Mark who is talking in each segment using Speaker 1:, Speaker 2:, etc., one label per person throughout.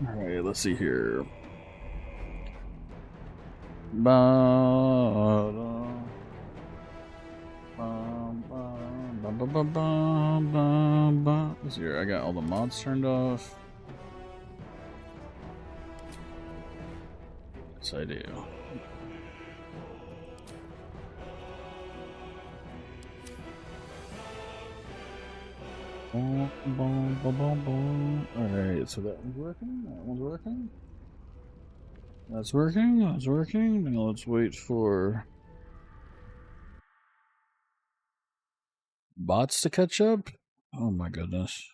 Speaker 1: Alright, let's see here. Ba-da. Let's see here. I got all the mods turned off. Yes, I do. Alright, so that one's working. That one's working. That's working. That's working. Now let's wait for bots to catch up. Oh my goodness.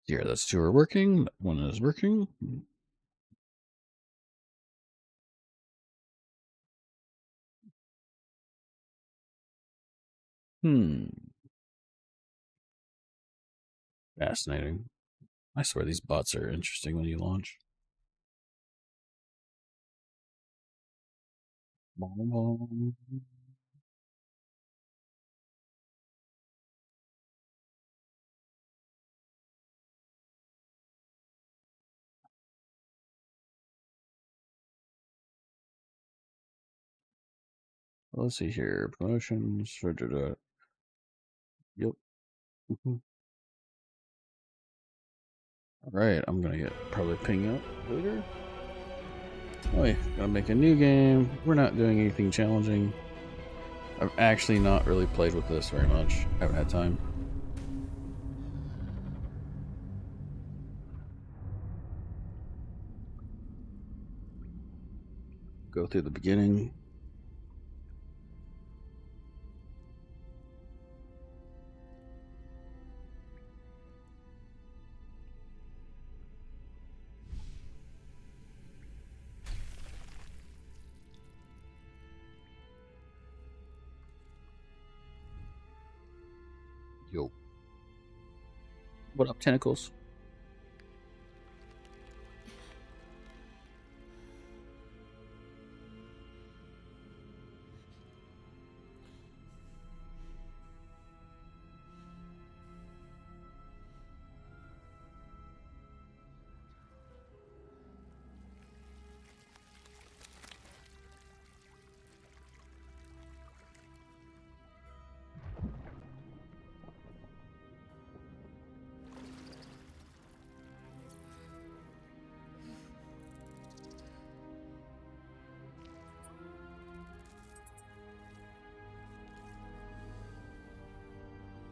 Speaker 1: Here, that's two are working. That one is working. Fascinating. I swear these bots are interesting when you launch. Let's see here. Promotions. Yep. Alright, I'm gonna get probably ping up later. Oh yeah, gonna make a new game. We're not doing anything challenging. I've actually not really played with this very much. I haven't had time. Go through the beginning. Yo. What up, tentacles?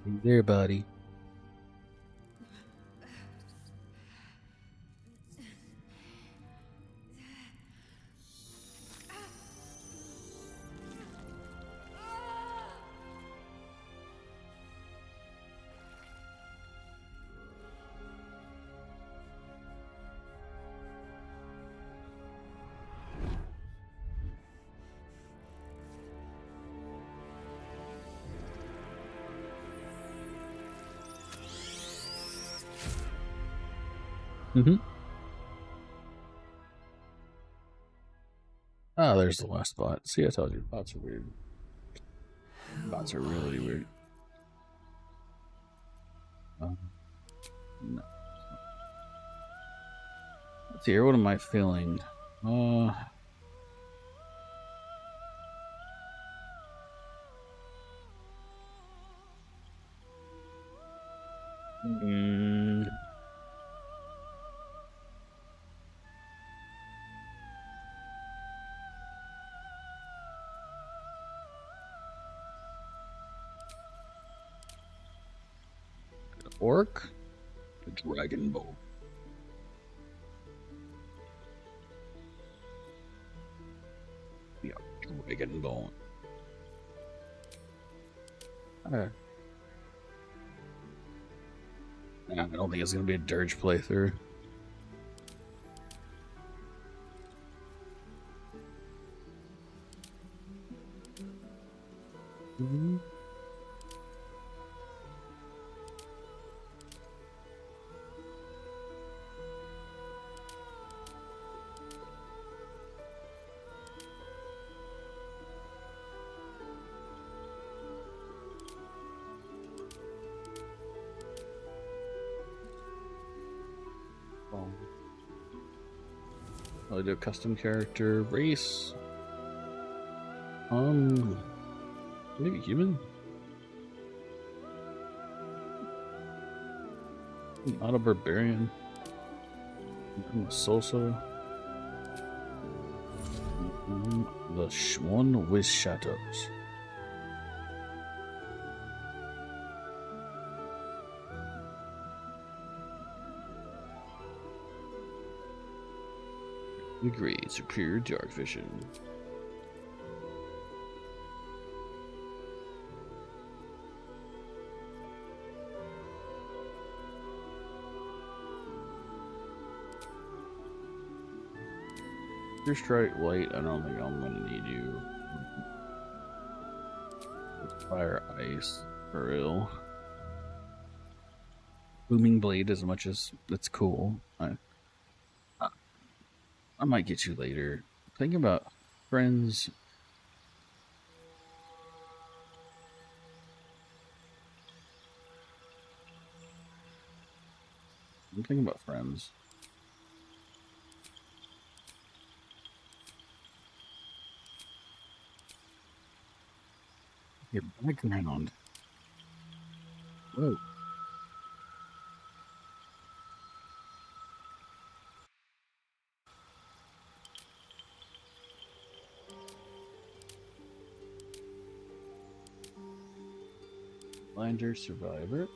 Speaker 1: Hey there, buddy. Ah, there's the last bot. See, I told you, bots are weird. Bots are really weird. No. Let's see here. What am I feeling? Orc, the Dragon Bolt. Yeah, Dragon Bolt. I don't think it's gonna be a dirge playthrough. I'll do a custom character, race. Maybe human? Not a barbarian. I'm a Sosa. The one with shadows. Agreed. Superior dark vision. Your strike light, I don't think I'm gonna need you. Fire ice, for real. Booming blade, as much as it's cool. I might get you later. Thinking about friends. I'm thinking about friends. Your background. Whoa. Blinder survivor.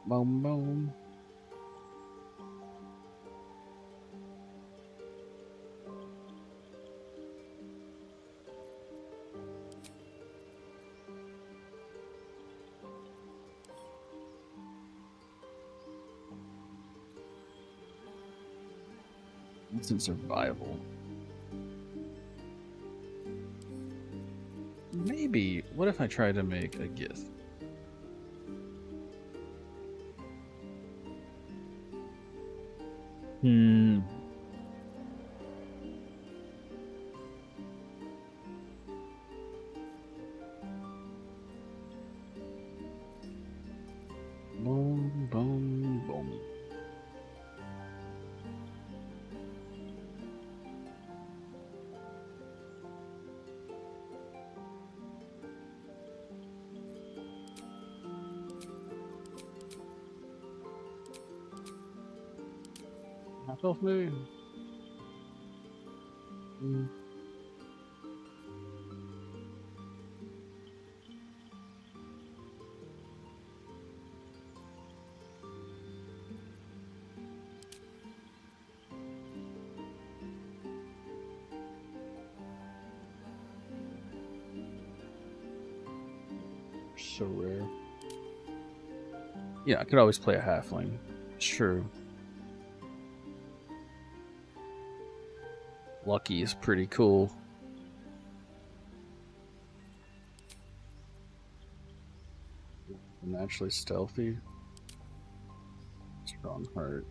Speaker 1: Boom, boom. It's in survival. Maybe. What if I try to make a gift? Hmm. Boom, boom, boom. Half elf maybe? So rare. Yeah, I could always play a halfling. Sure. Lucky is pretty cool. Naturally stealthy. Strong heart.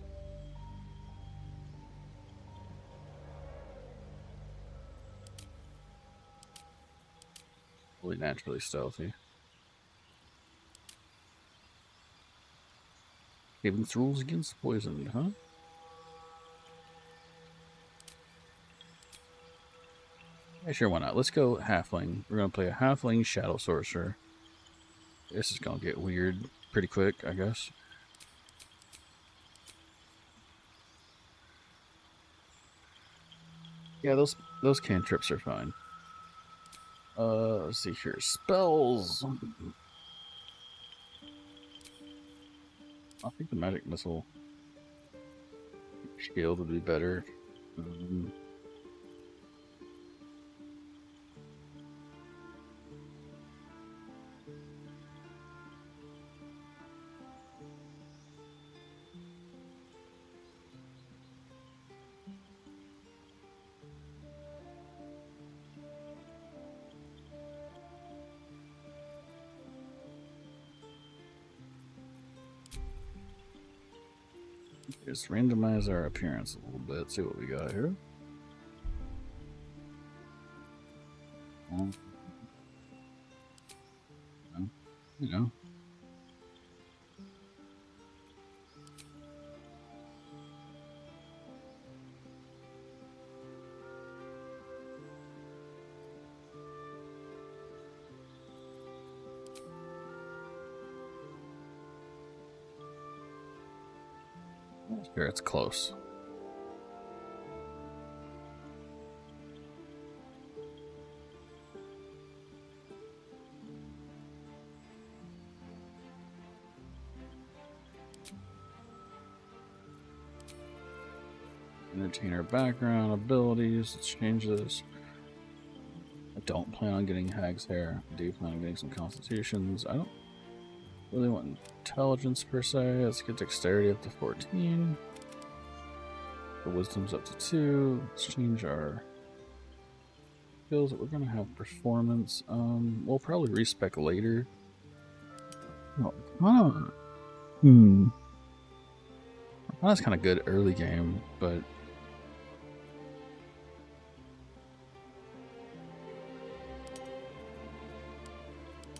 Speaker 1: Really naturally stealthy. Havens rules against poison, huh? Yeah, sure, why not? Let's go halfling. We're gonna play a halfling shadow sorcerer. This is gonna get weird pretty quick, I guess. Yeah, those cantrips are fine. Let's see here. Spells. I think the magic missile shield would be better. Just randomize our appearance a little bit. See what we got here. You know. Here it's close. Entertainer background, abilities, let's change this. I don't plan on getting Hag's hair. I do plan on getting some constitutions. I don't really want intelligence per se. Let's get dexterity up to 14. The wisdom's up to 2. Let's change our skills. We're gonna have performance. We'll probably respec later. Oh, that's kind of good early game, but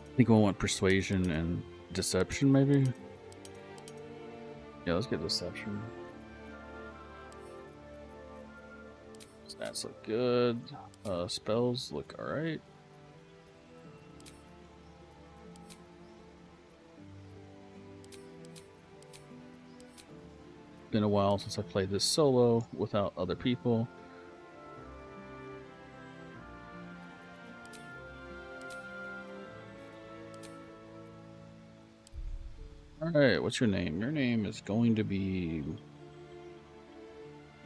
Speaker 1: I think we'll want persuasion and deception, maybe. Yeah, let's get deception. Stats look good. Spells look alright. Been a while since I played this solo without other people. Alright, what's your name? Your name is going to be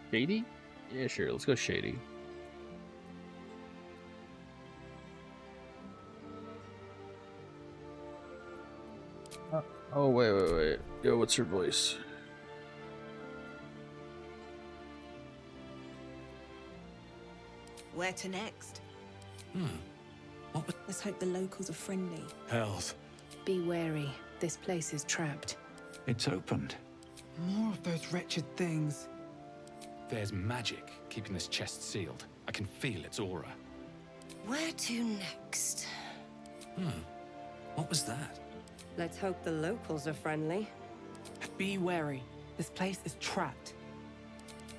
Speaker 1: Shady? Yeah, sure, let's go Shady. Oh, wait. Yo, what's your voice?
Speaker 2: Where to next?
Speaker 3: Let's hope the locals are friendly.
Speaker 4: Hells.
Speaker 3: Be wary. This place is trapped.
Speaker 4: It's opened.
Speaker 5: More of those wretched things.
Speaker 6: There's magic keeping this chest sealed. I can feel its aura.
Speaker 2: Where to next?
Speaker 6: What was that?
Speaker 2: Let's hope the locals are friendly.
Speaker 5: Be wary. This place is trapped.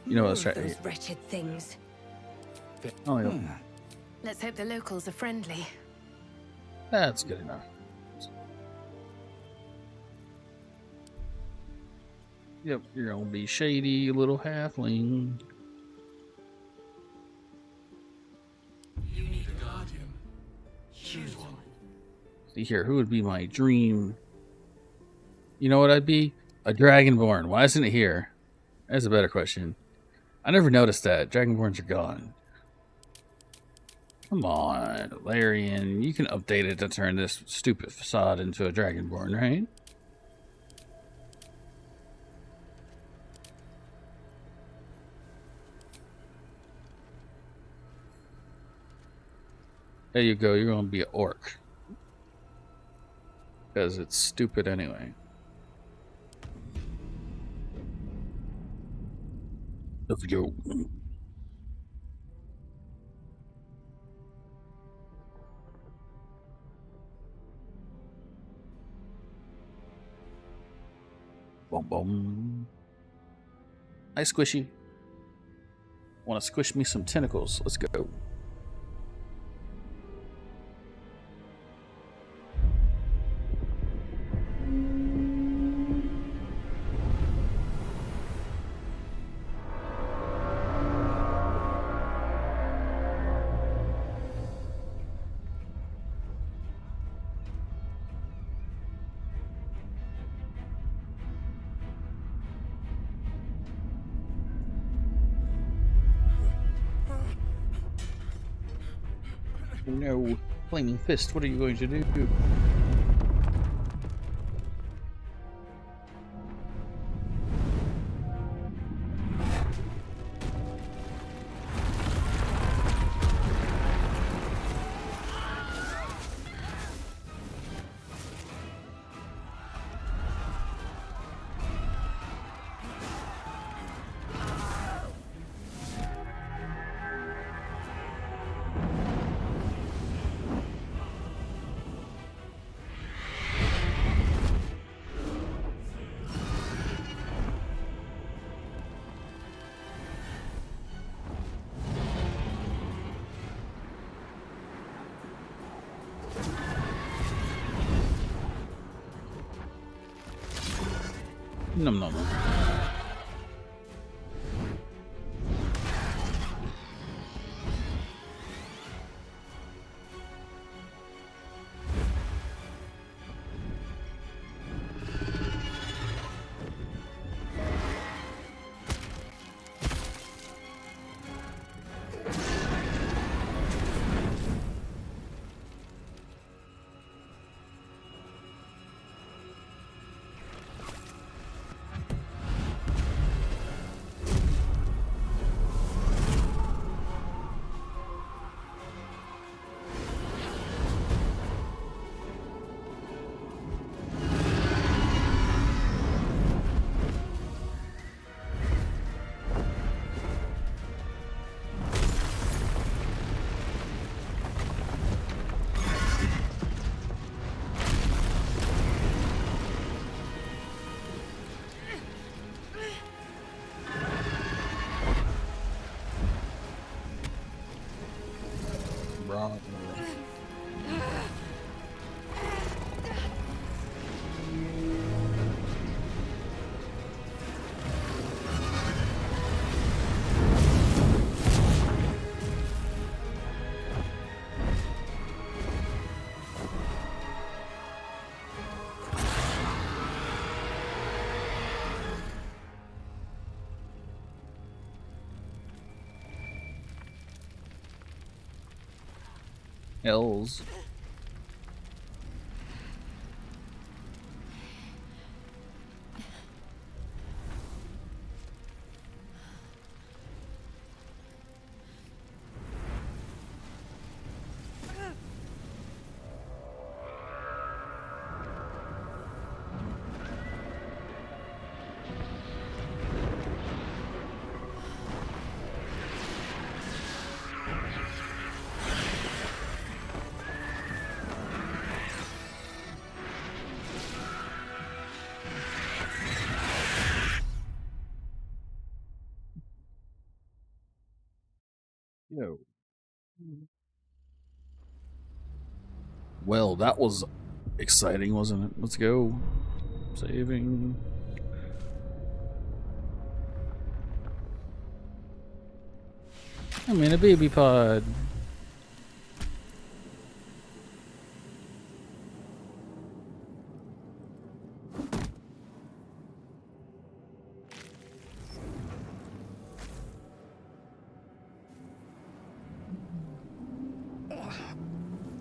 Speaker 1: You know what's
Speaker 2: More of
Speaker 1: right?
Speaker 2: those wretched things.
Speaker 1: Oh, yeah.
Speaker 3: Let's hope the locals are friendly.
Speaker 1: That's good enough. Yep, you're gonna be Shady, little halfling.
Speaker 6: You need a guardian. Choose one.
Speaker 1: See here, who would be my dream? You know what I'd be? A Dragonborn. Why isn't it here? That's a better question. I never noticed that. Dragonborns are gone. Come on, Larian. You can update it to turn this stupid facade into a Dragonborn, right? There you go. You're going to be an orc. Because it's stupid anyway. Let's go. Boom, boom. Hi, Squishy. Want to squish me some tentacles? Let's go. No, flaming fist, what are you going to do? Nom nom. Bravo. Hells. Yo. Well, that was exciting, wasn't it? Let's go. Saving. I'm in a baby pod.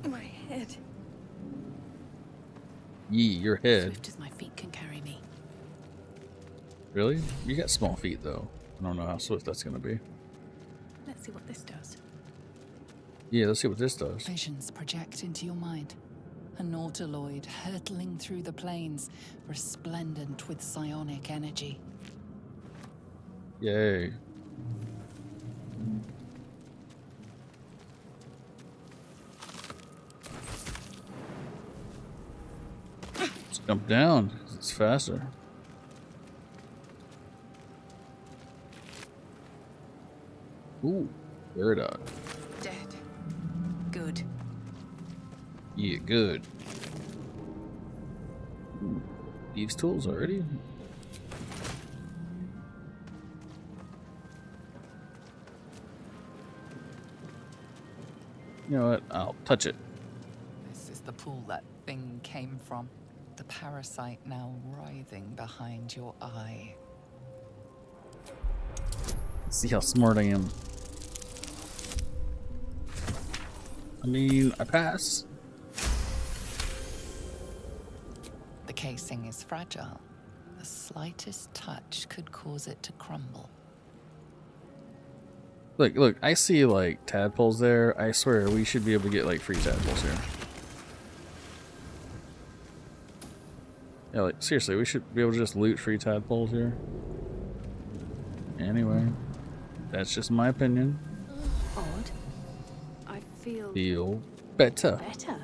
Speaker 2: My head.
Speaker 1: Yee, your head.
Speaker 3: Swift as my feet can carry me.
Speaker 1: Really? You got small feet, though. I don't know how swift that's gonna be.
Speaker 3: Let's see what this does.
Speaker 1: Yeah, let's see what this does.
Speaker 4: Visions project into your mind. A nautiloid hurtling through the plains, resplendent with psionic energy.
Speaker 1: Yay. Let's jump down. It's faster. Ooh, Peridot.
Speaker 3: Dead. Good.
Speaker 1: Yeah, good. Ooh, thieves' tools already? You know what? I'll touch it.
Speaker 4: This is the pool that thing came from. The parasite now writhing behind your eye.
Speaker 1: See how smart I am. I mean, I pass.
Speaker 4: The casing is fragile. The slightest touch could cause it to crumble.
Speaker 1: Look, I see like tadpoles there. I swear we should be able to get like free tadpoles here. Yeah, like seriously, we should be able to just loot free tadpoles here. Anyway, that's just my opinion.
Speaker 3: Odd. I feel
Speaker 1: Feel better.
Speaker 3: better.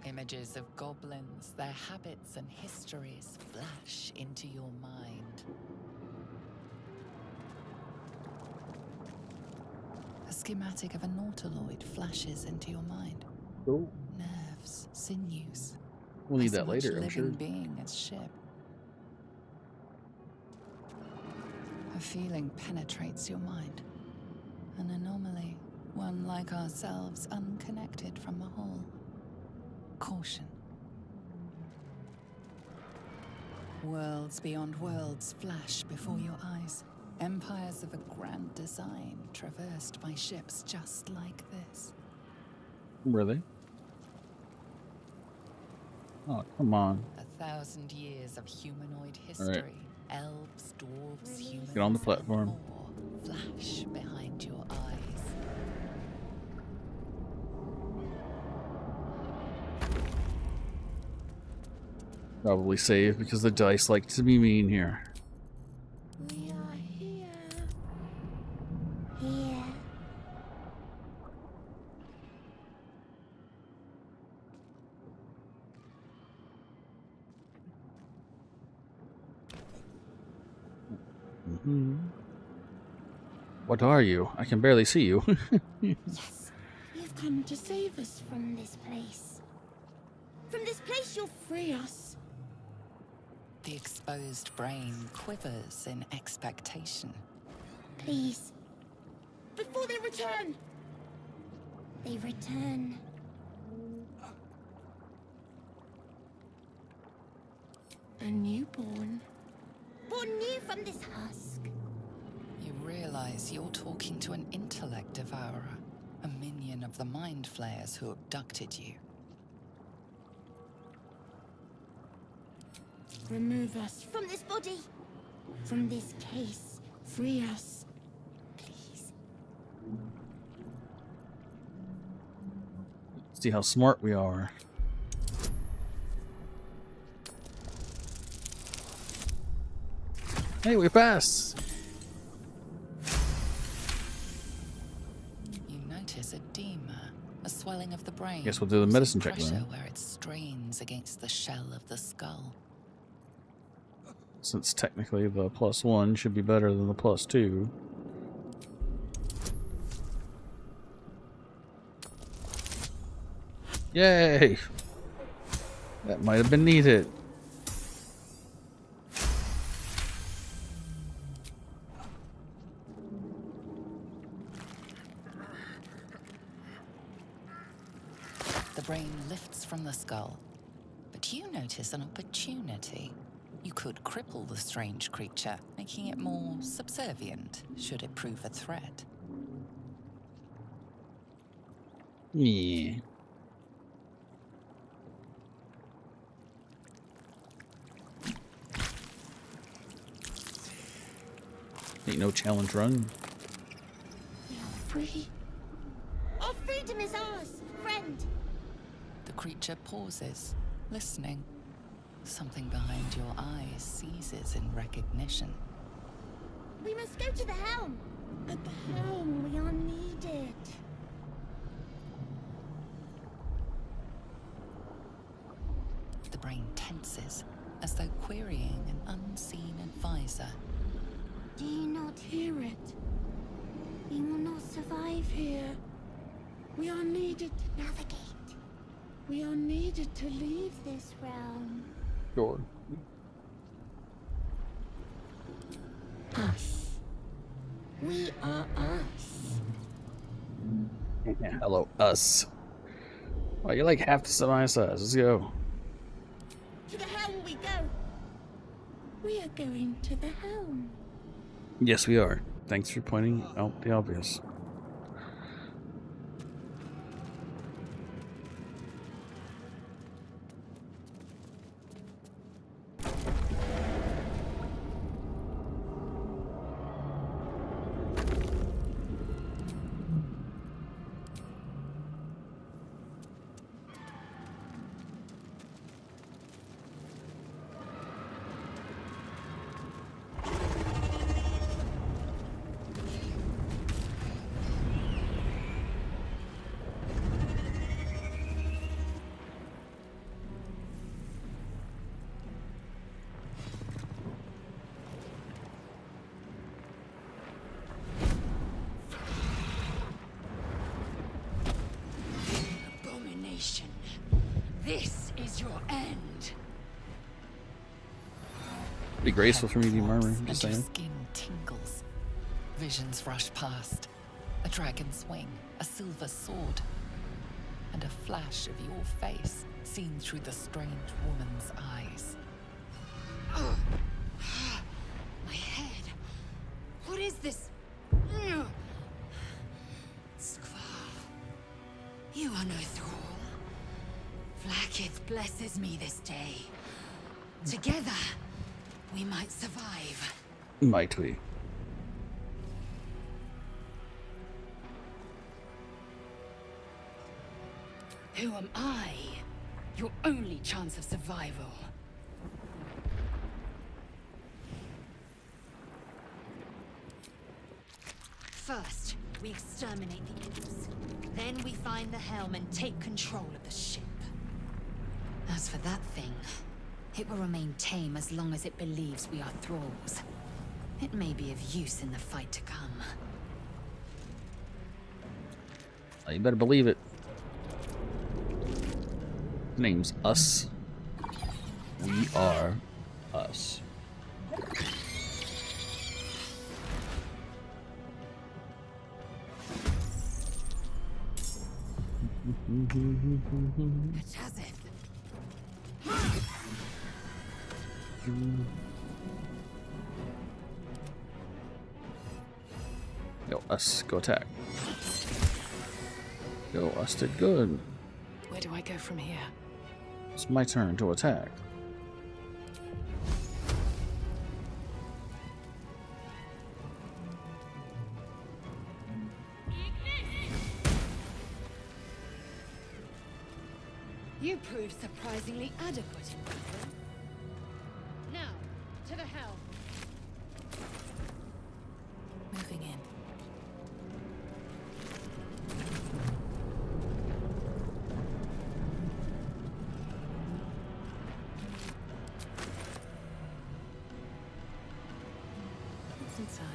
Speaker 4: Images of goblins, their habits and histories flash into your mind. A A schematic of a nautiloid flashes into your mind.
Speaker 1: Cool.
Speaker 4: Nerves, sinews.
Speaker 1: We'll need
Speaker 4: as
Speaker 1: that
Speaker 4: much
Speaker 1: later, I'm
Speaker 4: living
Speaker 1: sure.
Speaker 4: being as ship. A feeling penetrates your mind. An anomaly, one like ourselves, unconnected from the whole. Caution. Worlds beyond worlds flash before your eyes. Empires of a grand design traversed by ships just like this.
Speaker 1: Really? Oh, come on.
Speaker 4: 1,000 years of humanoid history. Elves, dwarves, humans,
Speaker 1: Get on the
Speaker 4: and
Speaker 1: platform.
Speaker 4: more flash behind your eyes.
Speaker 1: Probably save because the dice like to be mean here.
Speaker 2: We are here. Here.
Speaker 1: What are you? I can barely see you.
Speaker 2: Yes, you've come to save us from this place. From this place, you'll free us.
Speaker 4: The exposed brain quivers in expectation.
Speaker 2: Please. Before they return. They return. A newborn. Born new from this husk.
Speaker 4: You realize you're talking to an intellect devourer, a minion of the mind flayers who abducted you.
Speaker 2: Remove us from this body. From this case. Free us. Please.
Speaker 1: See how smart we are. Hey, we passed!
Speaker 4: You notice edema, a swelling of the brain.
Speaker 1: Guess we'll do the medicine check
Speaker 4: pressure
Speaker 1: then.
Speaker 4: where it strains against the shell of the skull.
Speaker 1: Since technically the +1 should be better than the +2. Yay! That might have been needed.
Speaker 4: The brain lifts from the skull, but you notice an opportunity. You could cripple the strange creature, making it more subservient, should it prove a threat.
Speaker 1: Yeah. Ain't no challenge run.
Speaker 2: We are free. Our freedom is ours, friend.
Speaker 4: The creature pauses, listening. Something behind your eyes seizes in recognition.
Speaker 2: We must go to the helm. At the helm, we are needed.
Speaker 4: The brain tenses, as though querying an unseen advisor.
Speaker 2: Do you not hear it? We will not survive here. We are needed to navigate. We are needed to leave this realm.
Speaker 1: Sure.
Speaker 2: Us. We are us.
Speaker 1: Yeah, hello, us. Well, you're like half the my size. Let's go.
Speaker 2: To the helm we go. We are going to the helm.
Speaker 1: Yes, we are. Thanks for pointing out the obvious.
Speaker 7: This is your end.
Speaker 1: Be graceful for me to be armor,
Speaker 4: And
Speaker 1: just
Speaker 4: your
Speaker 1: saying.
Speaker 4: skin tingles. Visions rush past. A dragon's wing, a silver sword, and a flash of your face seen through the strange woman's eyes.
Speaker 7: My head. What is this? Skvar. You are no thrall. Vlaakith blesses me this day. Together, we might survive.
Speaker 1: Might we?
Speaker 7: Who am I? Your only chance of survival. First, we exterminate the imps. Then we find the helm and take control of the ship. As for that thing, it will remain tame as long as it believes we are thralls. It may be of use in the fight to come.
Speaker 1: Oh, you better believe it. Name's Us. We are us.
Speaker 7: It has it.
Speaker 1: Yo, Us, go attack. Yo, Us did good.
Speaker 3: Where do I go from here?
Speaker 1: It's my turn to attack.
Speaker 7: You proved surprisingly adequate in battle. Now, to the helm.
Speaker 3: Moving in. What's inside?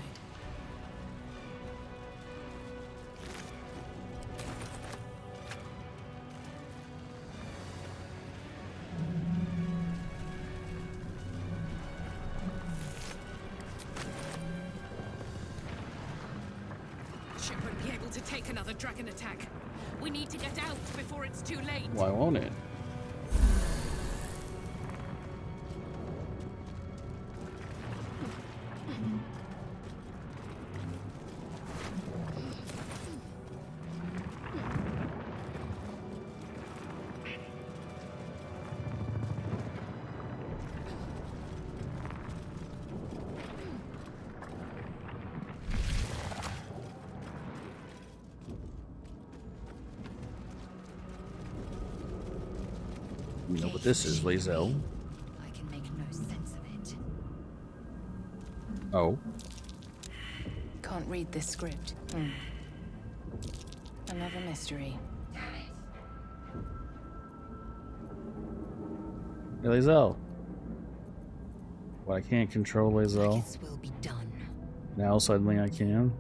Speaker 8: Ship won't be able to take another dragon attack. We need to get out before it's too late.
Speaker 1: Why won't it? You know what this is, Lae'zel.
Speaker 7: I can make no sense of it.
Speaker 1: Oh.
Speaker 3: Can't read this script. Another mystery.
Speaker 1: Hey, Lae'zel. Well, I can't control Lae'zel.
Speaker 7: This will be done.
Speaker 1: Now suddenly I can.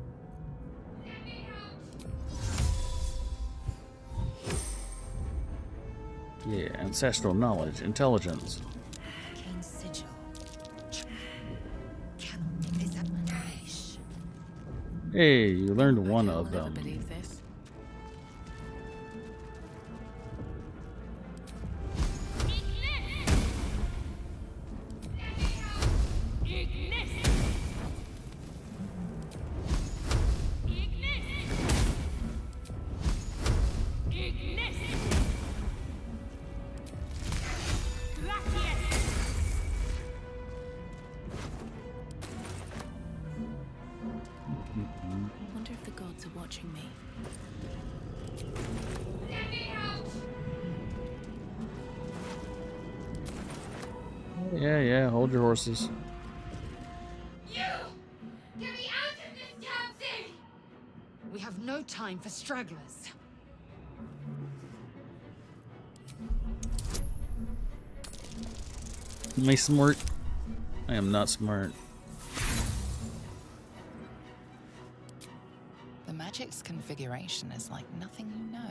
Speaker 1: Yeah, ancestral knowledge, intelligence.
Speaker 7: Arcane sigil. Cannot make this at my wish.
Speaker 1: Hey, you learned one
Speaker 3: I'll
Speaker 1: of
Speaker 3: never
Speaker 1: them.
Speaker 3: believe this. I wonder if the gods are watching me.
Speaker 1: Yeah, yeah, hold your horses.
Speaker 2: You! Get me out of this damn thing!
Speaker 7: We have no time for stragglers.
Speaker 1: Am I smart? I am not smart.
Speaker 4: The magic's configuration is like nothing you know.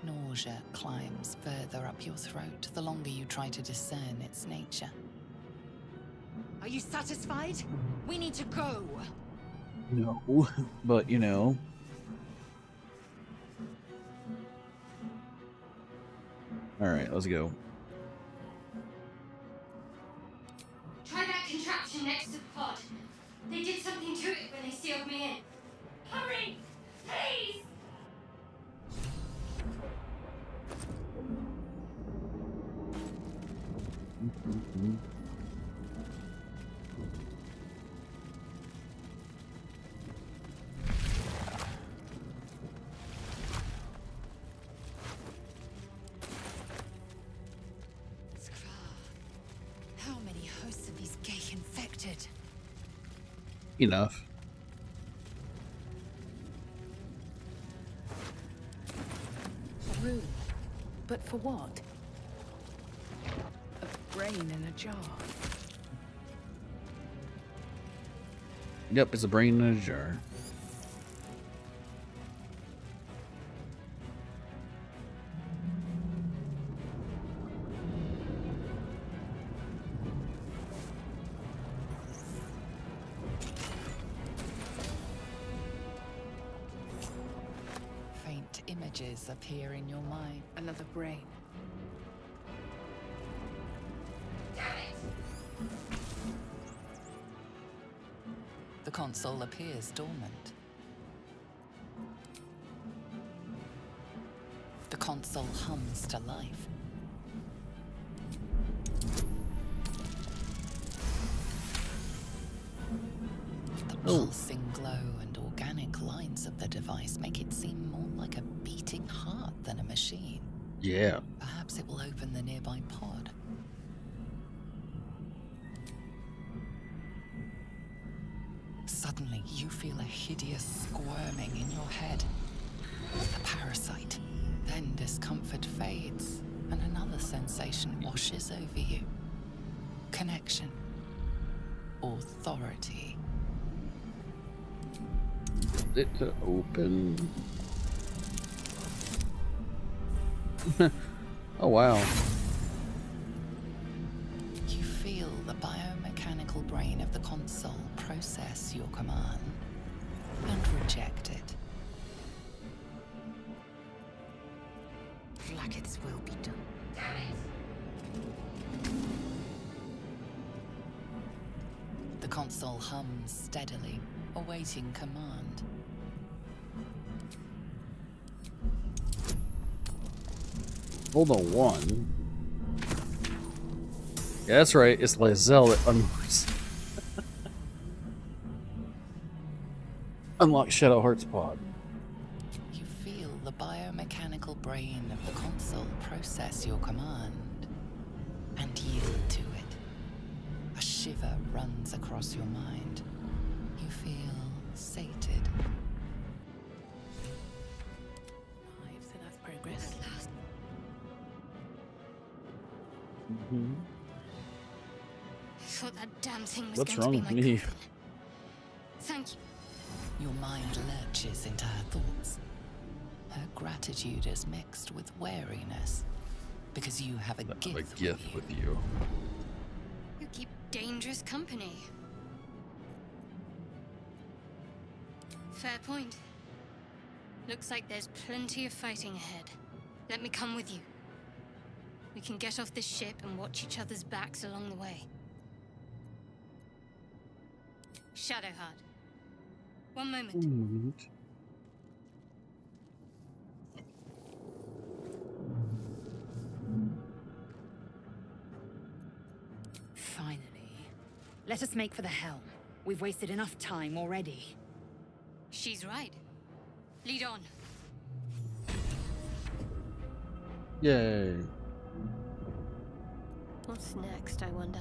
Speaker 4: Nausea climbs further up your throat the longer you try to discern its nature.
Speaker 7: Are you satisfied? We need to go.
Speaker 1: No, but you know. Alright, let's go.
Speaker 2: Try that contraption next to the pod. They did something to it when they sealed me in. Hurry! Please!
Speaker 7: How many hosts of these gay infected?
Speaker 1: Enough.
Speaker 3: A room. But for what? A brain in a jar.
Speaker 1: Yep, it's a brain in a jar.
Speaker 4: Faint images appear in your mind.
Speaker 3: Another brain.
Speaker 4: The console appears dormant. The console hums to life. The pulsing glow and organic lines of the device make it seem more like a beating heart than a machine.
Speaker 1: Yeah.
Speaker 4: Perhaps it will open the nearby pod. Suddenly, you feel a hideous squirming in your head. The parasite. Then discomfort fades, and another sensation washes over you. Connection. Authority.
Speaker 1: It to open. Oh wow.
Speaker 4: You feel the biomechanical brain of the console process your command and reject it.
Speaker 7: Blacket's will be done.
Speaker 4: The console hums steadily, awaiting command.
Speaker 1: Hold on one. Yeah, that's right. It's Lizelle that unlock Shadowheart's pod.
Speaker 4: You feel the biomechanical brain of the console process your command and yield to it. A shiver runs across your mind. You feel sated.
Speaker 3: So that's progress.
Speaker 1: Mm-hmm.
Speaker 2: I thought that damn thing was
Speaker 1: What's
Speaker 2: going
Speaker 1: wrong
Speaker 2: to be
Speaker 1: with
Speaker 2: my
Speaker 1: me?
Speaker 2: coffin. Thank you.
Speaker 4: Your mind lurches into her thoughts. Her gratitude is mixed with wariness, because you have a
Speaker 1: I have
Speaker 4: gift,
Speaker 1: a gift with you.
Speaker 2: You keep dangerous company. Fair point. Looks like there's plenty of fighting ahead. Let me come with you. We can get off this ship and watch each other's backs along the way. Shadowheart. One moment.
Speaker 7: Finally. Let us make for the helm. We've wasted enough time already.
Speaker 2: She's right. Lead on.
Speaker 1: Yay.
Speaker 2: What's next, I wonder?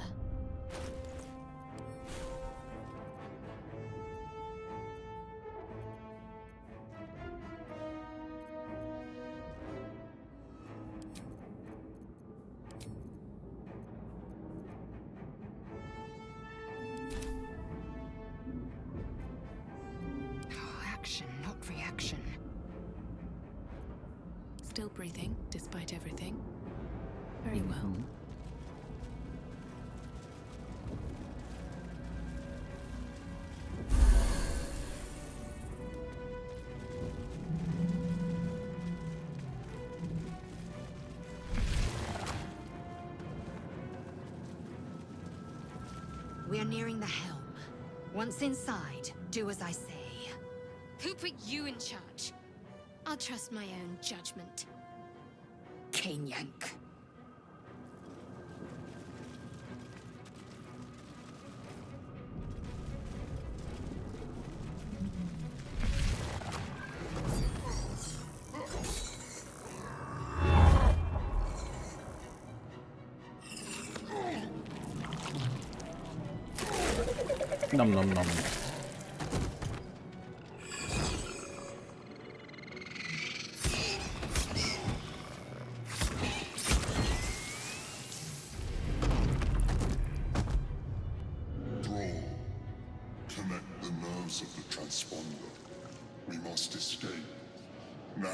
Speaker 7: Action, not reaction.
Speaker 3: Still breathing, despite everything. Very well.
Speaker 7: We are nearing the helm. Once inside, do as I say.
Speaker 2: Who put you in charge? I'll trust my own judgment.
Speaker 7: Cane yank.
Speaker 1: Nom nom nom.
Speaker 9: Connect the nerves of the transponder. We must escape. Now.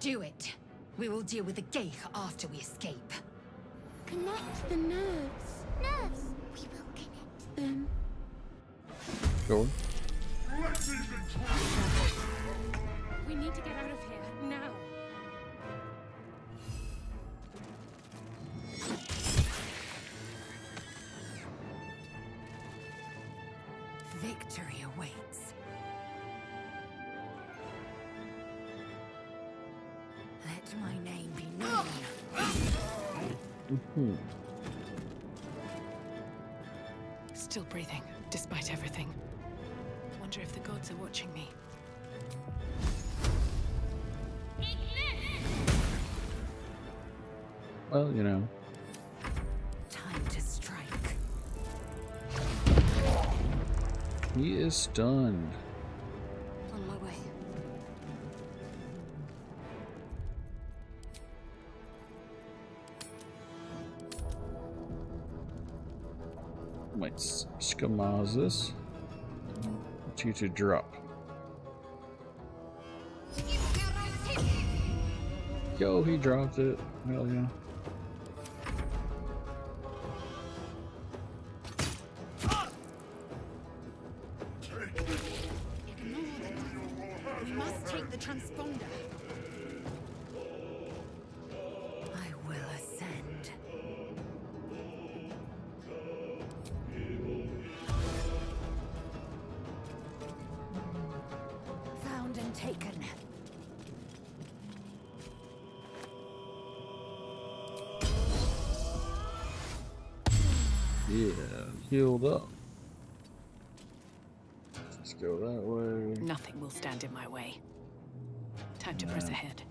Speaker 7: Do it. We will deal with the Geich after we escape.
Speaker 2: Connect the nerves. Nerves. We will connect them.
Speaker 1: Go.
Speaker 8: We need to get out of here, now.
Speaker 7: Victory awaits. Let my name be known.
Speaker 3: Still breathing, despite everything. Wonder if the gods are watching me.
Speaker 1: Well, you know.
Speaker 7: Time to strike.
Speaker 1: He is stunned.
Speaker 7: On my way.
Speaker 1: Might scamaz this. Get you to drop. Yo, he dropped it. Hell yeah.
Speaker 7: We must take the transponder. I will ascend. Found and taken.
Speaker 1: Yeah, healed up. Let's go that way.
Speaker 3: Nothing will stand in my way. Time to press ahead.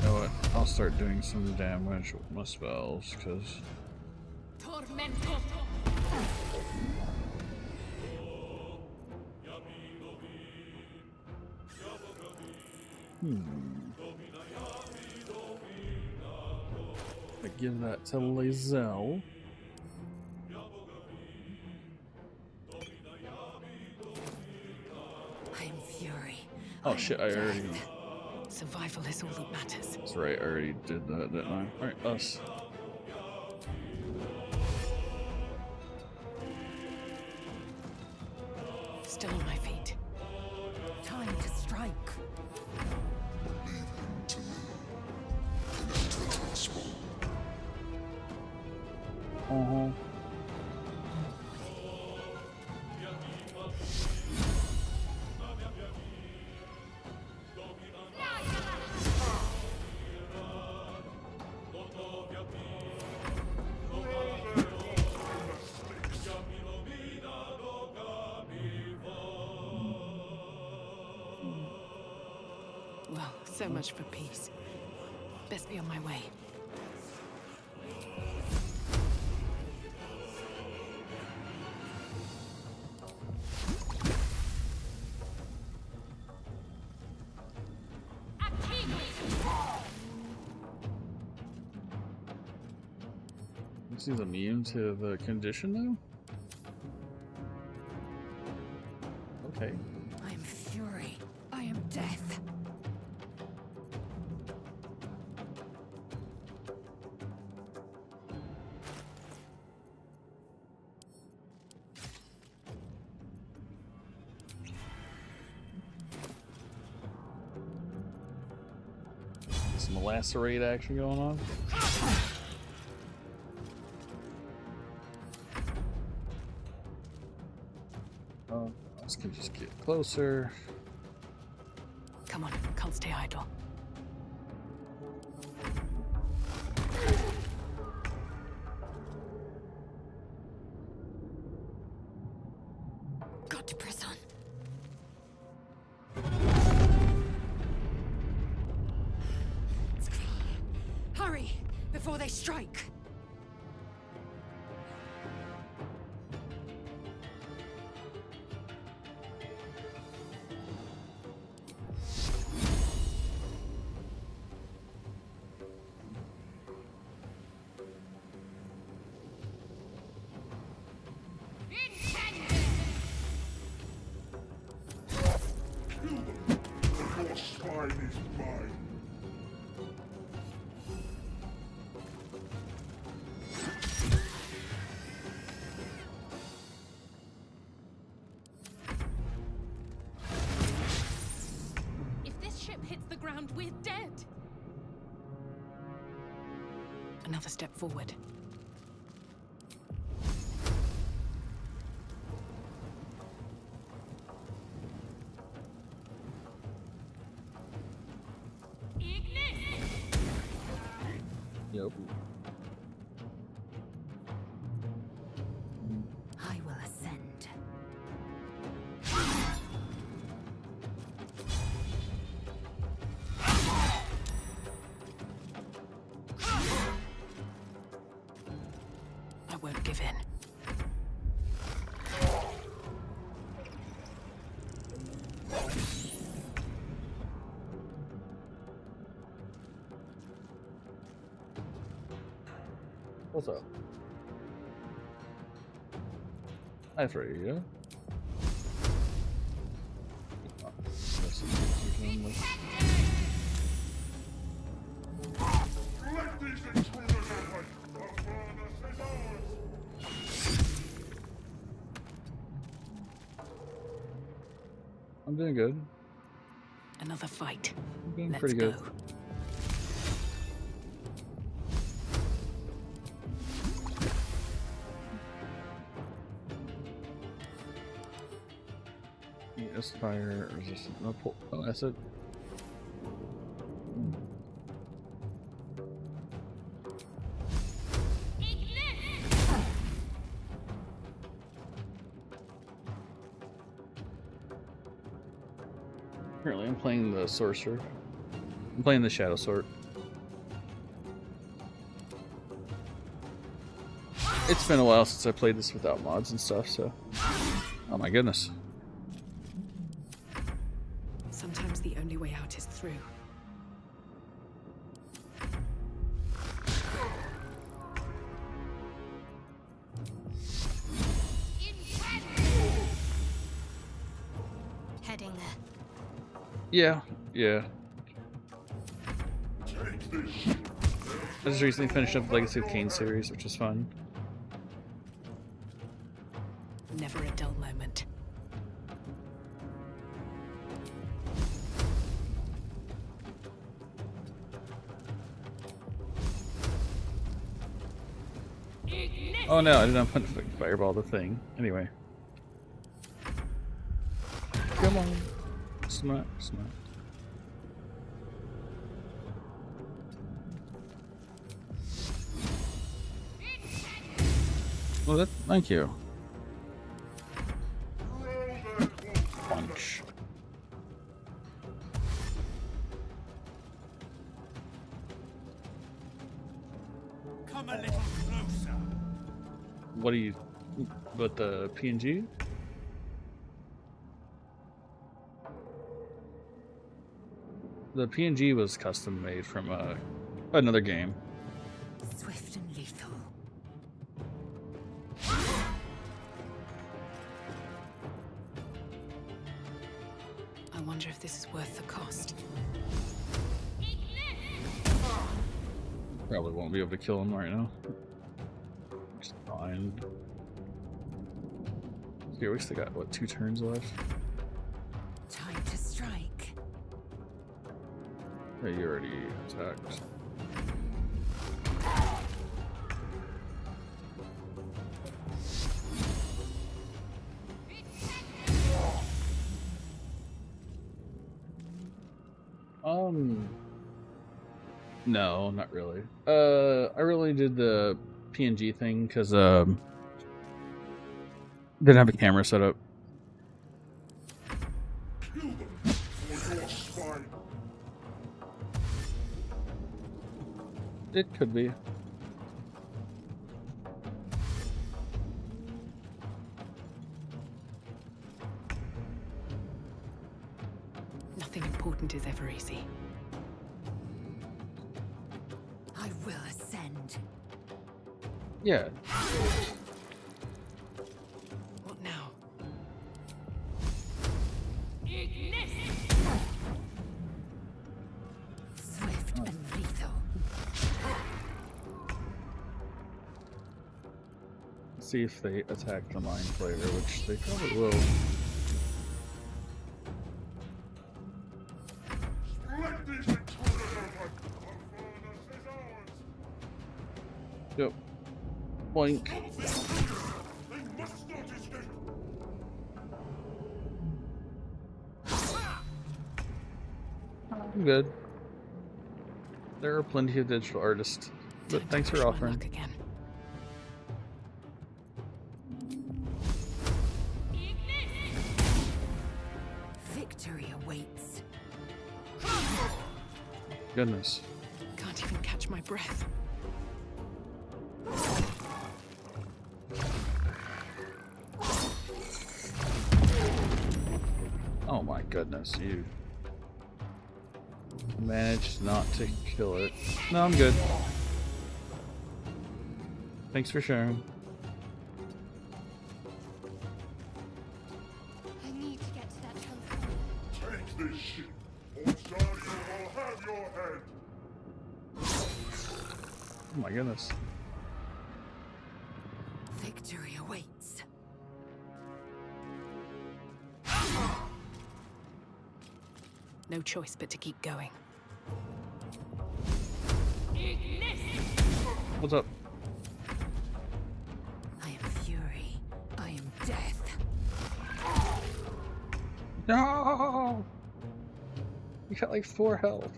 Speaker 1: You know what? I'll start doing some damage with my spells, because
Speaker 8: Tormento.
Speaker 1: I give that to Lae'zel.
Speaker 7: I'm fury.
Speaker 1: Oh shit, I already...
Speaker 3: Survival is all that matters.
Speaker 1: That's right, I already did that, didn't I? Alright, us.
Speaker 3: Still on my feet.
Speaker 7: Time to strike.
Speaker 9: Leave him to me. Connect the transponder.
Speaker 1: Uh-huh.
Speaker 3: Well, so much for peace. Best be on my way.
Speaker 1: Is he immune to the condition now? Okay.
Speaker 7: I'm fury.
Speaker 8: fury. I am death.
Speaker 1: Some lacerate action going on. Oh, this can just get closer.
Speaker 3: Come on, can't stay idle.
Speaker 8: Got to press on. Hurry, before they strike.
Speaker 9: Kill them, or your spine is mine.
Speaker 8: If this ship hits the ground, we're dead.
Speaker 3: Another step forward.
Speaker 1: Yep.
Speaker 7: I will ascend.
Speaker 3: I won't give in.
Speaker 1: What's up? Hi, Freddy. Yeah.
Speaker 9: Let these intruders away! The furnace is ours!
Speaker 1: I'm doing good.
Speaker 3: Another fight.
Speaker 1: I'm doing
Speaker 3: Let's
Speaker 1: pretty good.
Speaker 3: go.
Speaker 1: Yes, fire resistant. No pull. Oh, acid. Currently, I'm playing the sorcerer. I'm playing the shadow sword. It's been a while since I played this without mods and stuff, so. Oh my goodness.
Speaker 3: Sometimes the only way out is through.
Speaker 7: Heading there.
Speaker 1: Yeah, yeah.
Speaker 9: Take this ship.
Speaker 1: I just recently finished up the Legacy of Kain series, which was fun.
Speaker 3: Never a dull moment.
Speaker 1: Oh no, I did not put fireball the thing. Anyway. Come on. Smart, smart. Well, that, thank you. Punch.
Speaker 6: Come a little closer.
Speaker 1: What do you... But the PNG? The PNG was custom made from another game.
Speaker 7: Swift and lethal.
Speaker 3: I wonder if this is worth the cost.
Speaker 1: Probably won't be able to kill him right now. It's fine. Okay, we still got, what, 2 turns left?
Speaker 7: Time to strike.
Speaker 1: Yeah, you already attacked. No, not really. I really did the PNG thing because didn't have a camera set up. It could be.
Speaker 3: Nothing important is ever easy.
Speaker 7: I will ascend.
Speaker 1: Yeah.
Speaker 3: What now?
Speaker 7: Swift and lethal.
Speaker 1: See if they attack the Mind Flayer, which they probably will. Yep. Boink. I'm good. There are plenty of digital artists, but thanks for offering.
Speaker 3: Again.
Speaker 7: Victory awaits.
Speaker 1: Goodness.
Speaker 3: Can't even catch my breath.
Speaker 1: Oh my goodness, you managed not to kill it. No, I'm good. Thanks for sharing.
Speaker 2: I need to get to that telephone.
Speaker 9: Take this ship, or Dario will have your head.
Speaker 1: Oh my goodness.
Speaker 7: Victory awaits.
Speaker 3: No choice but to keep going.
Speaker 1: What's up?
Speaker 7: I am fury. I am death.
Speaker 1: No! You got like 4 health.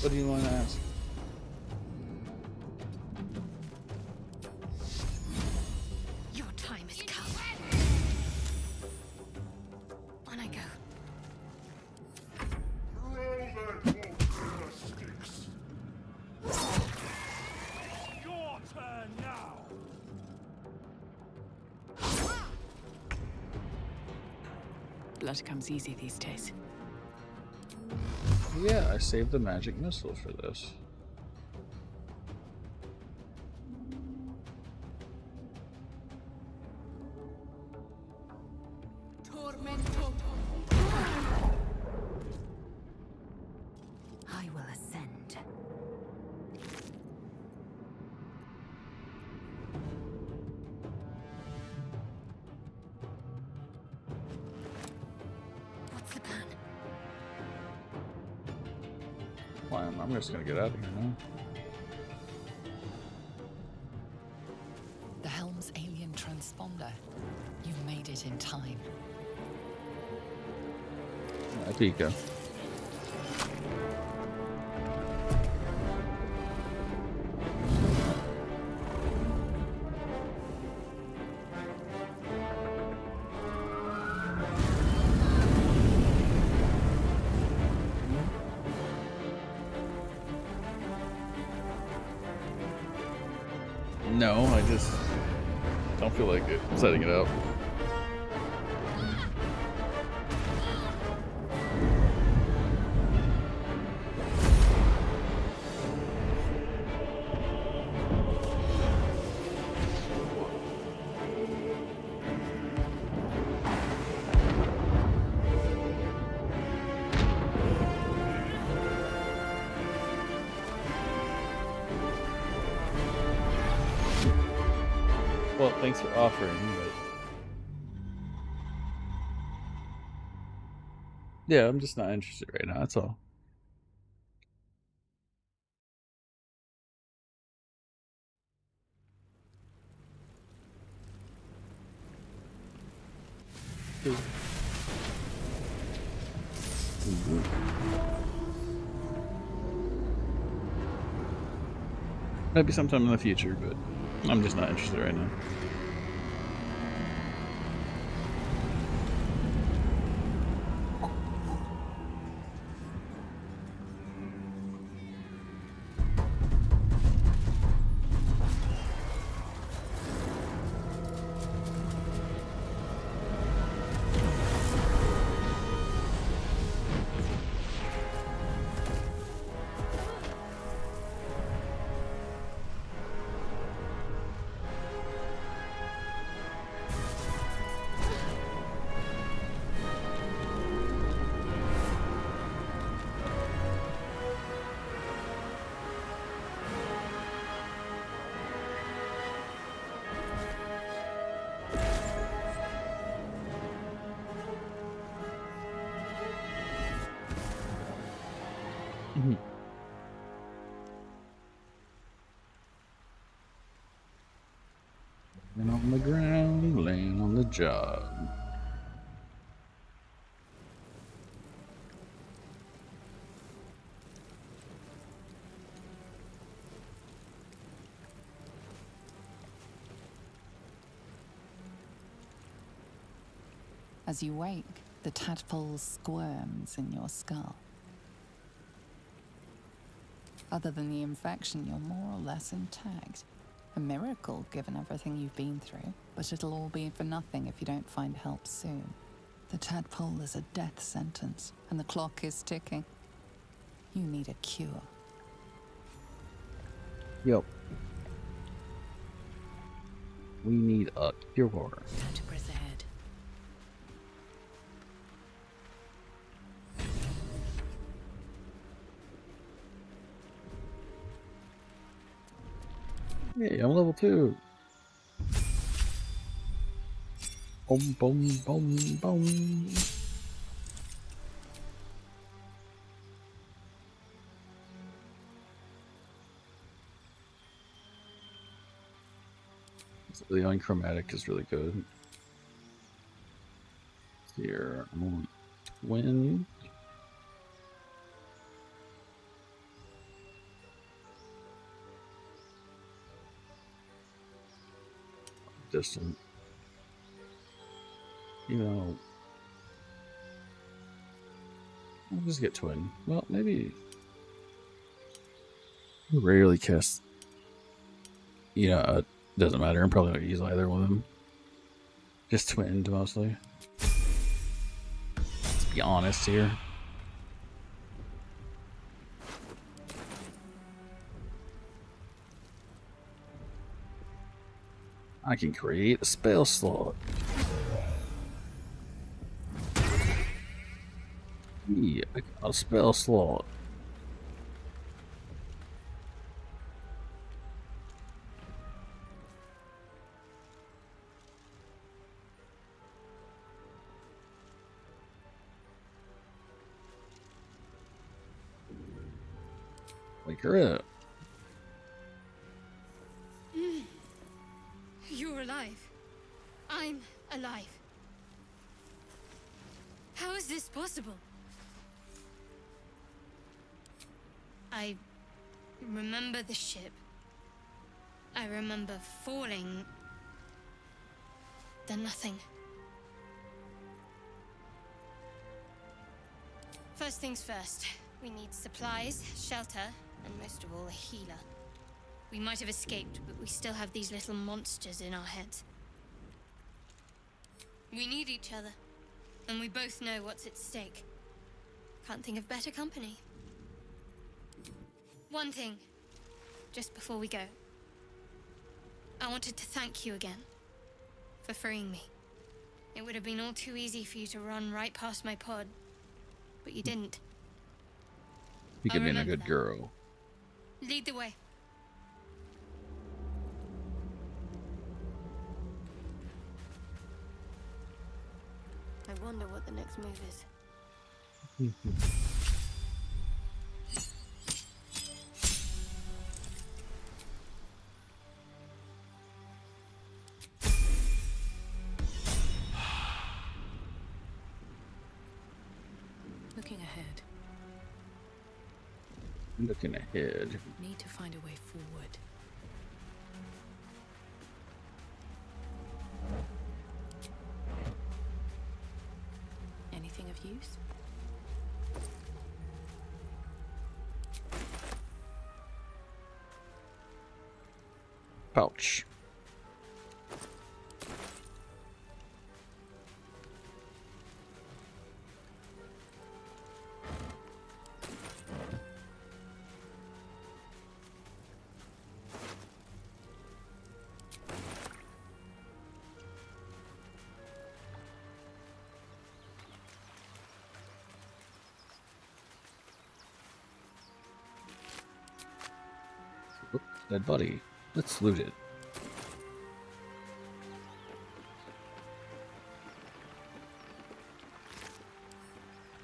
Speaker 1: What do you want to ask?
Speaker 7: Your time has come. On I go.
Speaker 9: Throw that wolf in the sticks. Your turn now.
Speaker 3: Blood comes easy these days.
Speaker 1: Yeah, I saved the magic missile for this.
Speaker 7: I will ascend. What's the plan?
Speaker 1: Fine, I'm just gonna get out of here now.
Speaker 4: The Helm's alien transponder. You've made it in time.
Speaker 1: Yeah, Pika. No, I just don't feel like it, setting it up. thanks for offering, but yeah, I'm just not interested right now. That's all. Maybe sometime in the future, but I'm just not interested right now. Laying on the ground, laying on the job.
Speaker 4: As you wake, the tadpole squirms in your skull. Other than the infection, you're more or less intact. A miracle, given everything you've been through, but it'll all be for nothing if you don't find help soon. The tadpole is a death sentence, and the clock is ticking. You need a cure.
Speaker 1: Yep. We need a cure.
Speaker 3: Time to press ahead.
Speaker 1: Hey, I'm level 2. Boom, boom, boom, boom. The unchromatic is really good. Here, I'm on wind. Distant. You know, I'll just get twin. Well, maybe. I rarely cast. It doesn't matter. I'm probably not gonna use either one of them. Just twinned mostly. Let's be honest here. I can create a spell slot. Yeah, I got a spell slot. Wake her up.
Speaker 2: You're alive. I'm alive. How is this possible? I remember the ship. I remember falling. Then nothing. First things first. We need supplies, shelter, and most of all, a healer. We might have escaped, but we still have these little monsters in our heads. We need each other, and we both know what's at stake. Can't think of better company. One thing, just before we go. I wanted to thank you again for freeing me. It would have been all too easy for you to run right past my pod, but you didn't.
Speaker 1: You could be a good
Speaker 2: that.
Speaker 1: girl.
Speaker 2: Lead the way. I wonder what the next move is.
Speaker 3: Looking ahead.
Speaker 1: Looking ahead.
Speaker 3: Need to find a way forward. Anything of use?
Speaker 1: Pouch. Oop, dead body. Let's loot it.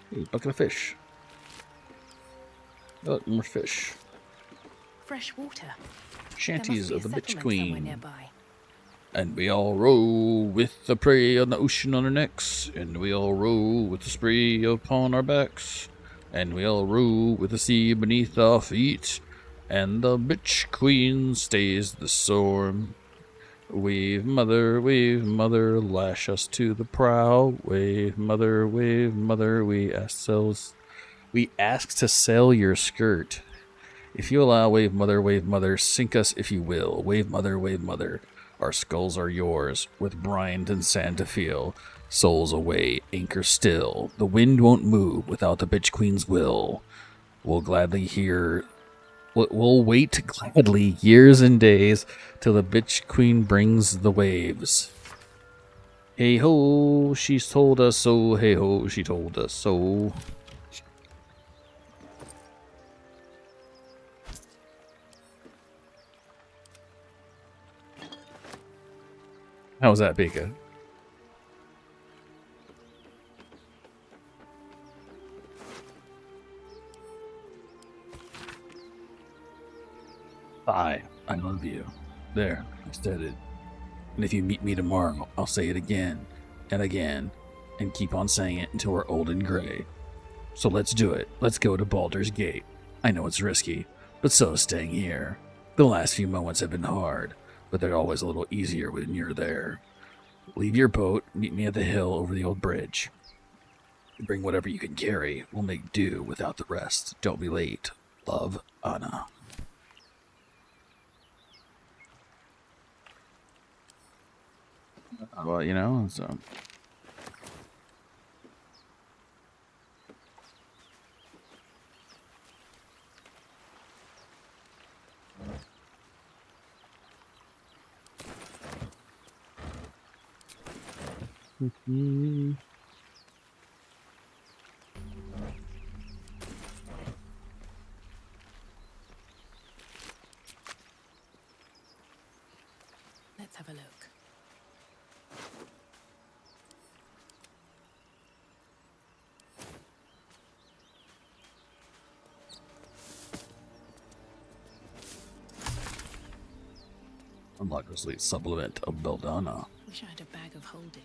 Speaker 1: Hey, bucket of fish. Oh, more fish.
Speaker 3: Fresh water.
Speaker 1: Shanties
Speaker 3: There
Speaker 1: of the
Speaker 3: must be
Speaker 1: Bitch
Speaker 3: a settlement
Speaker 1: Queen.
Speaker 3: somewhere nearby.
Speaker 1: And we all row with the prey on the ocean on our necks. And we all row with the spray upon our backs. And we all row with the sea beneath our feet. And the Bitch Queen stays the storm. Wave, mother, lash us to the prow. Wave, mother, we ask to sell your skirt. If you allow, wave, mother, sink us if you will. Wave, mother, our skulls are yours, with brine and sand to feel. Souls away, anchor still. The wind won't move without the Bitch Queen's will. We'll wait gladly years and days till the Bitch Queen brings the waves. Hey ho, she's told us so. Hey ho, she told us so. How was that, Bika? I love you. There, I said it. And if you meet me tomorrow, I'll say it again and again and keep on saying it until we're old and gray. So let's do it. Let's go to Baldur's Gate. I know it's risky, but so is staying here. The last few moments have been hard, but they're always a little easier when you're there. Leave your boat, meet me at the hill over the old bridge. Bring whatever you can carry. We'll make do without the rest. Don't be late. Love, Anna. Well, you know, so...
Speaker 3: Let's have a look.
Speaker 1: Unlock this late supplement of Belladonna.
Speaker 3: Wish I had a bag of holding.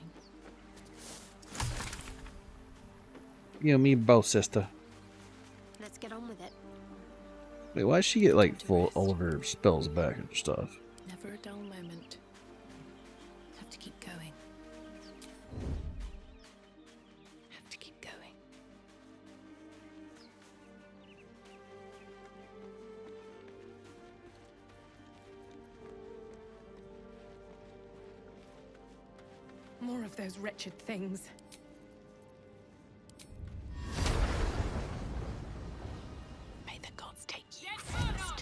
Speaker 1: You and me both, sister.
Speaker 2: Let's get on with it.
Speaker 1: Wait, why does she get like full all of her spells back and stuff?
Speaker 3: Never a dull moment. Have to keep going. Have to keep going.
Speaker 8: More of those wretched things.
Speaker 3: May the gods take you first.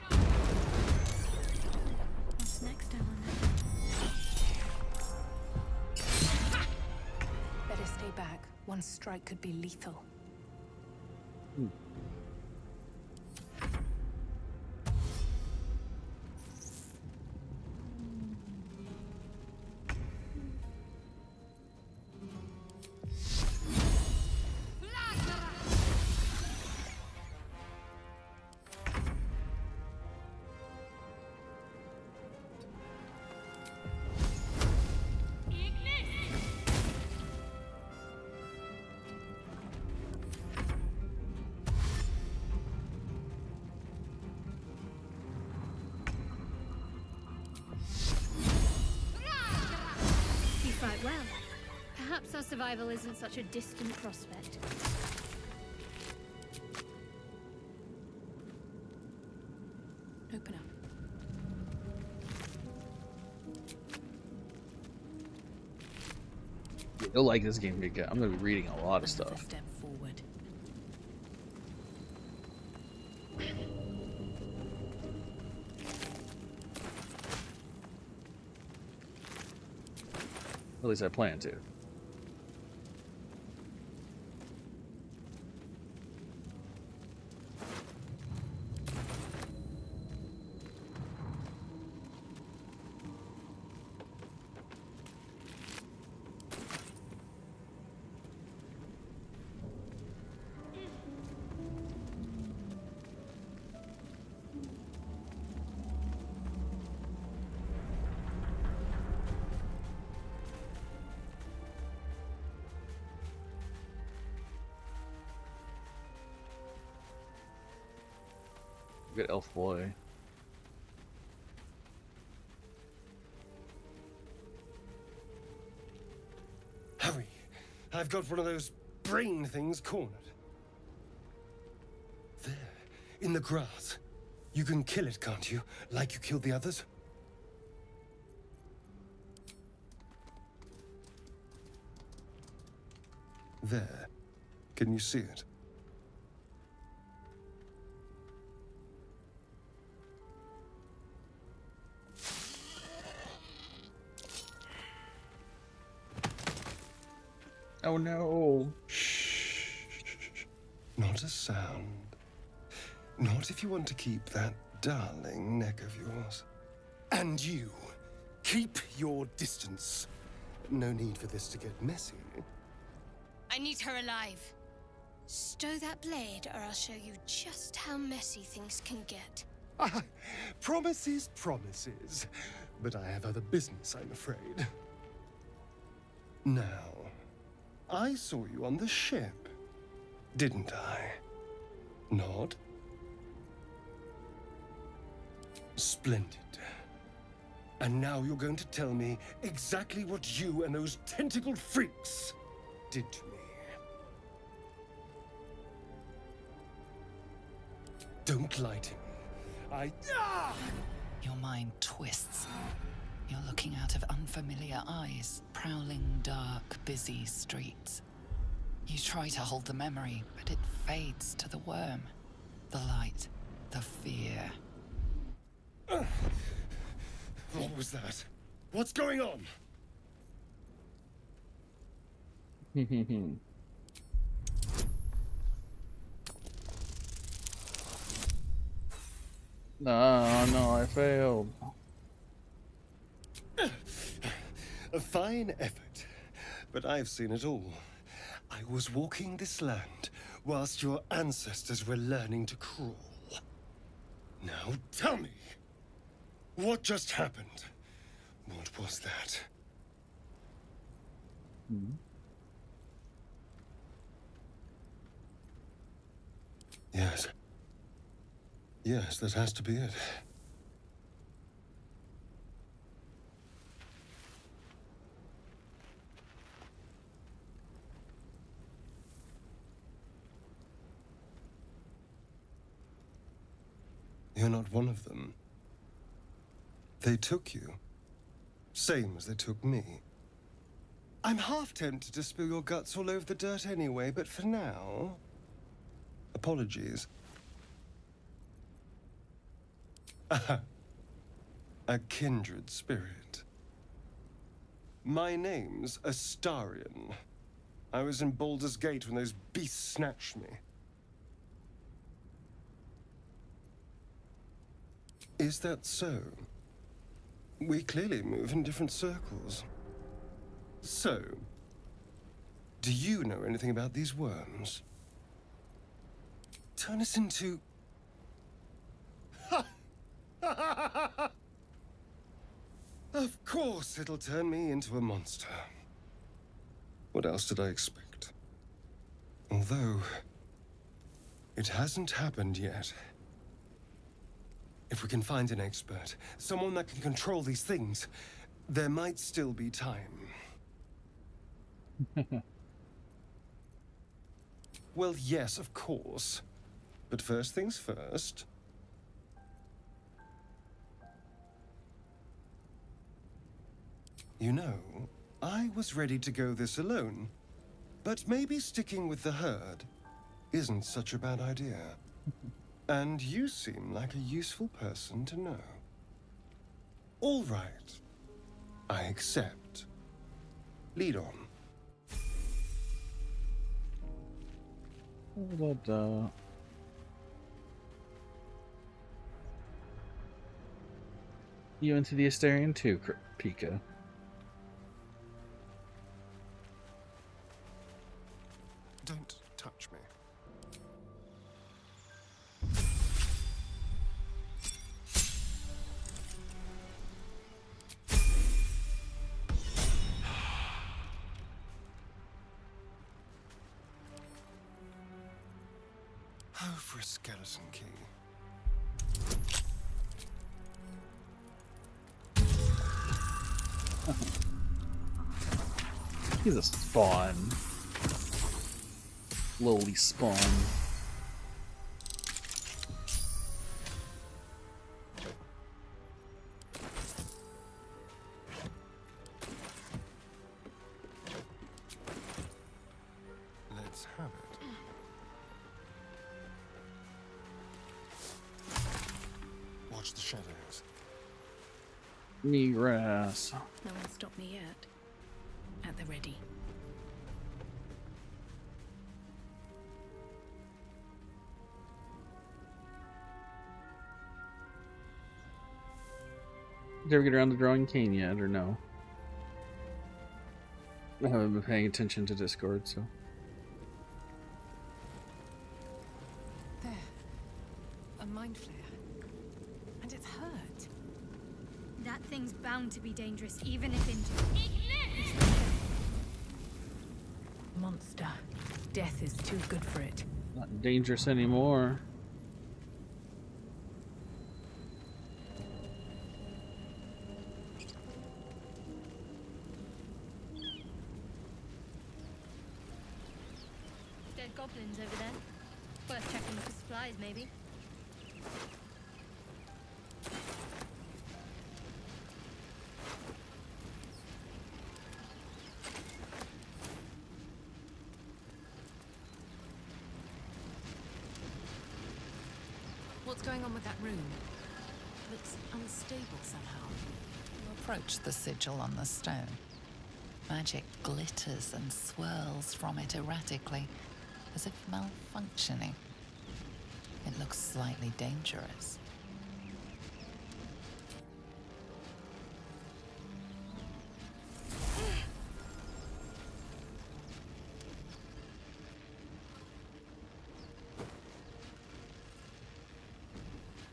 Speaker 2: What's next, I wonder?
Speaker 3: Better stay back. One strike could be lethal.
Speaker 2: Well, perhaps our survival isn't such a distant prospect.
Speaker 3: Open up.
Speaker 1: You'll like this game, big guy. I'm gonna be reading a lot of
Speaker 3: Another
Speaker 1: stuff.
Speaker 3: step forward.
Speaker 1: At least I plan to. Good elf boy.
Speaker 10: Hurry! I've got one of those brain things cornered. There, in the grass. You can kill it, can't you? Like you killed the others? There. Can you see it?
Speaker 1: Oh no.
Speaker 10: Not a sound. Not if you want to keep that darling neck of yours. And you, keep your distance. No need for this to get messy.
Speaker 2: I need her alive. Stow that blade, or I'll show you just how messy things can get.
Speaker 10: Ah, promises, promises. But I have other business, I'm afraid. Now, I saw you on the ship, didn't I? Nod? Splendid. And now you're going to tell me exactly what you and those tentacled freaks did to me. Don't lie to me.
Speaker 4: Your mind twists. You're looking out of unfamiliar eyes, prowling dark, busy streets. You try to hold the memory, but it fades to the worm. The light, the fear.
Speaker 10: What was that? What's going on?
Speaker 1: No, I failed.
Speaker 10: A fine effort, but I've seen it all. I was walking this land whilst your ancestors were learning to crawl. Now tell me, what just happened? What was that? Yes. Yes, that has to be it. You're not one of them. They took you. Same as they took me. I'm half tempted to spill your guts all over the dirt anyway, but for now... apologies. A kindred spirit. My name's Astarion. I was in Baldur's Gate when those beasts snatched me. Is that so? We clearly move in different circles. So, do you know anything about these worms? Turn us into... Of course it'll turn me into a monster. What else did I expect? Although, it hasn't happened yet. If we can find an expert, someone that can control these things, there might still be time. Well, yes, of course. But first things first. You know, I was ready to go this alone. But maybe sticking with the herd isn't such a bad idea. And you seem like a useful person to know. All right. I accept. Lead on.
Speaker 1: You into the Asterion too, Pika?
Speaker 10: Don't touch me. Oh, for a skeleton key.
Speaker 1: He's a spawn. Lowly spawn.
Speaker 10: Let's have it. Watch the shadows.
Speaker 1: Negrass.
Speaker 8: No one stopped me yet. At the ready.
Speaker 1: Did you ever get around to drawing cane yet, or no? I haven't been paying attention to Discord, so.
Speaker 3: There. A mind flare. And it's hurt.
Speaker 2: That thing's bound to be dangerous, even if injured.
Speaker 3: Monster. Death is too good for it.
Speaker 1: Not dangerous anymore.
Speaker 2: Dead goblins over there. Worth checking for supplies, maybe.
Speaker 3: What's going on with that room? Looks unstable somehow.
Speaker 4: You approach the sigil on the stone. Magic glitters and swirls from it erratically, as if malfunctioning. It looks slightly dangerous.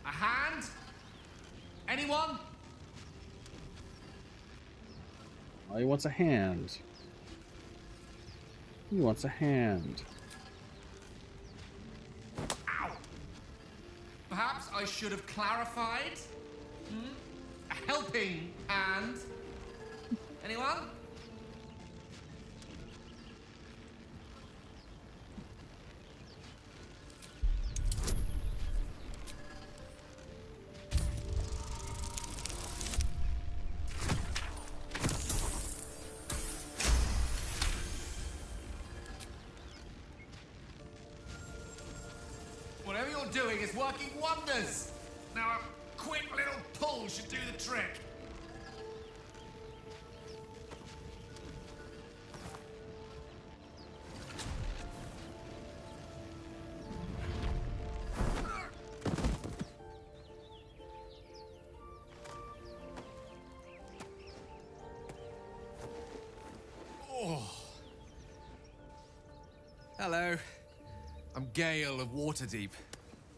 Speaker 11: A hand? Anyone?
Speaker 1: Oh, he wants a hand. He wants a hand.
Speaker 11: Ow! Perhaps I should have clarified? A helping hand? Anyone? Whatever you're doing is working wonders. Now a quick little pull should do the trick. Oh. Hello. I'm Gale of Waterdeep.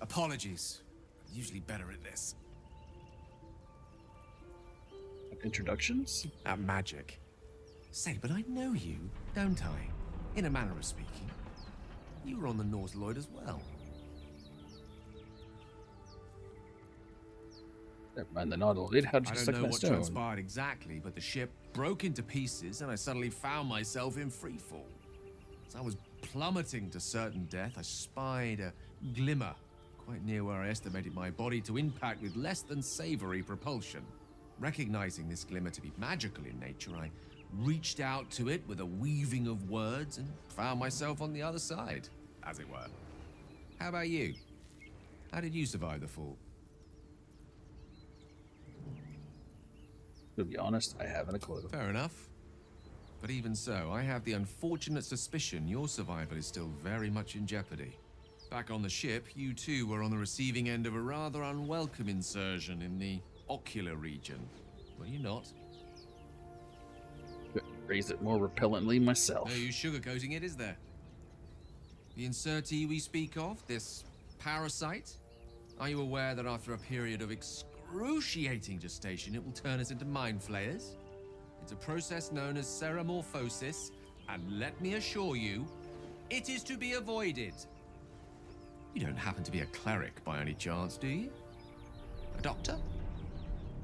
Speaker 11: Apologies. I'm usually better at this.
Speaker 1: Introductions?
Speaker 11: At magic. Say, but I know you, don't I? In a manner of speaking. You were on the Nautiloid as well.
Speaker 1: Never mind the nautiloid. How did
Speaker 11: I
Speaker 1: you
Speaker 11: don't
Speaker 1: suck
Speaker 11: know
Speaker 1: that
Speaker 11: what
Speaker 1: stone?
Speaker 11: transpired exactly, but the ship broke into pieces and I suddenly found myself in freefall. As I was plummeting to certain death, I spied a glimmer quite near where I estimated my body to impact with less than savory propulsion. Recognizing this glimmer to be magical in nature, I reached out to it with a weaving of words and found myself on the other side, as it were. How about you? How did you survive the fall?
Speaker 1: To be honest, I haven't a clue.
Speaker 11: Fair enough. But even so, I have the unfortunate suspicion your survival is still very much in jeopardy. Back on the ship, you too were on the receiving end of a rather unwelcome insertion in the ocular region. Were you not?
Speaker 1: Phrase it more repellently myself.
Speaker 11: No use sugarcoating it, is there? The insertee we speak of, this parasite, are you aware that after a period of excruciating gestation, it will turn us into mind flayers? It's a process known as ceramorphosis, and let me assure you, it is to be avoided. You don't happen to be a cleric by any chance, do you? A doctor?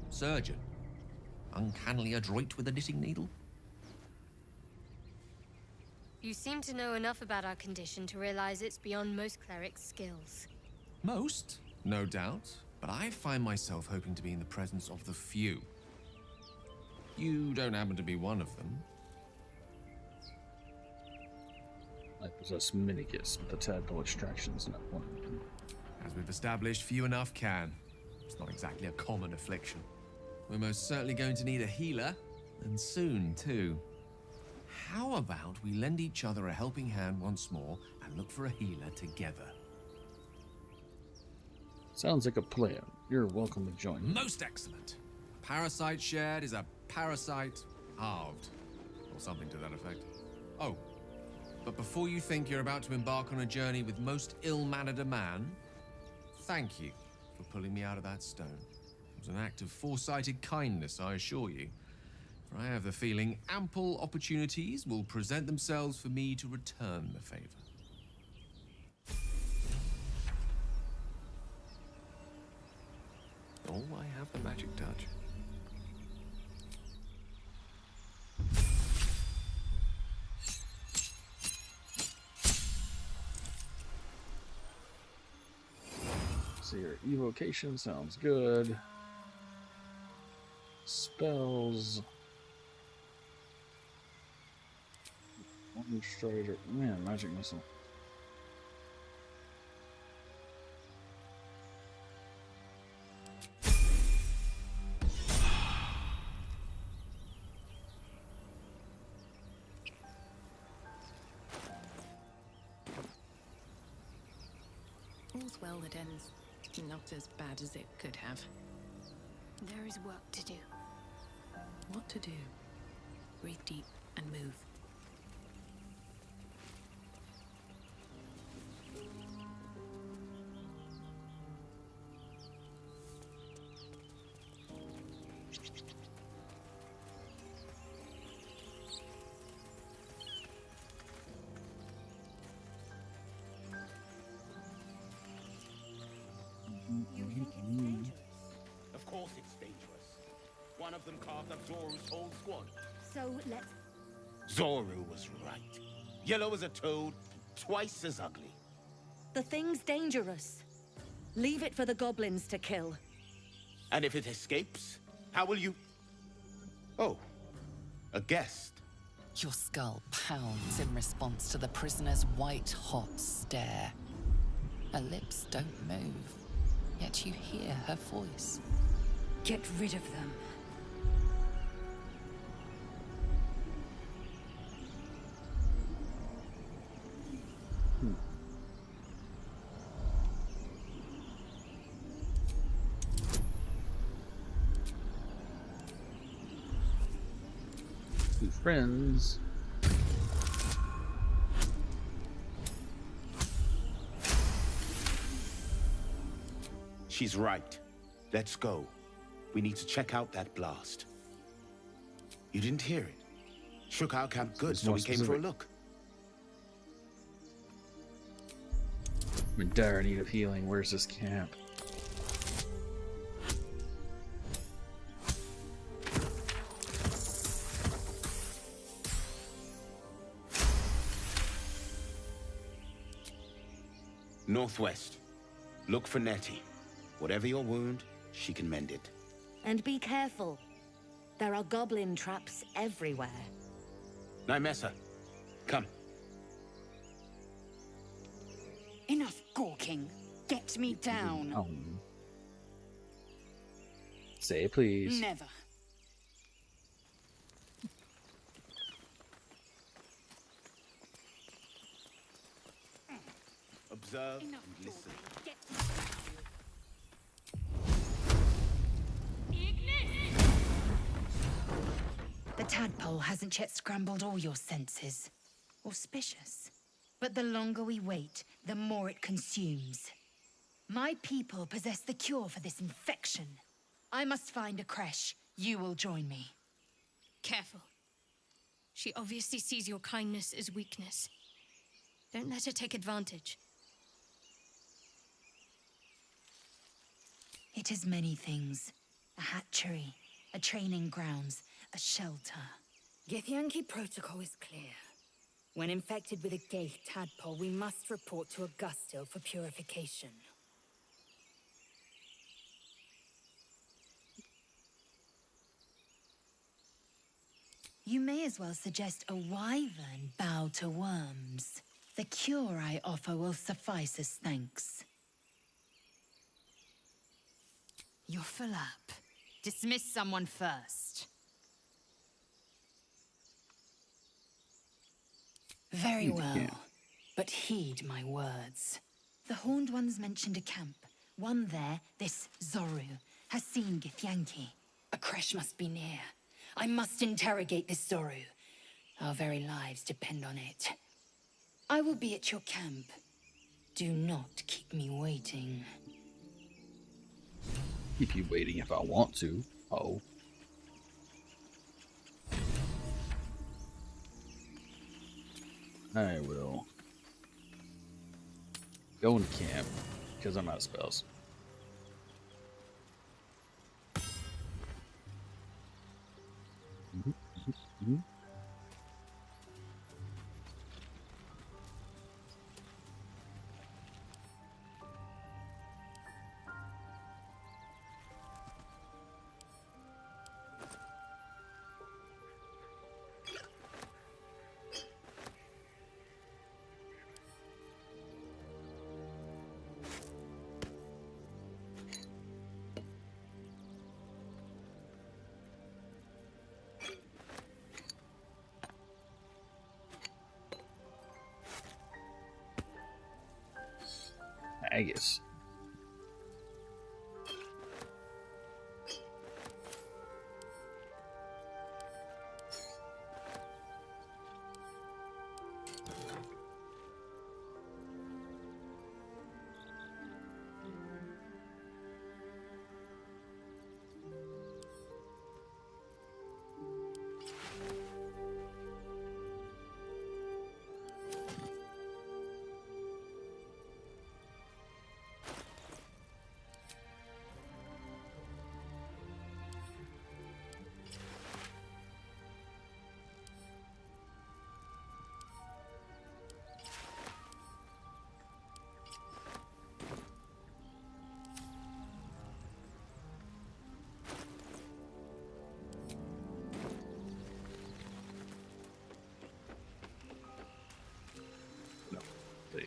Speaker 11: Surgeon? Uncannily adroit with a knitting needle?
Speaker 12: You seem to know enough about our condition to realize it's beyond most clerics' skills.
Speaker 11: Most, no doubt, but I find myself hoping to be in the presence of the few. You don't happen to be one of them.
Speaker 1: I possess minikits, but the tadpole extraction is not one of them.
Speaker 11: As we've established, few enough can. It's not exactly a common affliction. We're most certainly going to need a healer, and soon, too. How about we lend each other a helping hand once more and look for a healer together?
Speaker 1: Sounds like a plan. You're welcome to join.
Speaker 11: Most excellent. Parasite shared is a parasite halved, or something to that effect. Oh, but before you think you're about to embark on a journey with most ill-mannered a man, thank you for pulling me out of that stone. It was an act of foresighted kindness, I assure you. For I have the feeling ample opportunities will present themselves for me to return the favor. Oh, I have the magic touch.
Speaker 1: So your evocation sounds good. Spells. One strider. Man, magic missile.
Speaker 3: All's well that ends not as bad as it could have.
Speaker 12: There is work to do.
Speaker 3: What to do? Breathe deep and move.
Speaker 13: You think it's dangerous? Of course it's dangerous. One of them carved up Zoru's whole squad.
Speaker 2: So let's...
Speaker 13: Zoru was right. Yellow as a toad, twice as ugly.
Speaker 14: The thing's dangerous. Leave it for the goblins to kill.
Speaker 13: And if it escapes, how will you... Oh, a guest.
Speaker 4: Your skull pounds in response to the prisoner's white-hot stare. Her lips don't move, yet you hear her voice.
Speaker 14: Get rid of them.
Speaker 1: Two friends.
Speaker 13: She's right. Let's go. We need to check out that blast. You didn't hear it? Shook our camp good, so we came for a look.
Speaker 1: I'm in dire need of healing. Where's this camp?
Speaker 13: Northwest. Look for Nettie. Whatever your wound, she can mend it.
Speaker 14: And be careful. There are goblin traps everywhere.
Speaker 13: Nymessa, come.
Speaker 7: Enough gawking. Get me down.
Speaker 1: Oh. Say it, please.
Speaker 7: Never.
Speaker 13: Observe and listen.
Speaker 7: The tadpole hasn't yet scrambled all your senses. Auspicious. But the longer we wait, the more it consumes. My people possess the cure for this infection. I must find a creche. You will join me.
Speaker 12: Careful. She obviously sees your kindness as weakness. Don't let her take advantage.
Speaker 7: It is many things. A hatchery, a training grounds, a shelter.
Speaker 15: Githyanki protocol is clear. When infected with a ghaik tadpole, we must report to Augustil for purification.
Speaker 7: You may as well suggest a wyvern bow to worms. The cure I offer will suffice as thanks. You're full up. Dismiss someone first. Very well, but heed my words. The Horned Ones mentioned a camp. One there, this Zoru, has seen Githyanki. A creche must be near. I must interrogate this Zoru. Our very lives depend on it. I will be at your camp. Do not keep me waiting.
Speaker 1: Keep you waiting if I want to. Oh. I will go in camp because I'm out of spells. I guess.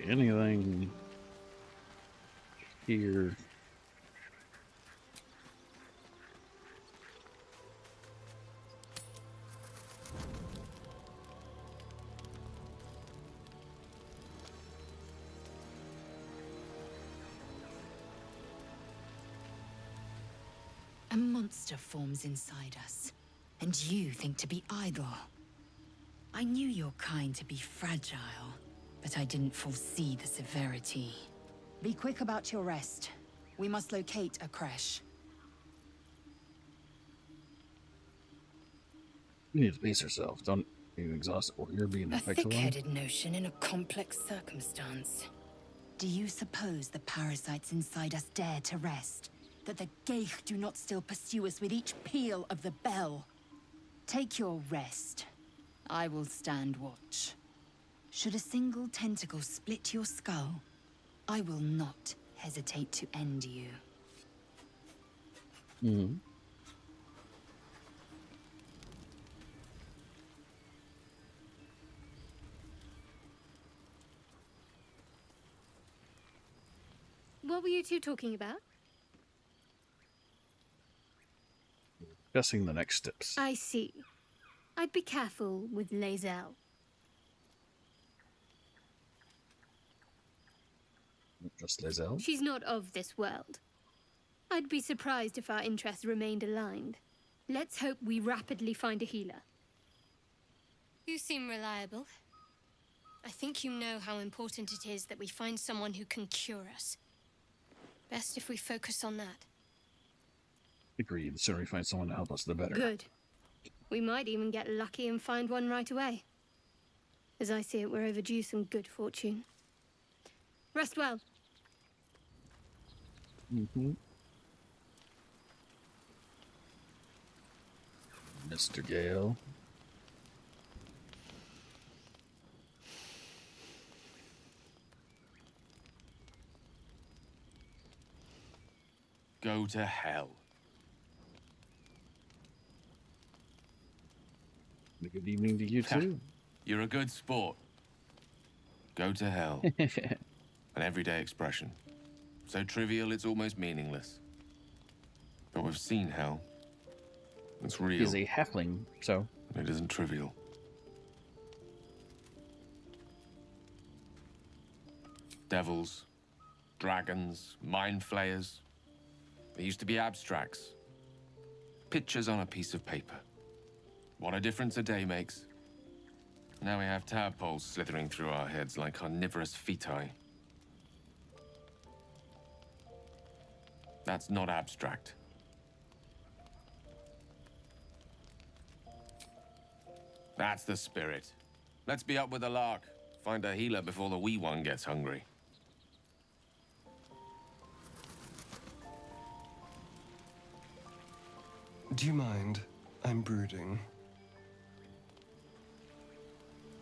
Speaker 1: Anything here?
Speaker 7: A monster forms inside us, and you think to be idle. I knew your kind to be fragile, but I didn't foresee the severity. Be quick about your rest. We must locate a creche.
Speaker 1: You need to pace yourself. Don't be exhausted or you're being
Speaker 15: A
Speaker 1: affected.
Speaker 15: thick-headed notion in a complex circumstance.
Speaker 7: Do you suppose the parasites inside us dare to rest? That the ghaik do not still pursue us with each peal of the bell? Take your rest. I will stand watch. Should a single tentacle split your skull, I will not hesitate to end you.
Speaker 1: Hmm.
Speaker 12: What were you two talking about?
Speaker 1: Discussing the next steps.
Speaker 12: I see. I'd be careful with Lae'zel.
Speaker 1: Just Lae'zel?
Speaker 12: She's not of this world. I'd be surprised if our interests remained aligned. Let's hope we rapidly find a healer. You seem reliable. I think you know how important it is that we find someone who can cure us. Best if we focus on that.
Speaker 1: Agreed. The sooner we find someone to help us, the better.
Speaker 12: Good. We might even get lucky and find one right away. As I see it, we're overdue some good fortune. Rest well.
Speaker 1: Mm-hmm. Mr. Gale.
Speaker 6: Go to hell.
Speaker 1: Good evening to you too.
Speaker 6: You're a good sport. Go to hell. An everyday expression. So trivial it's almost meaningless. But we've seen hell. It's real.
Speaker 1: He's a halfling, so...
Speaker 6: It isn't trivial. Devils, dragons, mind flayers. They used to be abstracts. Pictures on a piece of paper. What a difference a day makes. Now we have tadpoles slithering through our heads like carnivorous feti. That's not abstract. That's the spirit. Let's be up with the lark. Find a healer before the wee one gets hungry.
Speaker 10: Do you mind? I'm brooding.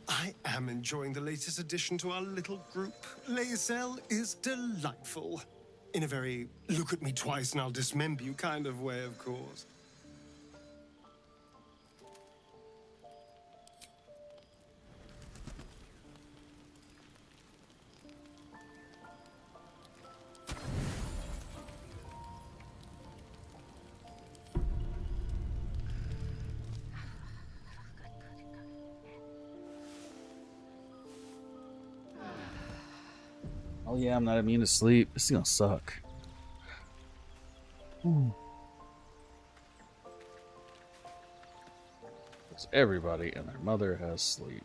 Speaker 10: I am enjoying the latest addition to our little group. Lae'zel is delightful. In a very look at me twice and I'll dismember you kind of way, of course.
Speaker 1: Oh yeah, I'm not immune to sleep. This is gonna suck. Because everybody and their mother has sleep.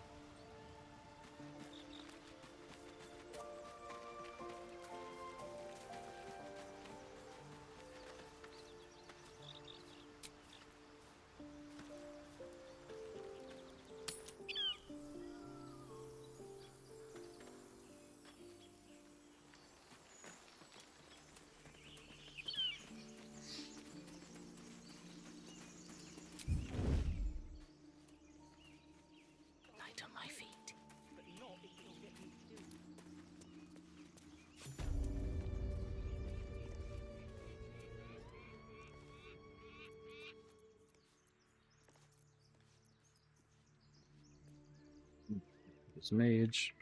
Speaker 8: On my feet.
Speaker 1: This mage.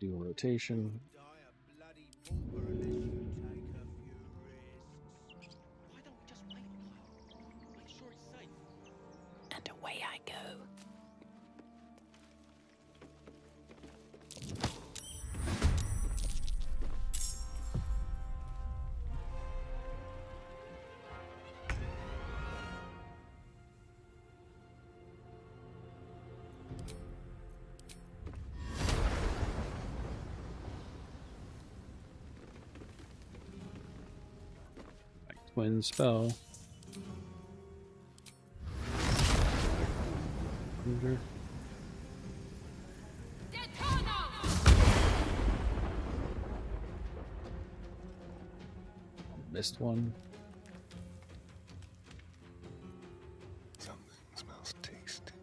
Speaker 1: Do a rotation.
Speaker 8: And away I go.
Speaker 1: Twin spell. Missed one.
Speaker 10: Something smells tasty.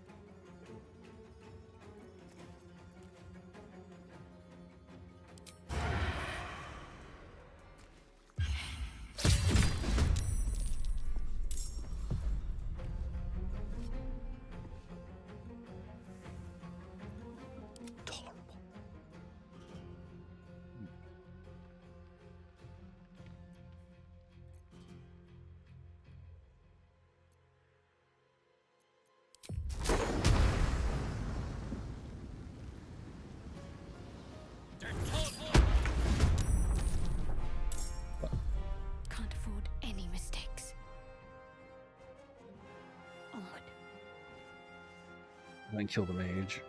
Speaker 1: and then kill the mage.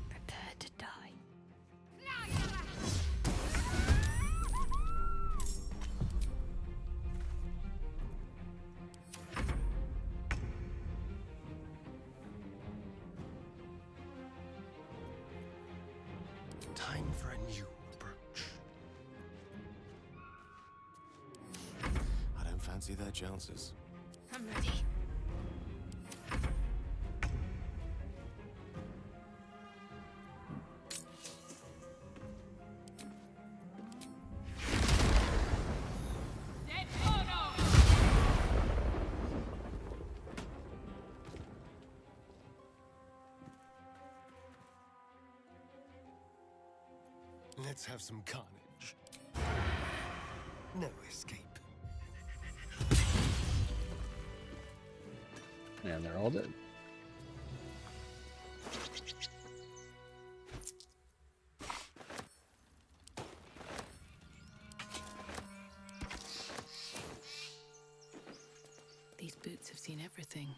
Speaker 12: Prepare to die.
Speaker 10: Time for a new approach.
Speaker 16: I don't fancy their chances.
Speaker 12: I'm ready.
Speaker 10: Let's have some carnage. No escape.
Speaker 1: And they're all dead.
Speaker 3: These boots have seen everything.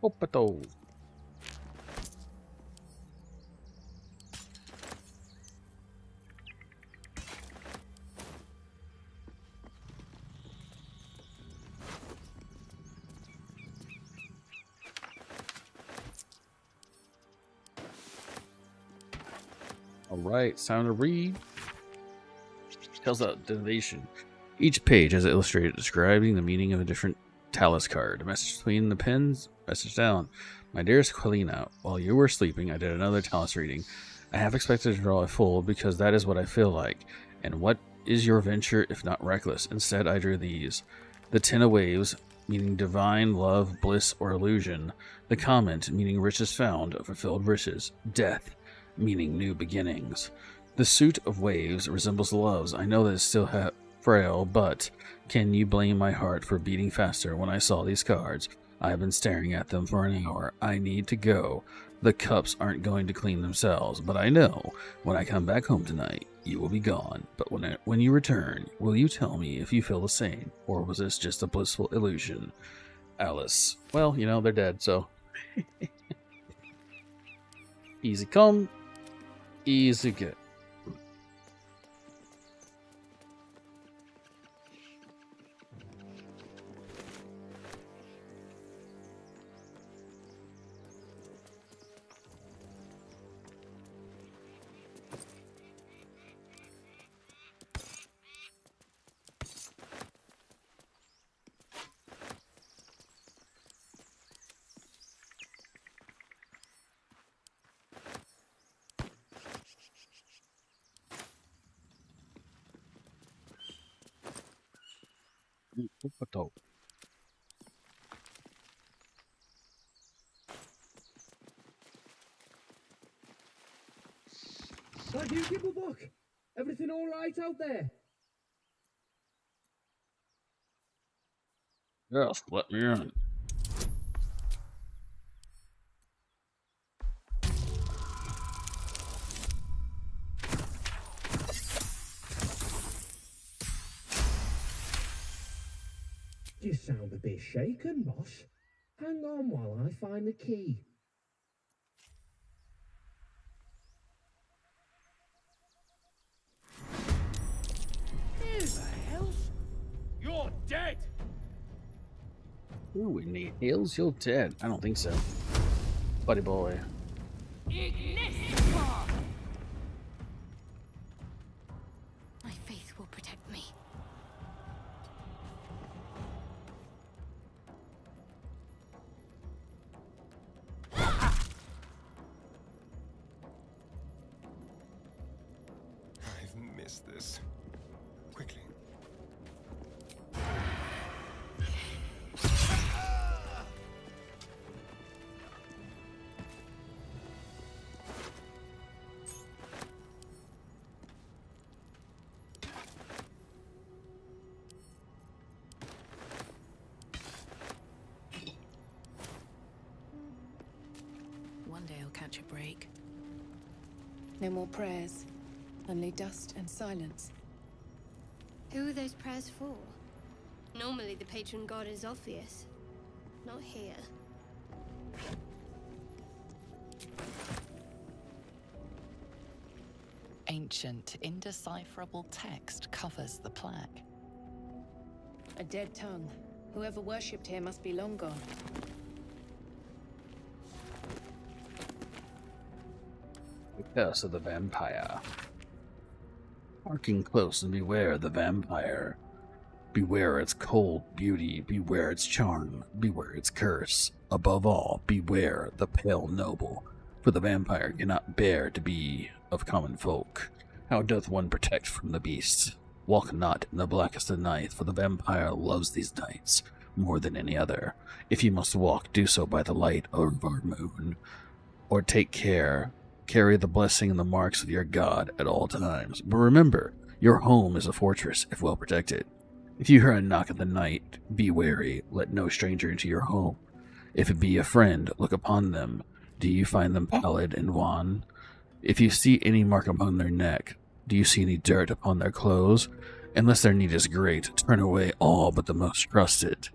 Speaker 1: Oppato. All right, it's time to read. Tells out detonation. Each page has an illustrator describing the meaning of a different Talus card. A message between the pens. Message down. My dearest Quelina, while you were sleeping, I did another Talus reading. I half expected to draw a full because that is what I feel like. And what is your venture if not reckless? Instead, I drew these. The Ten of Waves, meaning divine, love, bliss, or illusion. The Comment, meaning riches found, fulfilled riches. Death, meaning new beginnings. The Suit of Waves resembles love's. I know that it's still frail, but can you blame my heart for beating faster when I saw these cards? I've been staring at them for an hour. I need to go. The cups aren't going to clean themselves, but I know when I come back home tonight, you will be gone. But when you return, will you tell me if you feel the same, or was this just a blissful illusion? Alice. Well, you know, they're dead, so... Easy come, easy get. Oppato.
Speaker 17: Thank you, Gibblebuck. Everything all right out there?
Speaker 1: Yes, let me in.
Speaker 17: You sound a bit shaken, boss. Hang on while I find the key.
Speaker 18: Who the hell's... You're dead!
Speaker 1: Ooh, in the hills, you're dead. I don't think so. Buddy boy.
Speaker 12: My faith will protect me.
Speaker 10: I've missed this. Quickly.
Speaker 3: catch a break. No more prayers, only dust and silence.
Speaker 12: Who are those prayers for? Normally the patron god is obvious. Not here.
Speaker 4: Ancient, indecipherable text covers the plaque.
Speaker 3: A dead tongue. Whoever worshipped here must be long gone.
Speaker 1: The curse of the vampire. Harking close and beware the vampire. Beware its cold beauty, beware its charm, beware its curse. Above all, beware the pale noble, for the vampire cannot bear to be of common folk. How doth one protect from the beasts? Walk not in the blackest of night, for the vampire loves these nights more than any other. If you must walk, do so by the light of our moon. Or take care, carry the blessing and the marks of your god at all times. But remember, your home is a fortress if well protected. If you hear a knock at the night, be wary, let no stranger into your home. If it be a friend, look upon them. Do you find them pallid and wan? If you see any mark upon their neck, do you see any dirt upon their clothes? Unless their need is great, turn away all but the most trusted.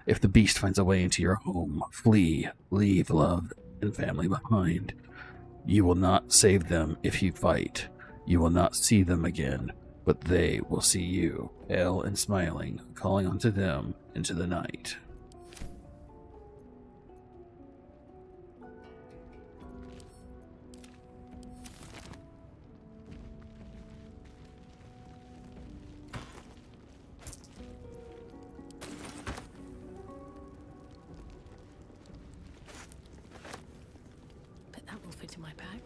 Speaker 1: If the beast finds a way into your home, flee, leave love and family behind. You will not save them if you fight. You will not see them again, but they will see you, pale and smiling, calling unto them into the night.
Speaker 3: But that will fit in my bag.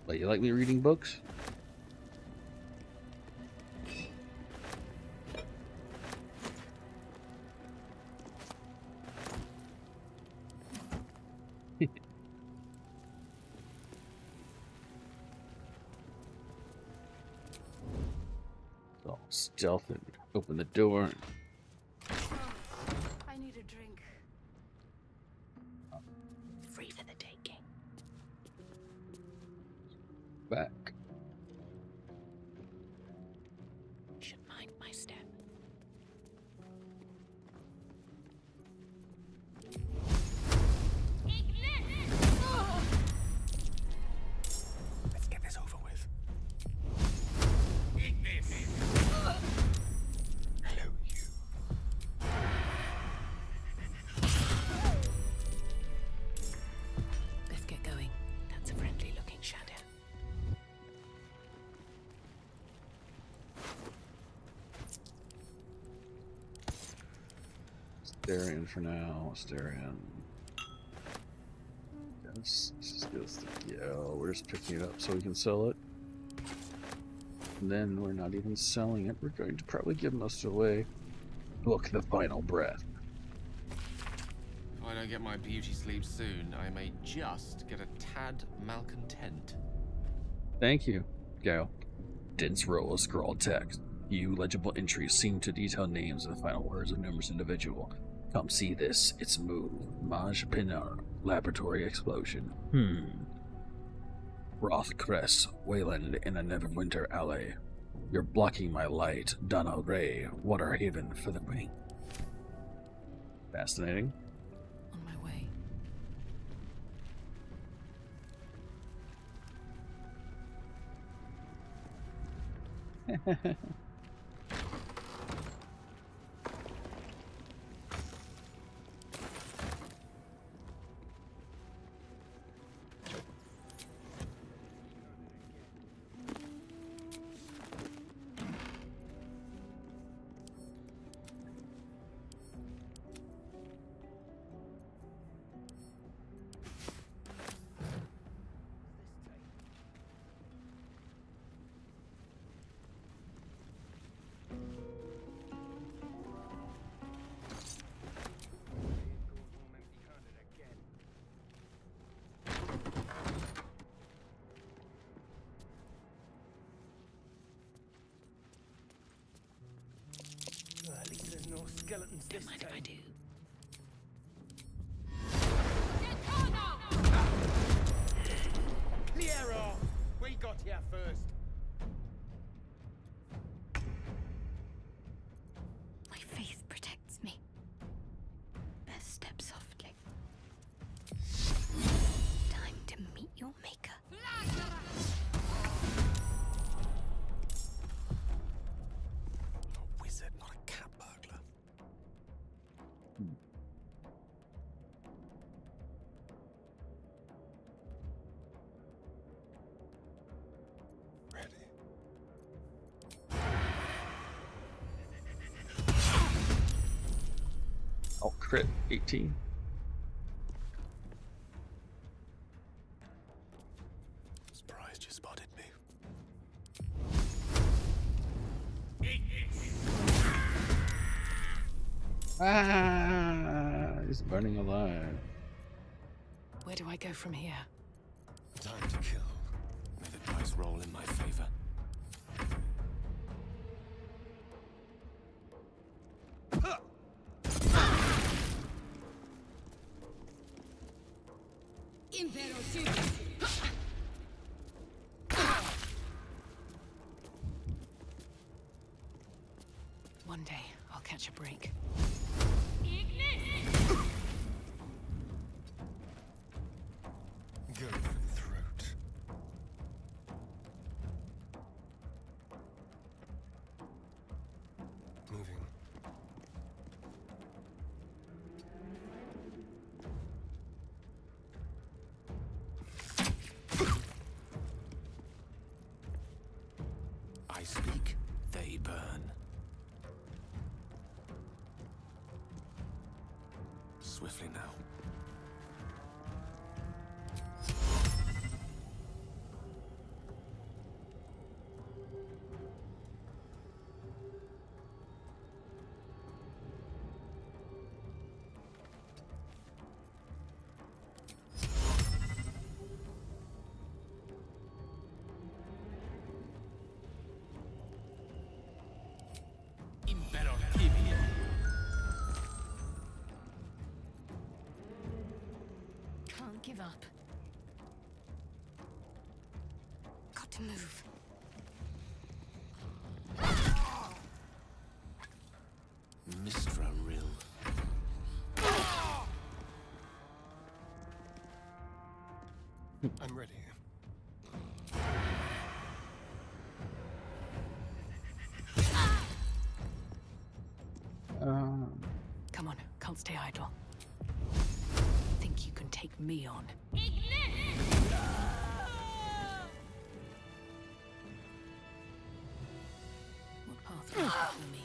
Speaker 1: But you like me reading books? All stealth and open the door.
Speaker 2: I need a drink.
Speaker 3: Free for the taking.
Speaker 1: Back.
Speaker 3: Should mind my step.
Speaker 16: Let's get this over with. Hello, you.
Speaker 3: Let's get going. That's a friendly-looking shadow.
Speaker 1: Stare in for now. Stare in. Yes, this is good. Yeah, we're just picking it up so we can sell it. And then we're not even selling it. We're going to probably give most away. Book the final breath.
Speaker 6: If I don't get my beauty sleep soon, I may just get a tad malcontent.
Speaker 1: Thank you, Gail. Dense row of scrawled text. Few legible entries seem to detail names and the final words of numerous individual. Come see this. It's move. Maj Pinar. Laboratory explosion. Roth Cress. Wayland in a Neverwinter alley. You're blocking my light. Donna Ray. Water haven for the wing. Fascinating.
Speaker 3: On my way.
Speaker 18: At least there's no skeletons this time.
Speaker 3: Don't mind if I do.
Speaker 1: crit 18.
Speaker 16: Surprised you spotted me.
Speaker 1: He's burning alive.
Speaker 3: Where do I go from here?
Speaker 16: Time to kill. May the dice roll in my favor.
Speaker 3: One day, I'll catch a break.
Speaker 16: Go for the throat. Moving. I speak, they burn. Swiftly now.
Speaker 3: Can't give up. Got to move.
Speaker 16: Mistra Rill. I'm ready.
Speaker 3: Come on, can't stay idle. Think you can take me on? What path will for me?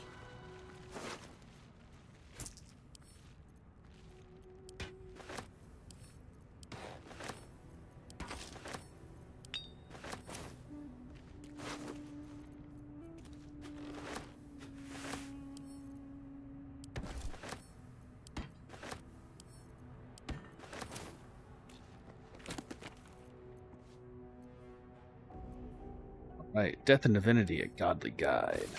Speaker 1: Right, Death and Divinity, a godly guide.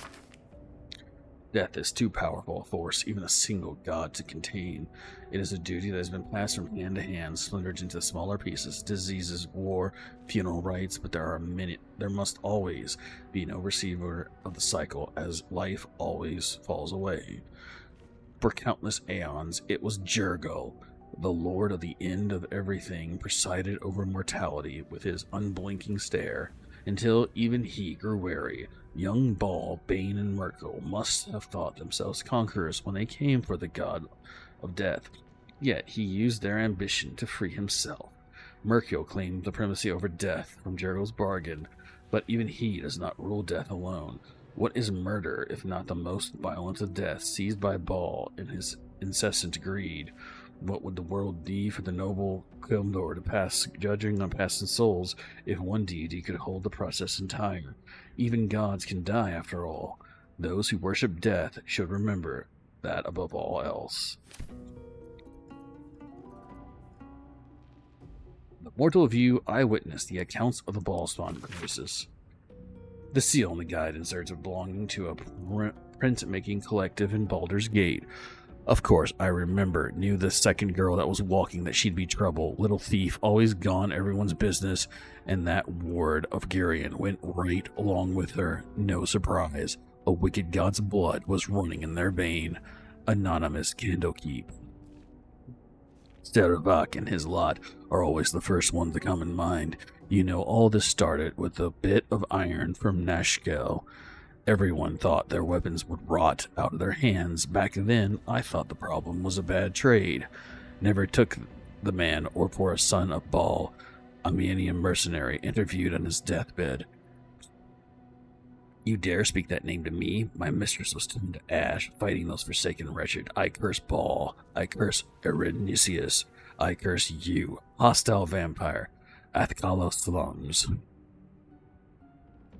Speaker 1: Death is too powerful a force, even a single god to contain. It is a duty that has been passed from hand to hand, splintered into smaller pieces, diseases, war, funeral rites, but there must always be an overseer of the cycle, as life always falls away. For countless aeons, it was Jurgo, the lord of the end of everything, presided over mortality with his unblinking stare, until even he grew wary. Young Ball, Bane, and Merkel must have thought themselves conquerors when they came for the god of death, yet he used their ambition to free himself. Merkel claimed the primacy over death from Jurgo's bargain, but even he does not rule death alone. What is murder if not the most violent of deaths, seized by Ball in his incessant greed? What would the world be for the noble Baldur to pass judging on passing souls if one deity could hold the process entire? Even gods can die after all. Those who worship death should remember that above all else. The mortal view eyewitnessed the accounts of the Ballspawn crisis. The seal on the guide inserts are belonging to a print-making collective in Baldur's Gate. Of course, I knew the second girl that was walking that she'd be trouble. Little thief, always gone everyone's business, and that ward of Girion went right along with her. No surprise. A wicked god's blood was running in their vein. Anonymous Candlekeep. Sterovak and his lot are always the first ones to come in mind. You know, all this started with a bit of iron from Nashkel. Everyone thought their weapons would rot out of their hands. Back then, I thought the problem was a bad trade. Never took the man or for a son of Baal, a Mienian mercenary interviewed on his deathbed. You dare speak that name to me? My mistress was turned to ash, fighting those forsaken wretched. I curse Baal. I curse Erinicius. I curse you, hostile vampire. Athkalos slums.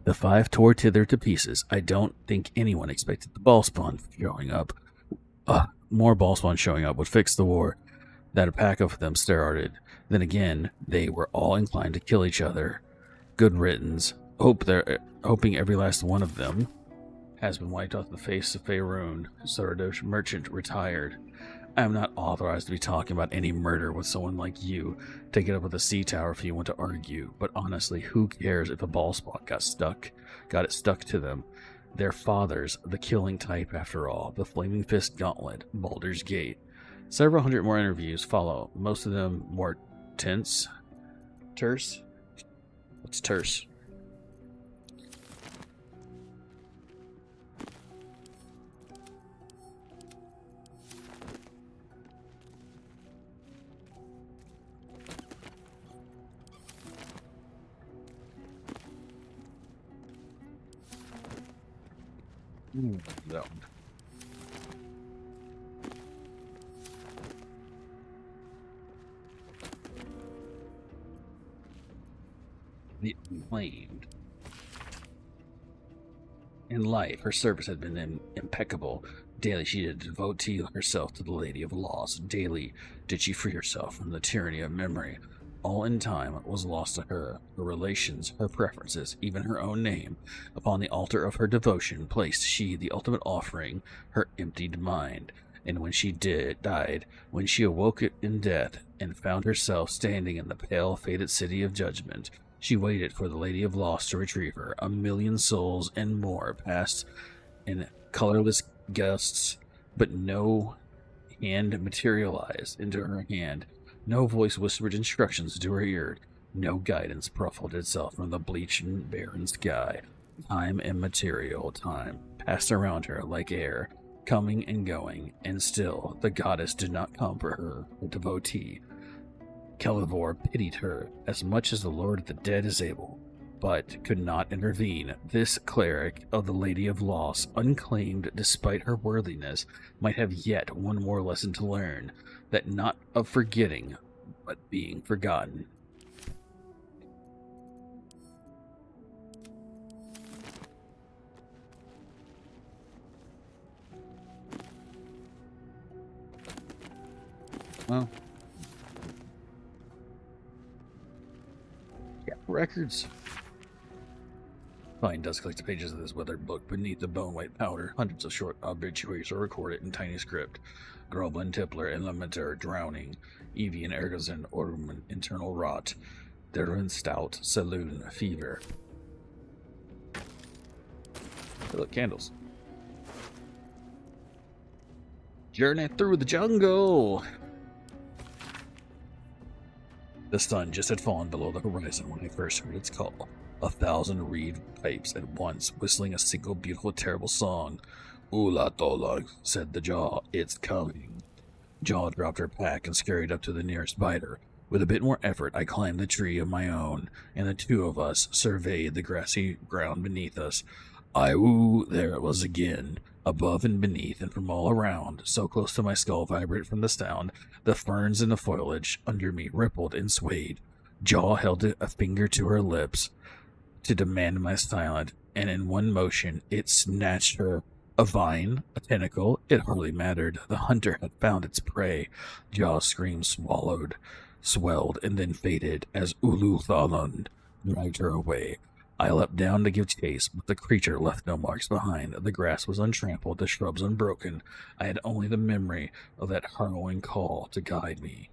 Speaker 1: The five tore thither to pieces. I don't think anyone expected the ball spawn showing up. More ball spawn showing up would fix the war. That a pack of them started. Then again, they were all inclined to kill each other. Good riddance. Hoping every last one of them has been wiped off the face of Faerun. Saradosh merchant retired. I am not authorized to be talking about any murder with someone like you. Take it up with the sea tower if you want to argue. But honestly, who cares if a ball spot got it stuck to them? Their fathers, the killing type after all. The Flaming Fist Gauntlet, Baldur's Gate. Several hundred more interviews follow. Most of them more tense. Terse? What's terse? That one. The Unclaimed. In life, her service had been impeccable. Daily she did devote herself to the Lady of Loss. Daily did she free herself from the tyranny of memory. All in time was lost to her. Her relations, her preferences, even her own name. Upon the altar of her devotion placed she the ultimate offering, her emptied mind. And when she died, when she awoke in death and found herself standing in the pale, fated city of judgment, she waited for the Lady of Loss to retrieve her. 1,000,000 souls and more passed in colorless gusts, but no hand materialized into her hand. No voice whispered instructions to her ear. No guidance profiled itself from the bleached and barren sky. Time and material time passed around her like air, coming and going, and still the goddess did not comfort her devotee. Kelivor pitied her as much as the Lord of the Dead is able, but could not intervene. This cleric of the Lady of Loss, unclaimed despite her worthiness, might have yet one more lesson to learn, that not of forgetting, but being forgotten. Well, yeah, records. Fine dust collects the pages of this weathered book. Beneath the bone-white powder, hundreds of short obituaries are recorded in tiny script. Groblin, Tippler, and Lementer, drowning. Evian, Ergozin, Orman, internal rot. Derwin, stout, saloon, fever. Hey, look, candles. Journey through the jungle! The sun just had fallen below the horizon when I first heard its call. 1,000 reed pipes at once, whistling a single beautiful, terrible song. "Ula Tola," said the Jaw, "it's coming." Jaw dropped her pack and scurried up to the nearest biter. With a bit more effort, I climbed the tree of my own, and the two of us surveyed the grassy ground beneath us. Aiwoo, there it was again. Above and beneath and from all around, so close to my skull vibrated from the sound, the ferns and the foliage under me rippled and swayed. Jaw held a finger to her lips to demand my silence, and in one motion it snatched her. A vine, a tentacle, it hardly mattered. The hunter had found its prey. Jaw's scream swelled, and then faded as Ulu Thaland dragged her away. I leapt down to give chase, but the creature left no marks behind. The grass was untrampled, the shrubs unbroken. I had only the memory of that harrowing call to guide me.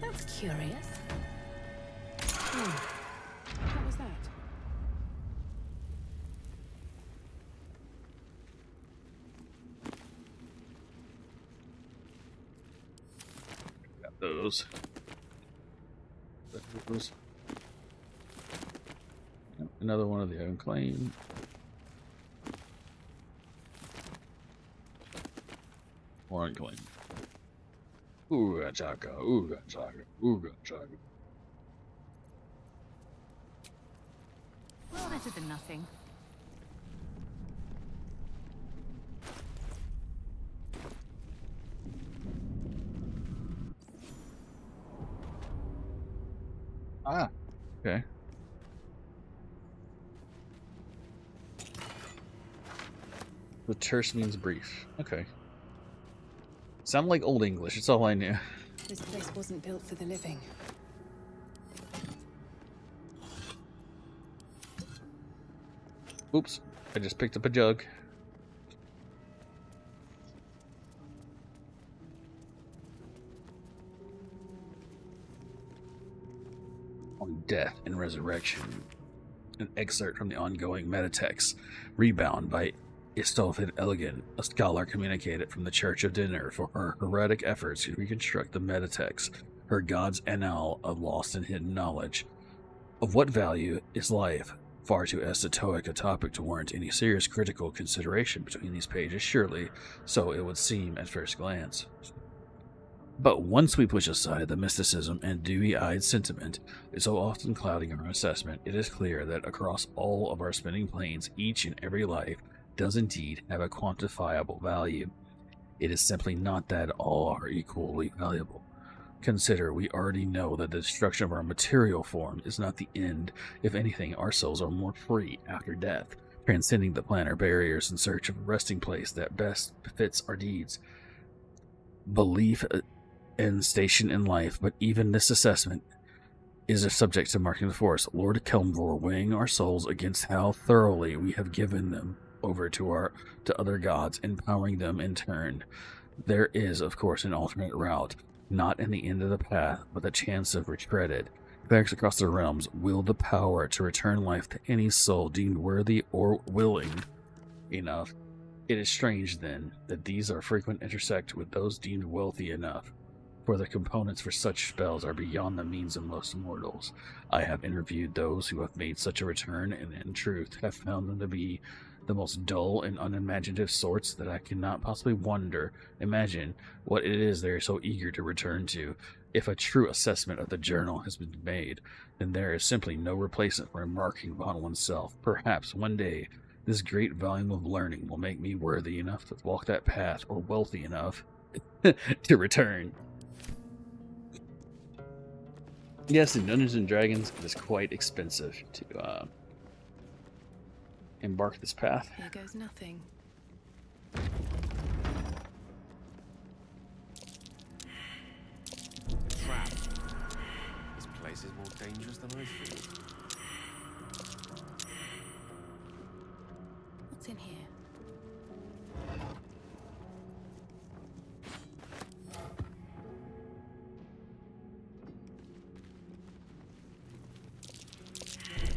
Speaker 3: That's curious. What was that?
Speaker 1: Got those. Another one of the unclaimed. more unclaimed. Ooga chaka, ooga chaka, ooga chaka.
Speaker 3: Well, better than nothing.
Speaker 1: Ah, okay. The terse means brief. Okay. Sound like Old English, it's all I knew.
Speaker 3: This place wasn't built for the living.
Speaker 1: Oops, I just picked up a jug. On death and resurrection. An excerpt from the ongoing metatext, rebound by Istolfid Elegant, a scholar communicated from the Church of Dinner for her heretic efforts to reconstruct the metatext, her god's annal of lost and hidden knowledge. Of what value is life? Far too esoteric a topic to warrant any serious critical consideration between these pages, surely, so it would seem at first glance. But once we push aside the mysticism and dewy-eyed sentiment so often clouding our assessment, it is clear that across all of our spinning planes, each and every life does indeed have a quantifiable value. It is simply not that all are equally valuable. Consider, we already know that the destruction of our material form is not the end. If anything, our souls are more free after death, transcending the planar barriers in search of a resting place that best befits our deeds. Belief and station in life, but even this assessment is a subject to marking the force. Lord Kelmvor weighing our souls against how thoroughly we have given them over to other gods, empowering them in turn. There is, of course, an alternate route, not in the end of the path, but the chance of retreaded. Clerics across the realms wield the power to return life to any soul deemed worthy or willing enough. It is strange, then, that these are frequent intersect with those deemed wealthy enough, for the components for such spells are beyond the means of most mortals. I have interviewed those who have made such a return, and in truth have found them to be the most dull and unimaginative sorts that I cannot possibly imagine what it is they are so eager to return to. If a true assessment of the journal has been made, then there is simply no replacement for embarking upon oneself. Perhaps one day this great volume of learning will make me worthy enough to walk that path, or wealthy enough to return. Yes, in Dungeons & Dragons, it is quite expensive to embark this path.
Speaker 3: Here goes nothing.
Speaker 6: Trap. This place is more dangerous than I thought.
Speaker 3: What's in here?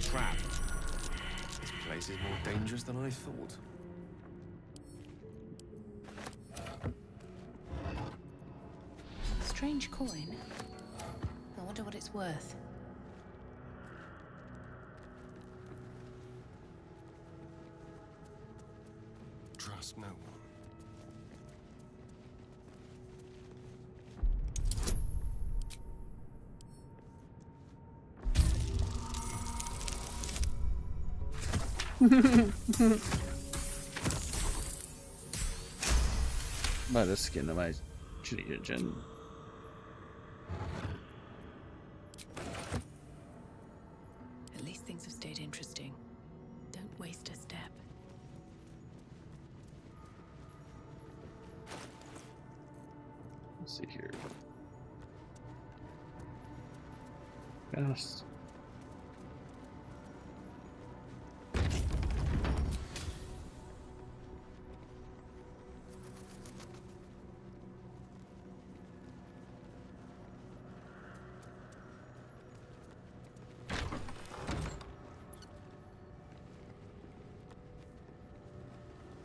Speaker 6: Trap. This place is more dangerous than I thought.
Speaker 3: Strange coin. I wonder what it's worth.
Speaker 10: Trust no one.
Speaker 1: By the skin of my chin.
Speaker 3: At least things have stayed interesting. Don't waste a step.
Speaker 1: Let's see here. Fast.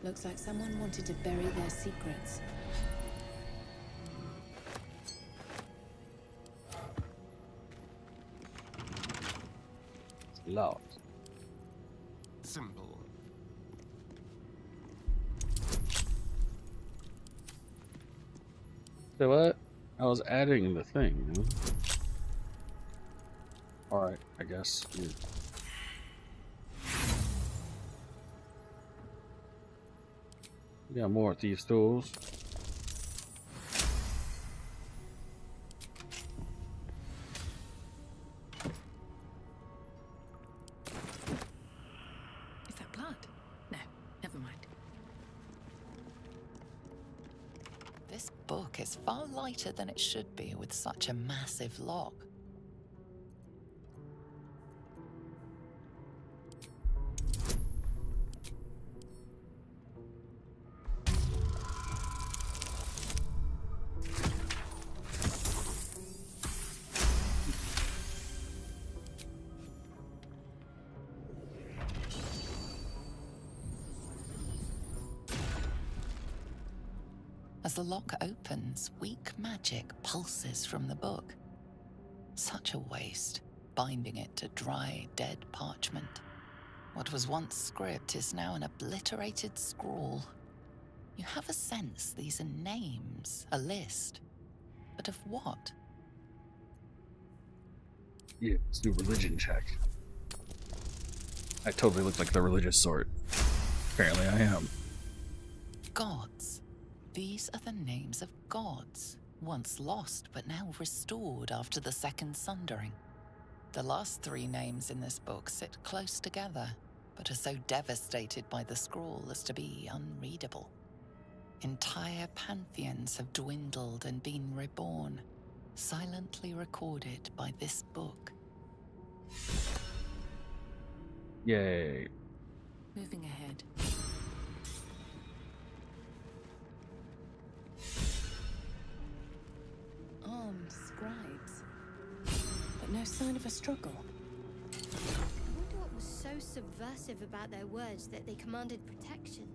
Speaker 3: Looks like someone wanted to bury their secrets.
Speaker 1: It's locked.
Speaker 10: Simple.
Speaker 1: So what? I was adding the thing, you know? Alright, I guess. We got more of these tools.
Speaker 3: Is that blood? No, never mind.
Speaker 4: This book is far lighter than it should be with such a massive lock. As the lock opens, weak magic pulses from the book. Such a waste, binding it to dry, dead parchment. What was once script is now an obliterated scrawl. You have a sense these are names, a list. But of what?
Speaker 1: Yeah, let's do religion check. I totally look like the religious sort. Apparently I am.
Speaker 4: Gods. These are the names of gods, once lost but now restored after the Second Sundering. The last three names in this book sit close together, but are so devastated by the scrawl as to be unreadable. Entire pantheons have dwindled and been reborn, silently recorded by this book.
Speaker 1: Yay.
Speaker 3: Moving ahead. Armed scribes, but no sign of a struggle.
Speaker 12: I wonder what was so subversive about their words that they commanded protection.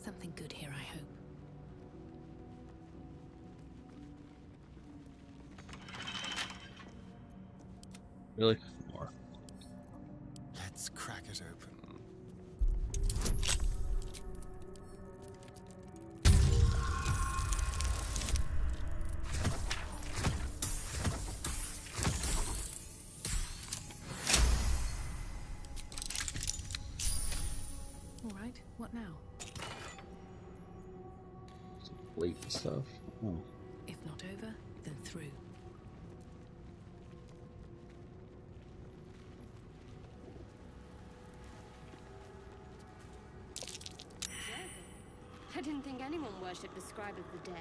Speaker 3: Something good here, I hope.
Speaker 1: Really? More.
Speaker 10: Let's crack it open.
Speaker 3: All right, what now?
Speaker 1: Some blatant stuff. Oh.
Speaker 3: If not over, then through.
Speaker 12: I didn't think anyone worshipped the scribe of the dead.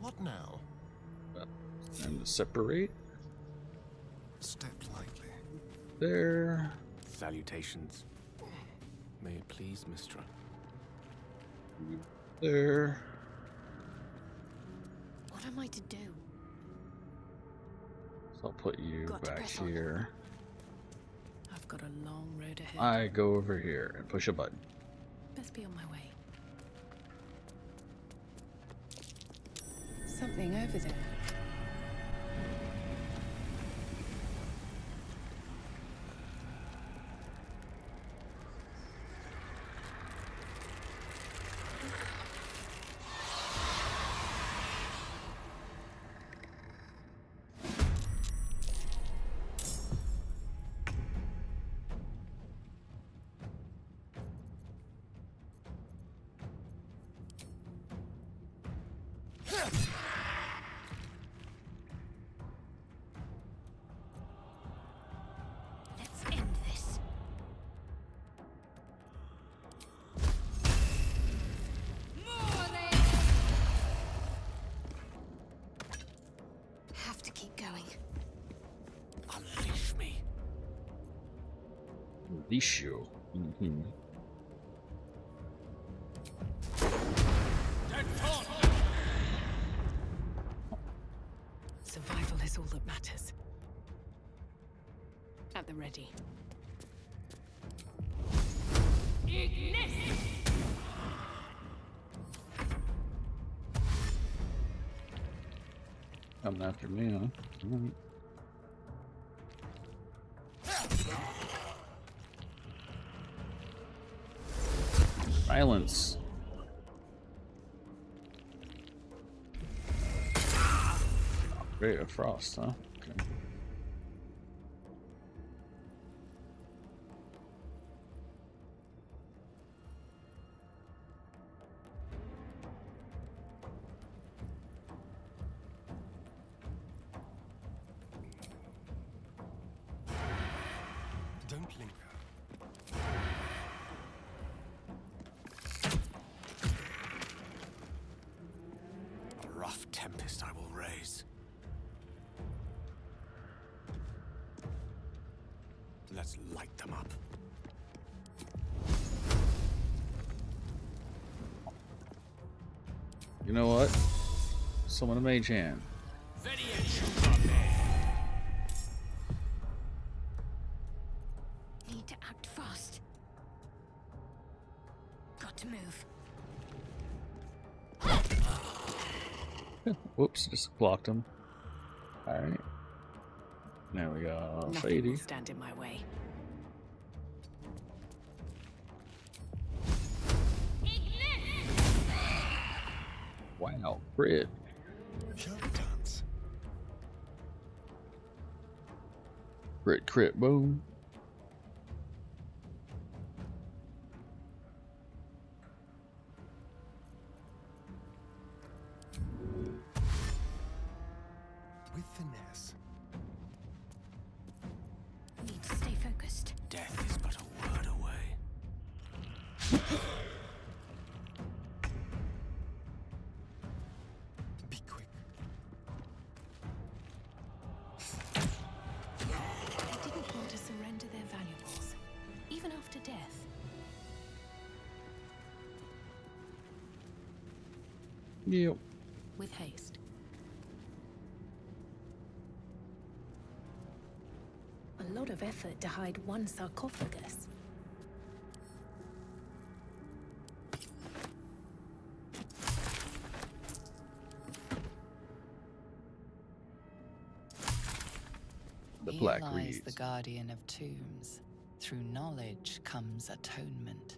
Speaker 16: What now?
Speaker 1: Time to separate.
Speaker 16: Step lightly.
Speaker 1: There.
Speaker 16: Salutations. May it please, Mistra.
Speaker 1: There.
Speaker 12: What am I to do?
Speaker 1: So I'll put you
Speaker 3: Got to
Speaker 1: back
Speaker 3: press on.
Speaker 1: here.
Speaker 3: I've got a long road ahead.
Speaker 1: I go over here and push a button.
Speaker 3: Best be on my way. Something over there.
Speaker 12: Let's end this. Have to keep going.
Speaker 16: Unleash me.
Speaker 1: Unleash you. Mm-hmm.
Speaker 3: Survival is all that matters.
Speaker 8: at the ready.
Speaker 1: Coming after me, huh? All right. Silence. Ray of Frost, huh? Okay.
Speaker 10: Don't linger.
Speaker 16: A rough tempest I will raise. Let's light them up.
Speaker 1: You know what? Summon a mage hand.
Speaker 2: Need to act fast. Got to move.
Speaker 1: Whoops, just blocked him. Alright. Now we got
Speaker 8: Nothing will
Speaker 1: Sadie.
Speaker 8: stand in my way.
Speaker 1: Wow, crit. Crit, crit, boom.
Speaker 10: With finesse.
Speaker 2: Need to stay focused.
Speaker 16: Death is but a word away.
Speaker 10: Be quick.
Speaker 3: They didn't want to surrender their valuables, even after death.
Speaker 1: Yep.
Speaker 3: With haste. A lot of effort to hide one sarcophagus.
Speaker 1: The
Speaker 4: Here
Speaker 1: Black
Speaker 4: lies
Speaker 1: Reeds.
Speaker 4: the guardian of tombs. Through knowledge comes atonement.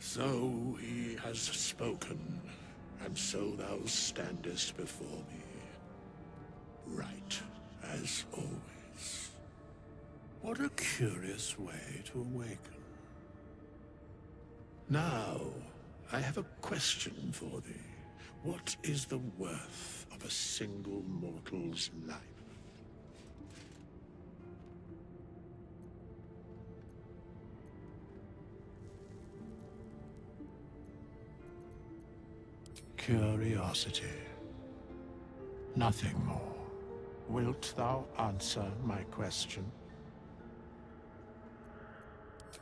Speaker 9: So he has spoken, and so thou standest before me, right as always. What a curious way to awaken. Now, I have a question for thee. What is the worth of a single mortal's life? Curiosity. Nothing more. Wilt thou answer my question?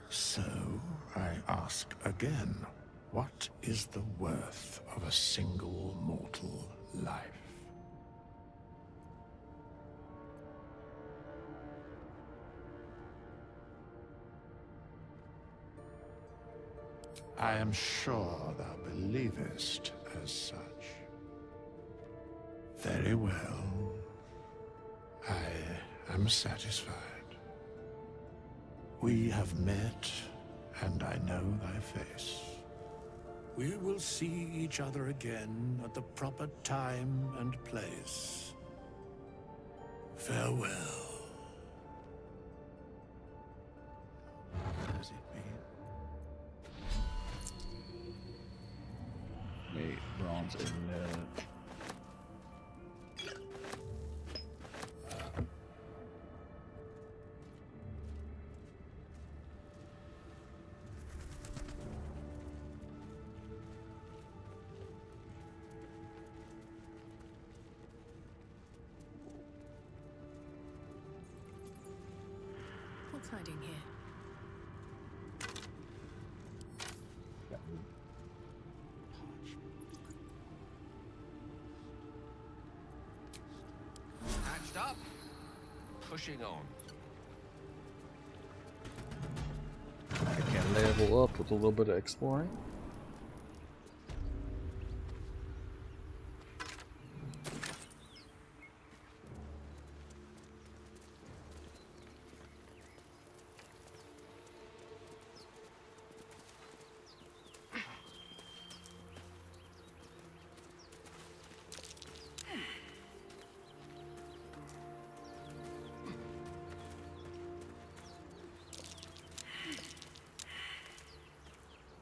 Speaker 9: So, I ask again, what is the worth of a single mortal life? I am sure thou believest as such. Very well. I am satisfied. We have met, and I know thy face. We will see each other again at the proper time and place. Farewell.
Speaker 1: Mate, neurons in it.
Speaker 3: What's hiding here?
Speaker 6: Hatched up, pushing on.
Speaker 1: I can level up with a little bit of exploring.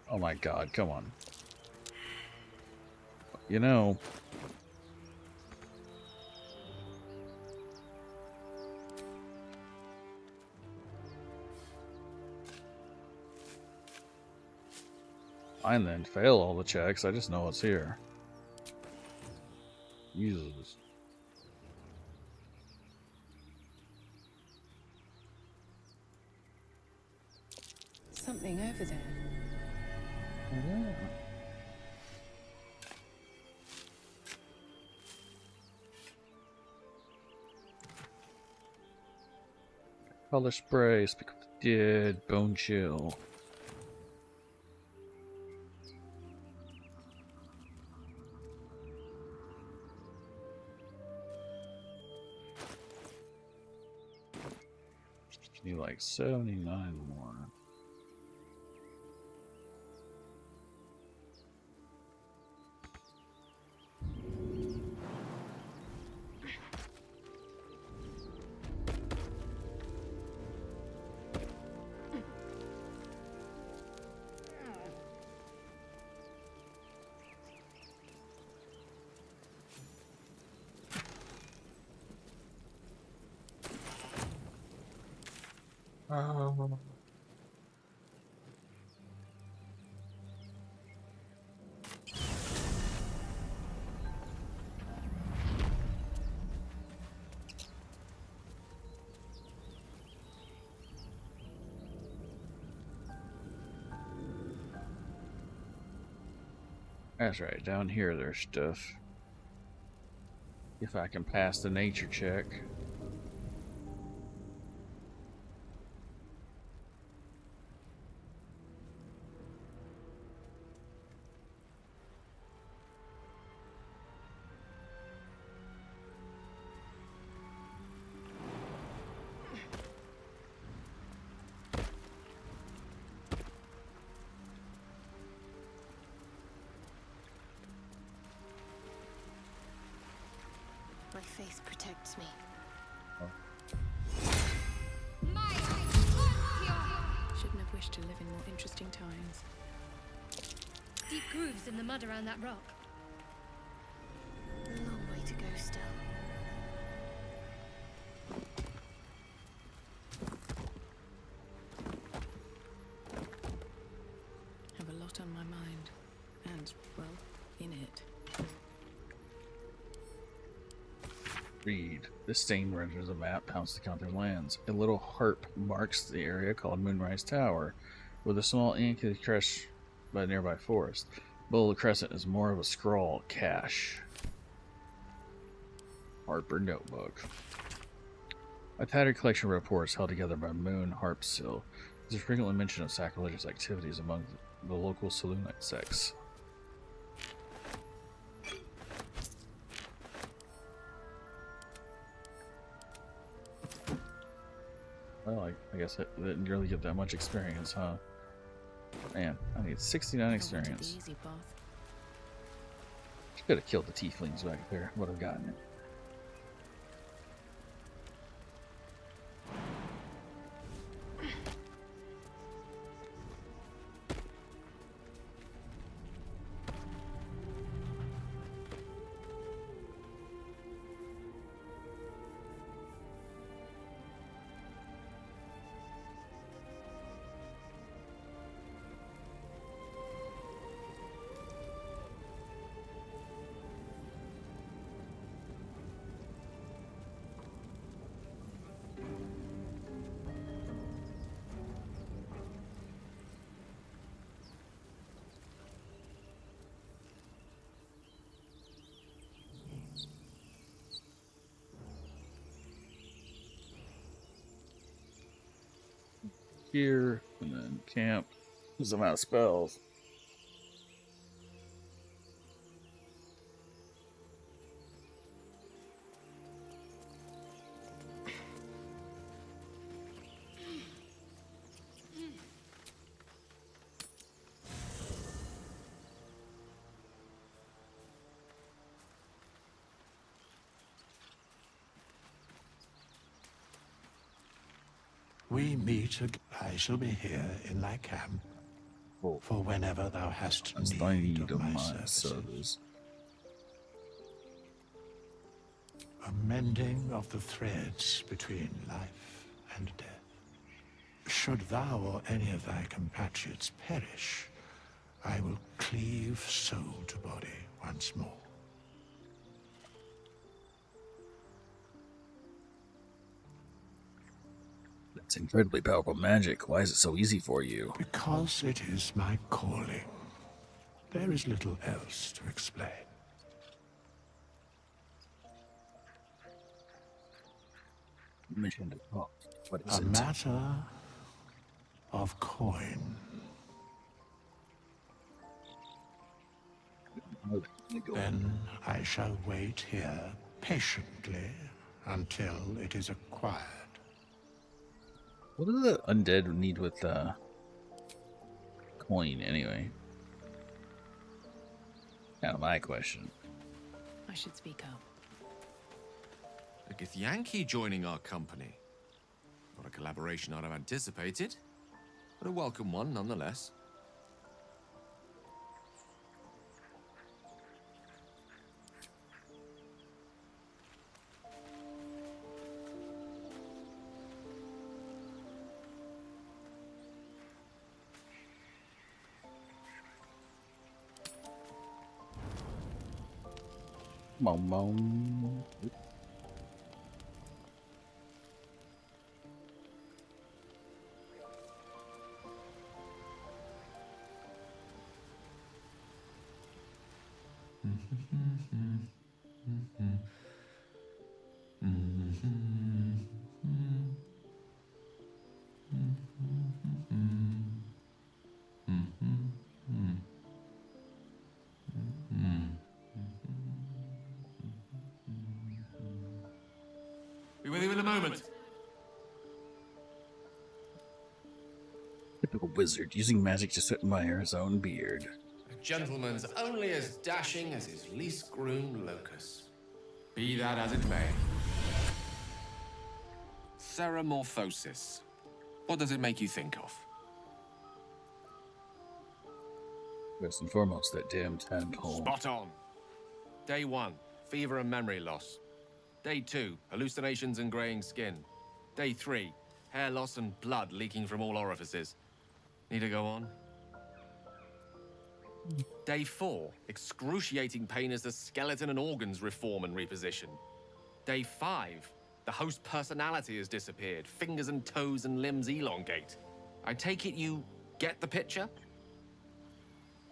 Speaker 1: Oh my god, come on. You know, I then fail all the checks, I just know it's here. Jesus.
Speaker 3: Something over there.
Speaker 1: Yeah. Color spray, speak of the dead, bone chill. Need like 79 more. That's right, down here there's stuff. If I can pass the nature check.
Speaker 2: My faith protects me.
Speaker 3: Shouldn't have wished to live in more interesting times.
Speaker 12: Deep grooves in the mud around that rock.
Speaker 2: A long way to go still.
Speaker 3: Have a lot on my mind. And, well, in it.
Speaker 1: Read. This stain renders a map counts the country lands. A little harp marks the area called Moonrise Tower, with a small ink is crushed by a nearby forest. Below the crescent is more of a scrawl, cache. Harper Notebook. A tattered collection of reports held together by Moon Harpsill. There's a frequently mention of sacrilegious activities among the local Saloonite sects. Well, I guess it didn't really get that much experience, huh? Man, I need 69 experience.
Speaker 3: Easy path.
Speaker 1: Could have killed the tieflings back there. Would have gotten it. here, and then camp. Because I'm out of spells.
Speaker 9: We meet again. I shall be here in thy camp for whenever thou hast need of my services. A mending of the threads between life and death. Should thou or any of thy compatriots perish, I will cleave soul to body once more.
Speaker 1: That's incredibly powerful magic. Why is it so easy for you?
Speaker 9: Because it is my calling. There is little else to explain.
Speaker 1: You mentioned a cost. What is
Speaker 9: A
Speaker 1: it?
Speaker 9: matter of coin. Then I shall wait here patiently until it is acquired.
Speaker 1: What do the undead need with coin anyway? Kind of my question.
Speaker 3: I should speak up.
Speaker 11: A Githyanki joining our company. Not a collaboration I'd have anticipated, but a welcome one nonetheless.
Speaker 1: Mom.
Speaker 11: Be with you in a moment.
Speaker 1: Typical wizard, using magic to admire his own beard.
Speaker 6: A gentleman's only as dashing as his least groomed locus. Be that as it may. Ceramorphosis. What does it make you think of?
Speaker 1: First and foremost, that damn tadpole.
Speaker 6: Spot on. Day 1, fever and memory loss. Day 2, hallucinations and graying skin. Day 3, hair loss and blood leaking from all orifices. Need to go on? Day 4, excruciating pain as the skeleton and organs reform and reposition. Day 5, the host personality has disappeared. Fingers and toes and limbs elongate. I take it you get the picture?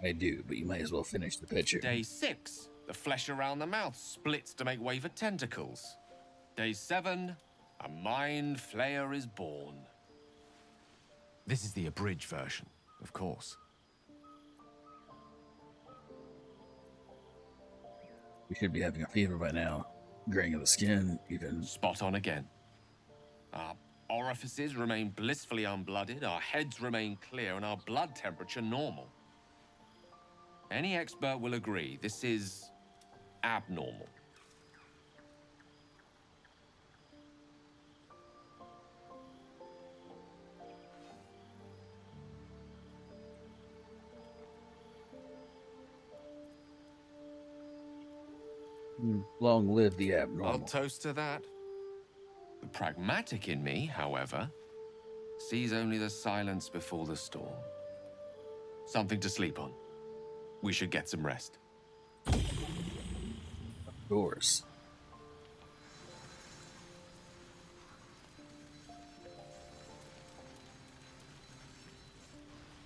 Speaker 1: I do, but you might as well finish the picture.
Speaker 6: Day 6, the flesh around the mouth splits to make way for tentacles. Day 7, a mind flayer is born. This is the abridged version, of course.
Speaker 1: We should be having a fever by now. Graying of the skin, even.
Speaker 6: Spot on again. Our orifices remain blissfully unblooded, our heads remain clear, and our blood temperature normal. Any expert will agree this is abnormal.
Speaker 1: Long live the abnormal.
Speaker 6: I'll toast to that. The pragmatic in me, however, sees only the silence before the storm. Something to sleep on. We should get some rest.
Speaker 1: Of course.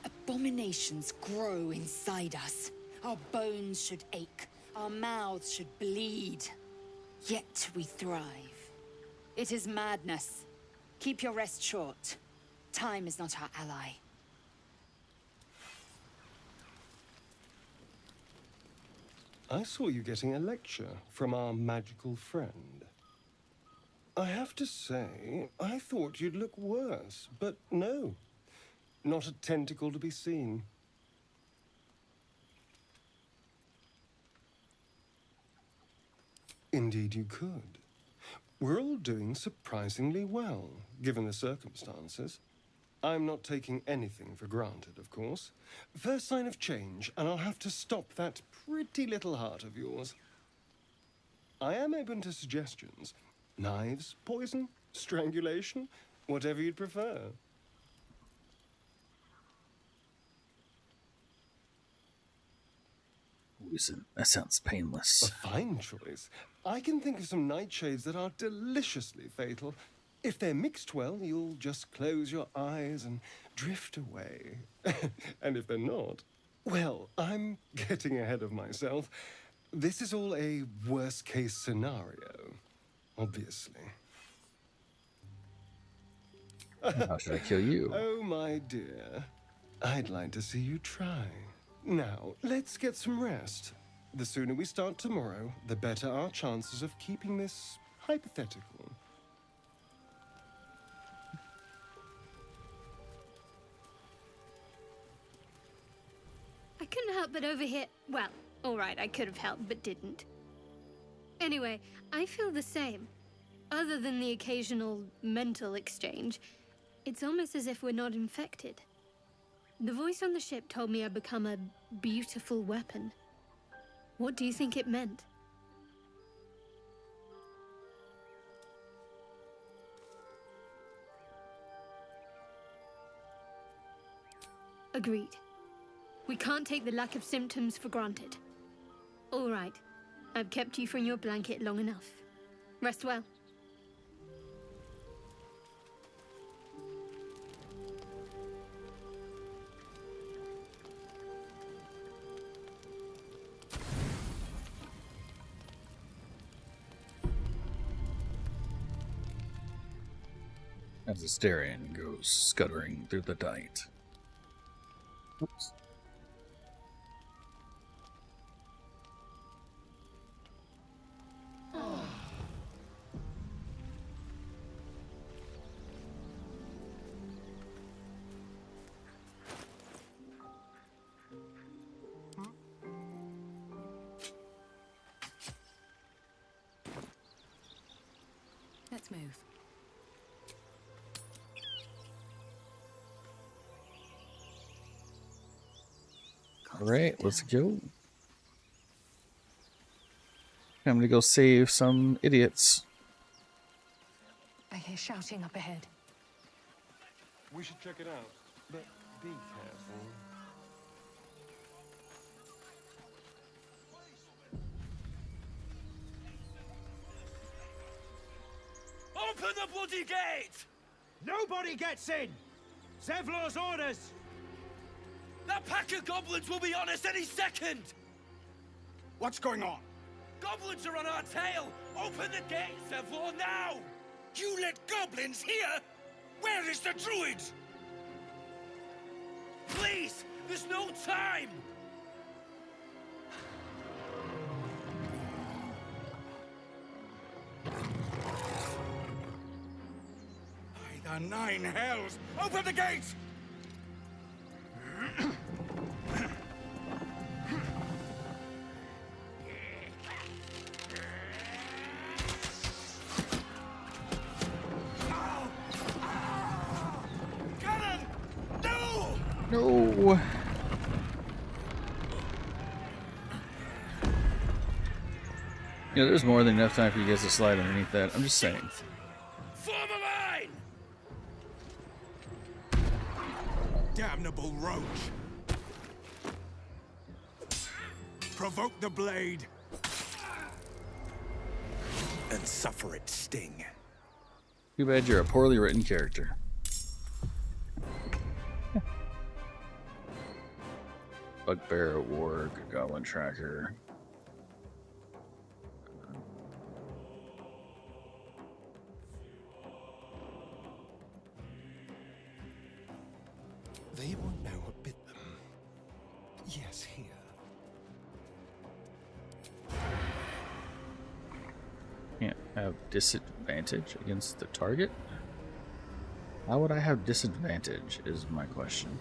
Speaker 15: Abominations grow inside us. Our bones should ache. Our mouths should bleed. Yet we thrive. It is madness. Keep your rest short.
Speaker 7: Time is not our ally.
Speaker 10: I saw you getting a lecture from our magical friend. I have to say, I thought you'd look worse, but no. Not a tentacle to be seen. Indeed you could. We're all doing surprisingly well, given the circumstances. I'm not taking anything for granted, of course. First sign of change, and I'll have to stop that pretty little heart of yours. I am open to suggestions. Knives, poison, strangulation, whatever you'd prefer.
Speaker 1: Poison. That sounds painless.
Speaker 10: A fine choice. I can think of some nightshades that are deliciously fatal. If they're mixed well, you'll just close your eyes and drift away. And if they're not, well, I'm getting ahead of myself. This is all a worst-case scenario, obviously.
Speaker 1: How should I kill you?
Speaker 10: Oh, my dear. I'd like to see you try. Now, let's get some rest. The sooner we start tomorrow, the better our chances of keeping this hypothetical.
Speaker 12: I couldn't help but overhear. Well, alright, I could have helped, but didn't. Anyway, I feel the same. Other than the occasional mental exchange, it's almost as if we're not infected. The voice on the ship told me I'd become a beautiful weapon. What do you think it meant? Agreed. We can't take the lack of symptoms for granted. All right. I've kept you from your blanket long enough. Rest well.
Speaker 1: As the Asterion goes scuttering through the night. Oops.
Speaker 3: Let's move.
Speaker 1: Alright, let's go. Time to go save some idiots.
Speaker 3: I hear shouting up ahead.
Speaker 10: We should check it out, but be careful.
Speaker 18: Open the bloody gate! Nobody gets in! Zevlor's orders! That pack of goblins will be on us any second!
Speaker 19: What's going on?
Speaker 18: Goblins are on our tail! Open the gate, Zevlor, now!
Speaker 19: You let goblins here? Where is the druid?
Speaker 18: Please! There's no time!
Speaker 19: By the nine hells! Open the gate!
Speaker 1: No! You know, there's more than enough time for you guys to slide underneath that. I'm just saying.
Speaker 18: Form a line!
Speaker 19: Damnable roach! Provoke the blade and suffer its sting.
Speaker 1: Too bad you're a poorly written character. Bugbear, Warg, Goblin Tracker.
Speaker 10: They will know what bit them. Yes, here.
Speaker 1: Can't have disadvantage against the target? How would I have disadvantage is my question.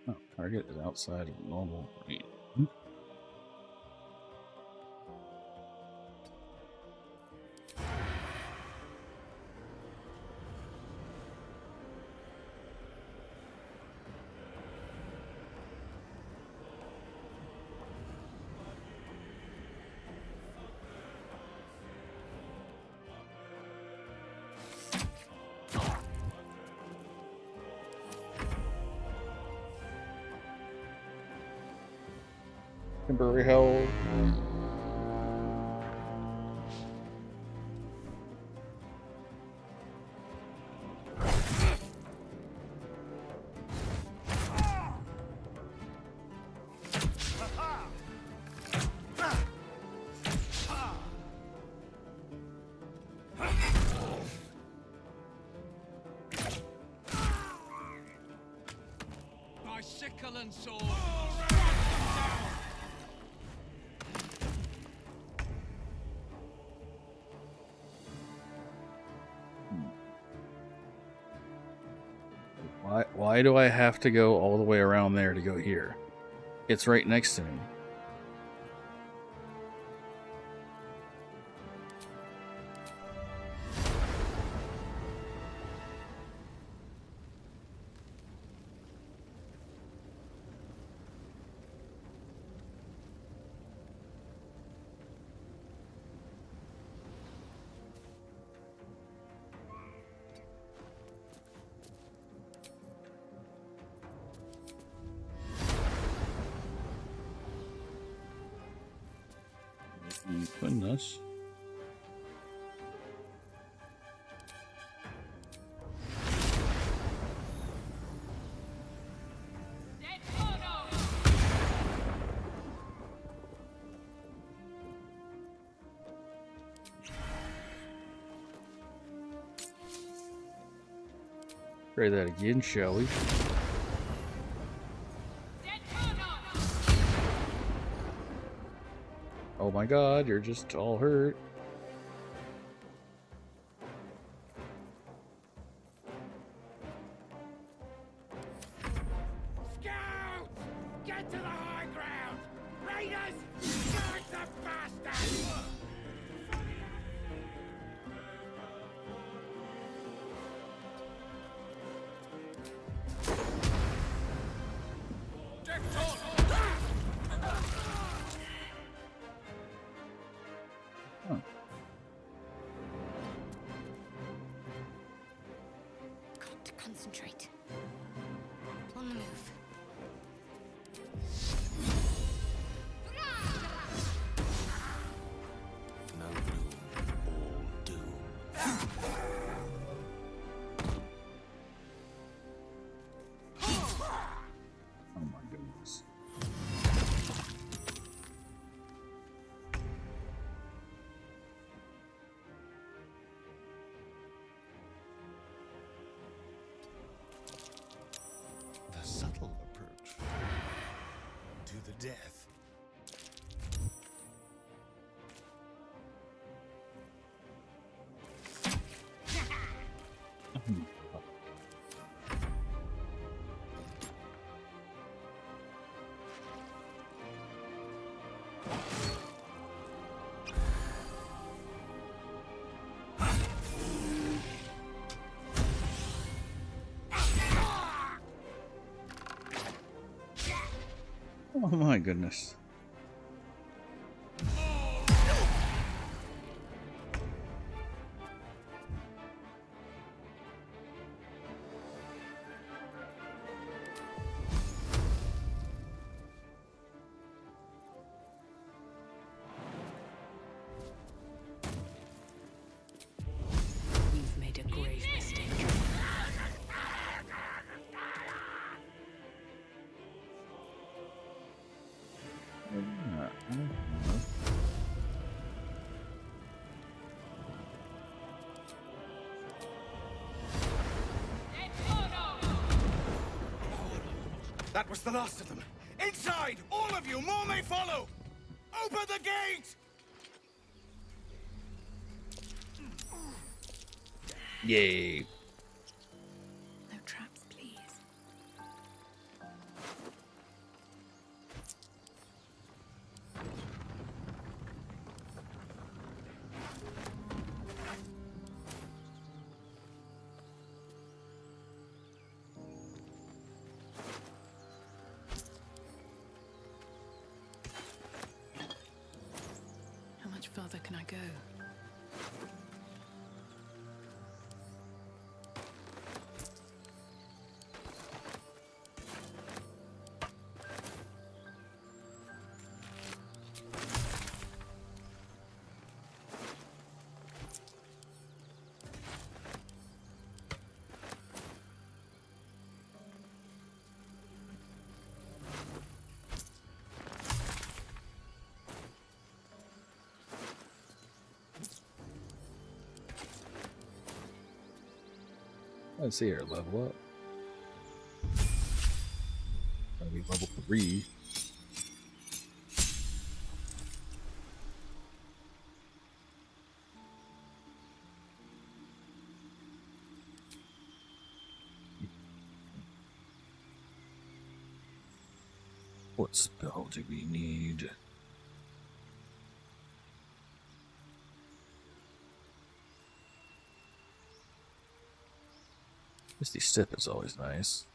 Speaker 1: Oh, target is outside of normal range. Temporary hell.
Speaker 19: By sickle and sword.
Speaker 1: Why do I have to go all the way around there to go here? It's right next to me. Goodness. Try that again, shall we? Oh my god, you're just all hurt.
Speaker 19: Scout! Get to the high ground! Raiders! Charge the bastards!
Speaker 1: Huh.
Speaker 2: Got to concentrate. On the move.
Speaker 16: No gloom, all doom.
Speaker 1: Oh my goodness.
Speaker 10: The subtle approach. To the death.
Speaker 1: Oh my goodness.
Speaker 19: That was the last of them. Inside! All of you! More may follow! Open the gate!
Speaker 1: Yay.
Speaker 3: No traps, please. How much further can I go?
Speaker 1: Let's see her level up. Gotta be level 3. What spell do we need? Misty Step is always nice.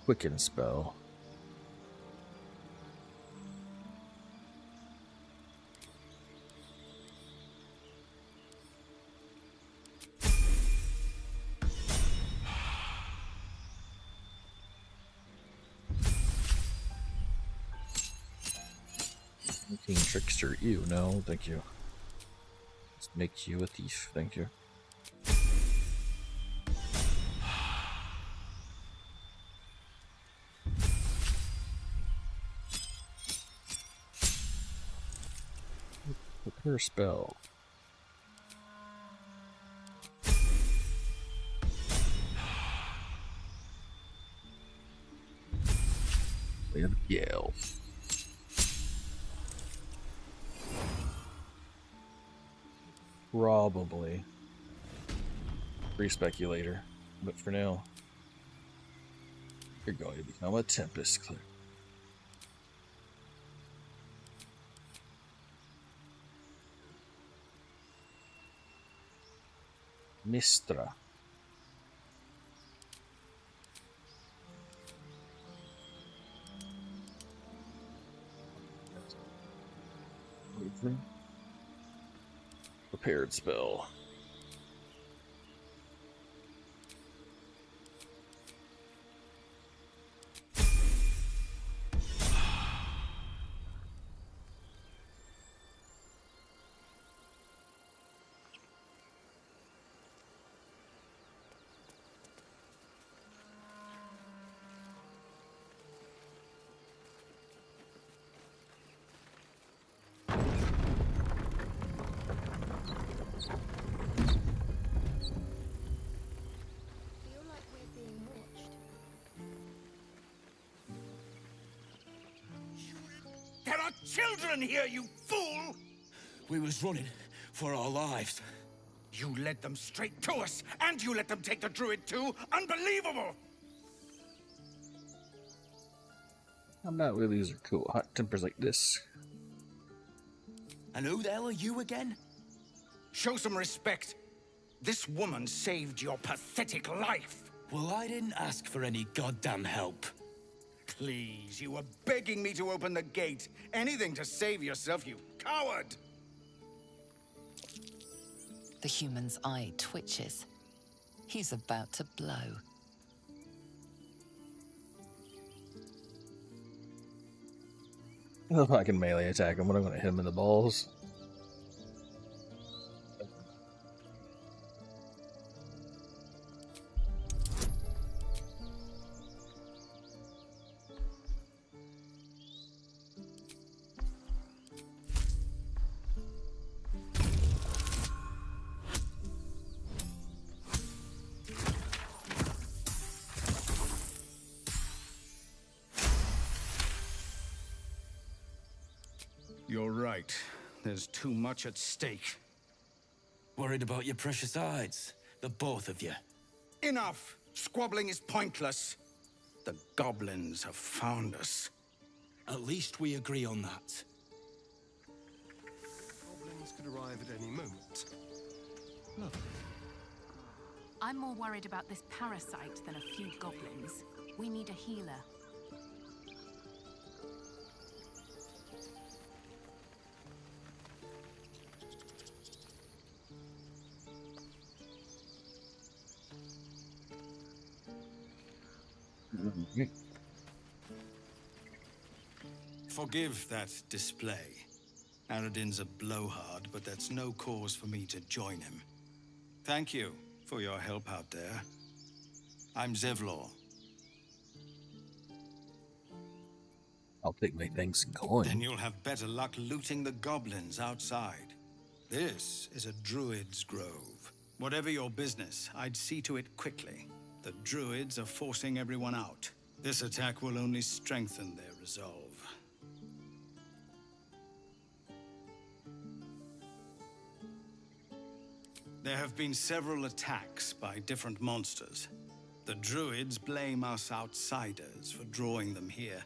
Speaker 1: Quicken spell. King Trickster, ew, no, thank you. Let's make you a thief, thank you. Prepare spell. We have Gale. Probably free speculator, but for now, you're going to become a Tempest Cleric. Mistra. Prepared spell.
Speaker 19: There are children here, you fool! We was running for our lives. You led them straight to us, and you let them take the druid too? Unbelievable!
Speaker 1: I'm not really these are cool. Hot tempers like this.
Speaker 19: And who the hell are you again? Show some respect. This woman saved your pathetic life.
Speaker 18: Well, I didn't ask for any goddamn help.
Speaker 19: Please, you were begging me to open the gate. Anything to save yourself, you coward!
Speaker 4: The human's eye twitches. He's about to blow.
Speaker 1: If I can melee attack him, but I'm going to hit him in the balls.
Speaker 19: You're right. There's too much at stake.
Speaker 16: Worried about your precious hides, the both of you.
Speaker 19: Enough! Squabbling is pointless. The goblins have found us.
Speaker 16: At least we agree on that.
Speaker 10: Goblins could arrive at any moment. Lovely.
Speaker 8: I'm more worried about this parasite than a few goblins. We need a healer.
Speaker 19: Forgive that display. Aradin's a blowhard, but that's no cause for me to join him. Thank you for your help out there. I'm Zevlor.
Speaker 1: I'll take my thanks and coin.
Speaker 19: Then you'll have better luck looting the goblins outside. This is a druid's grove. Whatever your business, I'd see to it quickly. The druids are forcing everyone out. This attack will only strengthen their resolve. There have been several attacks by different monsters. The druids blame us outsiders for drawing them here.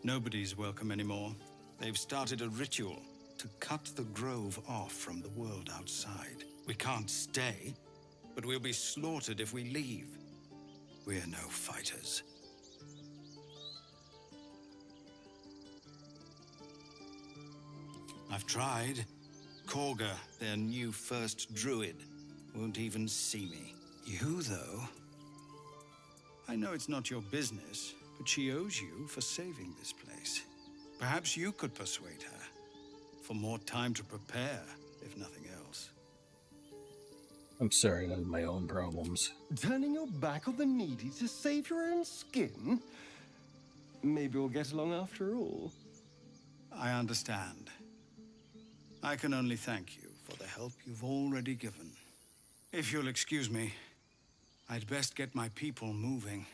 Speaker 19: Nobody's welcome anymore. They've started a ritual to cut the grove off from the world outside. We can't stay, but we'll be slaughtered if we leave. We're no fighters. I've tried. Korga, their new first druid, won't even see me. You, though? I know it's not your business, but she owes you for saving this place. Perhaps you could persuade her. For more time to prepare, if nothing else.
Speaker 1: I'm sorry, I have my own problems.
Speaker 10: Turning your back on the needy to save your own skin? Maybe we'll get along after all.
Speaker 19: I understand. I can only thank you for the help you've already given. If you'll excuse me, I'd best get my people moving.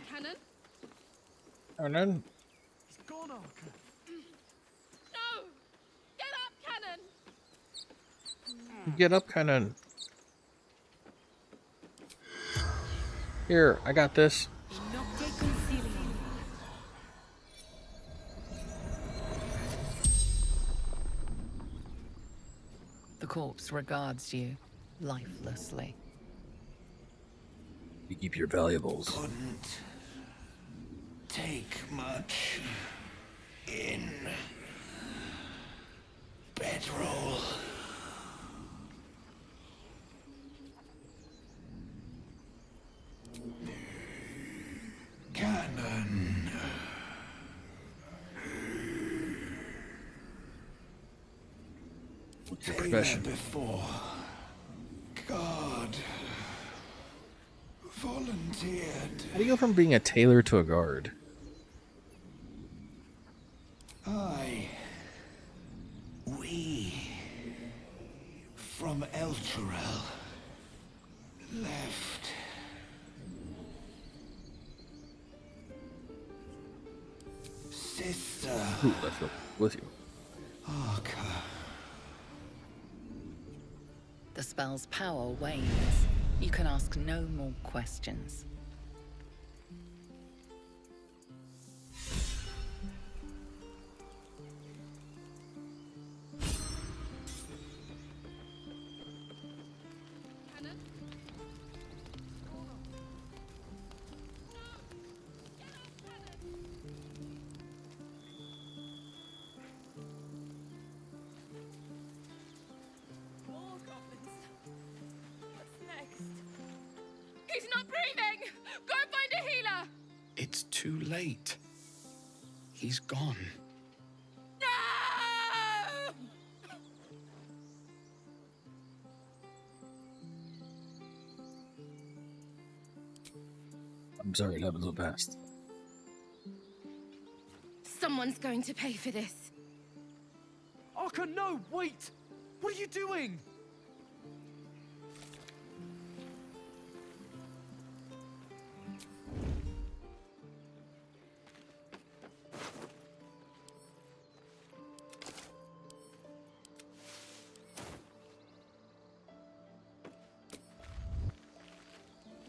Speaker 8: Cannon?
Speaker 1: And then
Speaker 8: No! Get up, Cannon!
Speaker 1: get up, Cannon. Here, I got this.
Speaker 4: The corpse regards you lifelessly.
Speaker 1: You keep your valuables.
Speaker 13: Couldn't take much in bedroll. Cannon.
Speaker 1: What's your profession?
Speaker 13: Before God volunteered.
Speaker 1: How do you go from being a tailor to a guard?
Speaker 13: We from Elturel left. Sister.
Speaker 1: Who left with you?
Speaker 13: Arca.
Speaker 4: The spell's power wanes. You can ask no more questions.
Speaker 8: He's not breathing! Go find a healer!
Speaker 19: It's too late. He's gone.
Speaker 8: No!
Speaker 1: I'm sorry it happened so fast.
Speaker 8: Someone's going to pay for this.
Speaker 18: Arka, no, wait! What are you doing?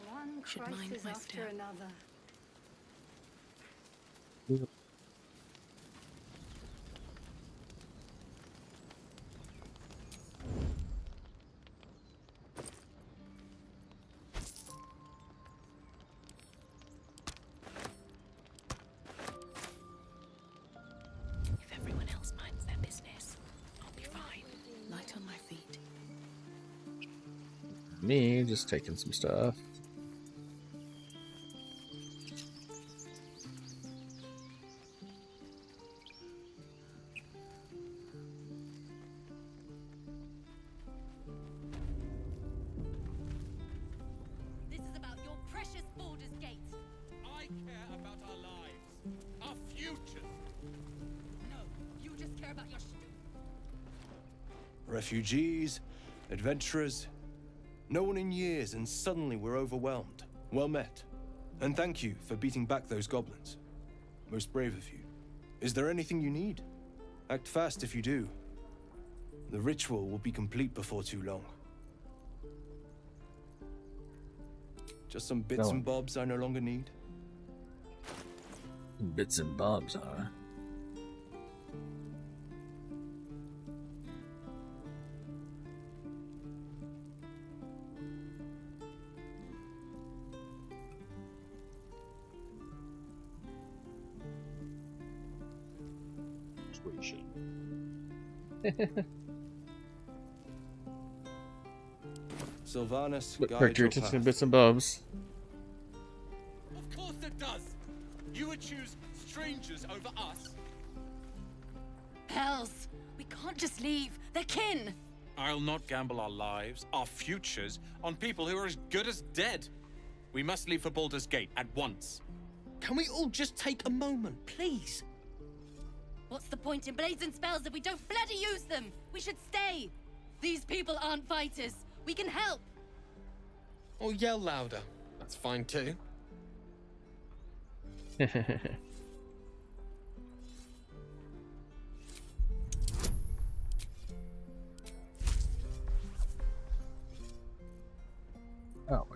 Speaker 12: One
Speaker 3: Should mind
Speaker 12: crisis
Speaker 3: my
Speaker 12: after
Speaker 3: step.
Speaker 12: another.
Speaker 3: If everyone else minds their business, I'll be fine. Light on my feet.
Speaker 1: Me just taking some stuff.
Speaker 7: This is about your precious Baldur's Gate.
Speaker 19: I care about our lives, our futures.
Speaker 7: No, you just care about your
Speaker 10: Refugees, adventurers, no one in years, and suddenly we're overwhelmed. Well met. And thank you for beating back those goblins. Most brave of you. Is there anything you need? Act fast if you do. The ritual will be complete before too long. Just some bits
Speaker 1: No.
Speaker 10: and bobs I no longer need.
Speaker 1: Bits and bobs, huh?
Speaker 10: Sylvanus,
Speaker 1: But
Speaker 10: guide
Speaker 1: correct your
Speaker 10: your
Speaker 1: attention to
Speaker 10: path.
Speaker 1: bits and bobs.
Speaker 19: Of course it does. You would choose strangers over us.
Speaker 7: Hells! We can't just leave. They're kin!
Speaker 20: I'll not gamble our lives, our futures, on people who are as good as dead. We must leave for Baldur's Gate at once.
Speaker 18: Can we all just take a moment, please?
Speaker 7: What's the point in blazing spells if we don't bloody use them? We should stay! These people aren't fighters. We can help!
Speaker 18: Or yell louder. That's fine too.
Speaker 1: Oh,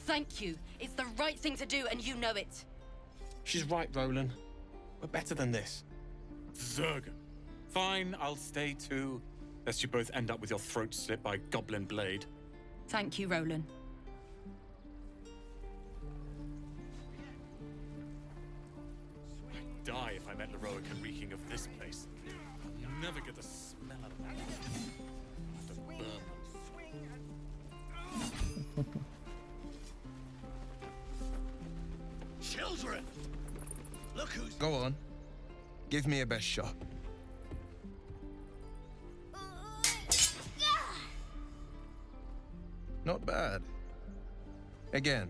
Speaker 7: Thank you. It's the right thing to do, and you know it.
Speaker 18: She's right, Roland. We're better than this.
Speaker 20: Zerg. Fine, I'll stay too. Lest you both end up with your throat slit by goblin blade.
Speaker 7: Thank you, Roland.
Speaker 20: I'd die if I met Leroica reeking of this place. I'll never get the smell of that. I'll have to burn them.
Speaker 18: Children! Look who's... Go on. Give me a best shot. Not bad. Again.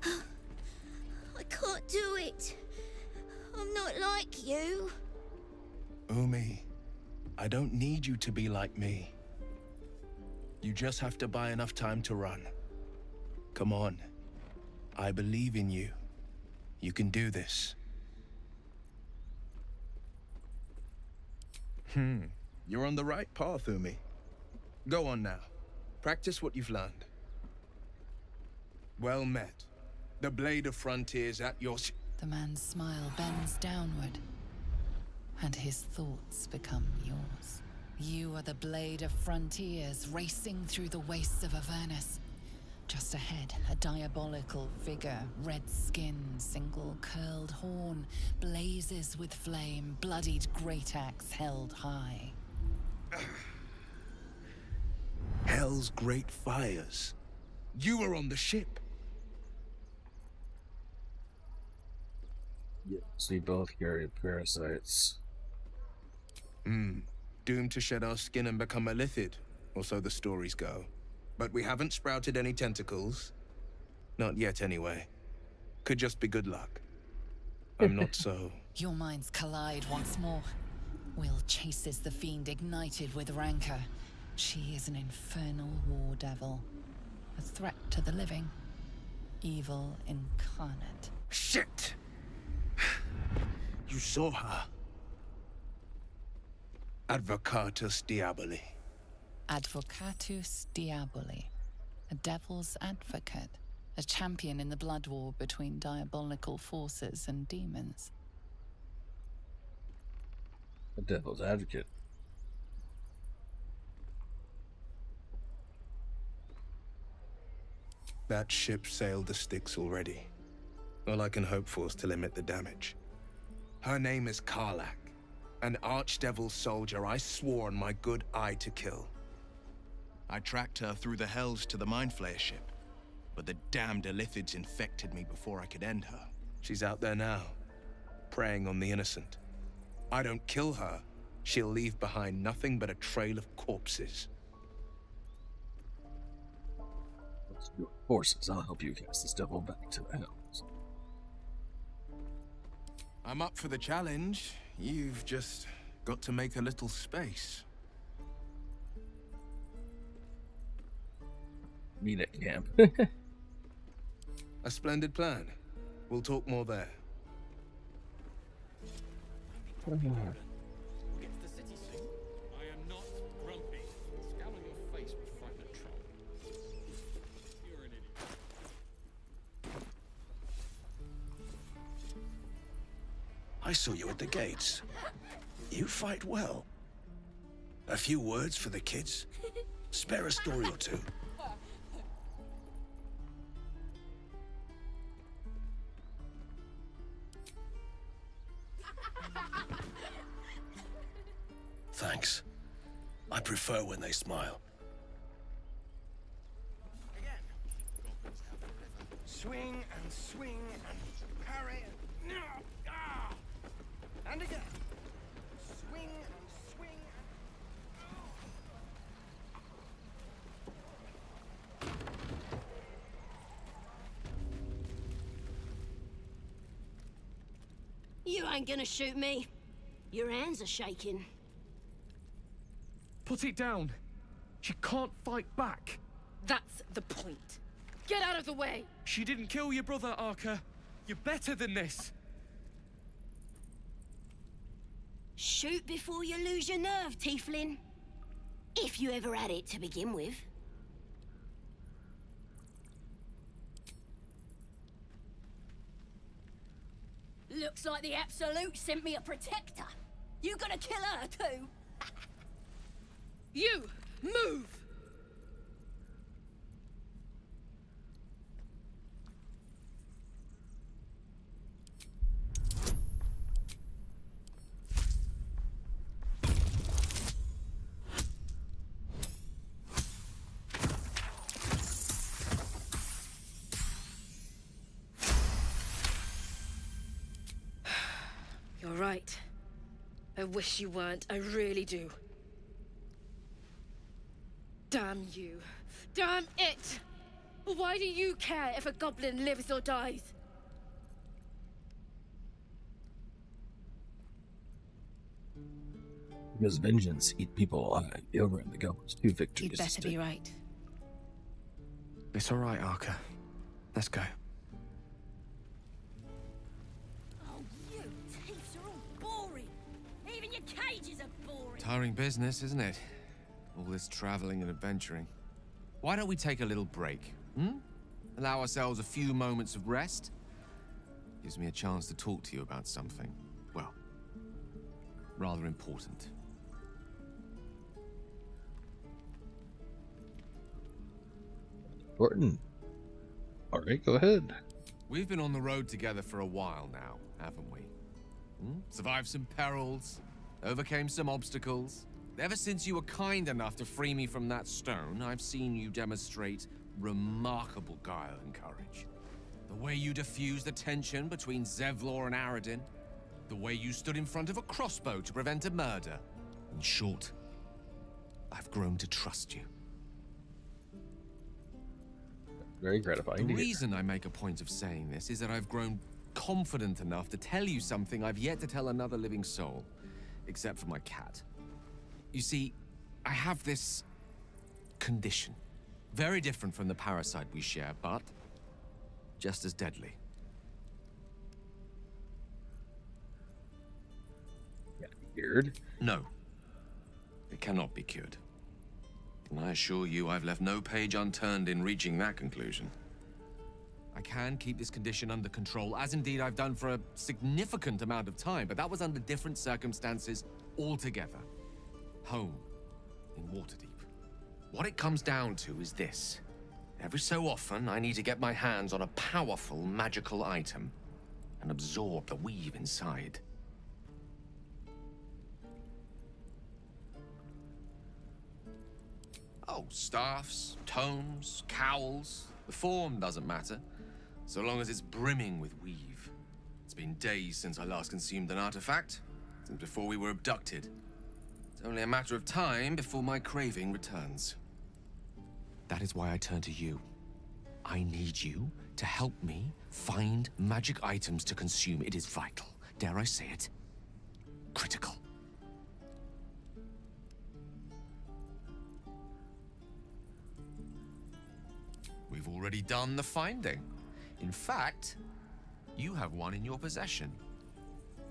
Speaker 2: I can't do it. I'm not like you.
Speaker 18: Umi, I don't need you to be like me. You just have to buy enough time to run. Come on. I believe in you. You can do this. You're on the right path, Umi. Go on now. Practice what you've learned. Well met. The Blade of Frontiers at your...
Speaker 4: The man's smile bends downward, and his thoughts become yours. You are the Blade of Frontiers, racing through the wastes of Avernus. Just ahead, a diabolical figure, red skin, single curled horn, blazes with flame, bloodied great axe held high.
Speaker 18: Hell's great fires. You were on the ship.
Speaker 1: Yes, we both carry parasites.
Speaker 18: Doomed to shed our skin and become a lithid, or so the stories go. But we haven't sprouted any tentacles. Not yet, anyway. Could just be good luck. I'm not so...
Speaker 4: Your minds collide once more. Will chases the fiend ignited with rancor. She is an infernal war devil. A threat to the living. Evil incarnate.
Speaker 18: Shit! You saw her. Advocatus Diaboli.
Speaker 4: Advocatus Diaboli. A devil's advocate. A champion in the blood war between diabolical forces and demons.
Speaker 1: A devil's advocate.
Speaker 18: That ship sailed the Styx already. All I can hope for is to limit the damage. Her name is Karlach, an archdevil soldier I swore on my good eye to kill.
Speaker 21: I tracked her through the hells to the Mind Flayer ship, but the damned Illithids infected me before I could end her.
Speaker 18: She's out there now, preying on the innocent. I don't kill her, she'll leave behind nothing but a trail of corpses.
Speaker 1: Let's do forces. I'll help you cast this devil back to the hells.
Speaker 18: I'm up for the challenge. You've just got to make a little space.
Speaker 1: Meet at camp.
Speaker 18: A splendid plan. We'll talk more there.
Speaker 20: Get to the city soon. I am not grumpy. Scowl on your face would frighten a troll. You're an idiot.
Speaker 19: I saw you at the gates. You fight well. A few words for the kids? Spare a story or two. Thanks. I prefer when they smile.
Speaker 10: Swing and swing and parry and... Ah! And again. Swing and swing
Speaker 2: You ain't gonna shoot me. Your hands are shaking.
Speaker 22: Put it down. She can't fight back.
Speaker 8: That's the point. Get out of the way!
Speaker 22: She didn't kill your brother, Arca. You're better than this.
Speaker 2: Shoot before you lose your nerve, Tiefling. If you ever had it to begin with. Looks like the Absolute sent me a protector. You gonna kill her too?
Speaker 8: You! Move! You're right. I wish you weren't. I really do. Damn you. Damn it! Why do you care if a goblin lives or dies?
Speaker 1: Because vengeance eat people alive. The Ogre and the Goblins, 2 victories.
Speaker 8: You'd better be right.
Speaker 18: It's all right, Arca. Let's go.
Speaker 2: Oh, you thieves are all boring. Even your cages are boring.
Speaker 6: Tiring business, isn't it? All this traveling and adventuring. Why don't we take a little break, Allow ourselves a few moments of rest? Gives me a chance to talk to you about something, well, rather important.
Speaker 1: Important. All right, go ahead.
Speaker 6: We've been on the road together for a while now, haven't we? Survived some perils, overcame some obstacles. Ever since you were kind enough to free me from that stone, I've seen you demonstrate remarkable guile and courage.
Speaker 11: The way you diffused the tension between Zevlor and Aradin. The way you stood in front of a crossbow to prevent a murder. In short, I've grown to trust you.
Speaker 1: Very gratifying.
Speaker 11: The reason I make a point of saying this is that I've grown confident enough to tell you something I've yet to tell another living soul, except for my cat. You see, I have this condition. Very different from the parasite we share, but just as deadly.
Speaker 1: Cured?
Speaker 11: No. It cannot be cured. And I assure you I've left no page unturned in reaching that conclusion. I can keep this condition under control, as indeed I've done for a significant amount of time, but that was under different circumstances altogether. Home, in Waterdeep. What it comes down to is this. Every so often, I need to get my hands on a powerful magical item and absorb the weave inside. Oh, staffs, tomes, cowls. The form doesn't matter, so long as it's brimming with weave. It's been days since I last consumed an artifact, since before we were abducted. It's only a matter of time before my craving returns. That is why I turn to you. I need you to help me find magic items to consume. It is vital. Dare I say it? Critical. We've already done the finding. In fact, you have one in your possession.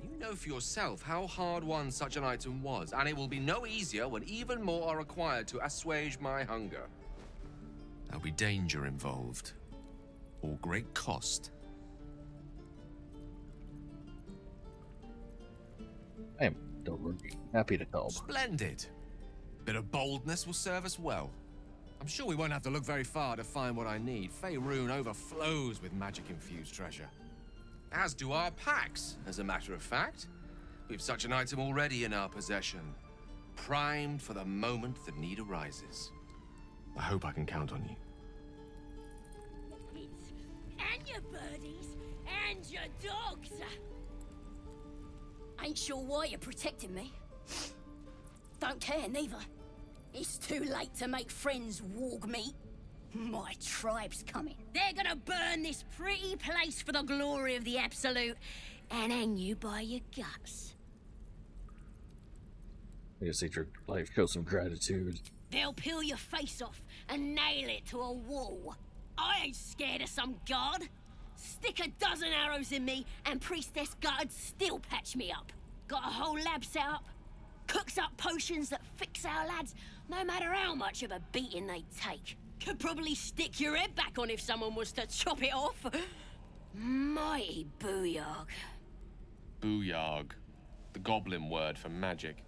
Speaker 11: You know for yourself how hard won such an item was, and it will be no easier when even more are required to assuage my hunger. There'll be danger involved, or great cost.
Speaker 1: I am, don't worry, happy to help.
Speaker 11: Splendid. Bit of boldness will serve us well. I'm sure we won't have to look very far to find what I need. Faerun overflows with magic-infused treasure. As do our packs, as a matter of fact. We've such an item already in our possession. Primed for the moment the need arises. I hope I can count on you.
Speaker 2: And your birdies, and your dogs. Ain't sure why you're protecting me. Don't care, neither. It's too late to make friends, warg meat. My tribe's coming. They're gonna burn this pretty place for the glory of the Absolute and hang you by your guts.
Speaker 1: I guess your life shows some gratitude.
Speaker 2: They'll peel your face off and nail it to a wall. I ain't scared of some guard. Stick a dozen arrows in me and Priestess Guard still patch me up. Got a whole lab set up. Cooks up potions that fix our lads, no matter how much of a beating they take. Could probably stick your head back on if someone was to chop it off. Mighty booyarg.
Speaker 6: Booyarg. The goblin word for magic.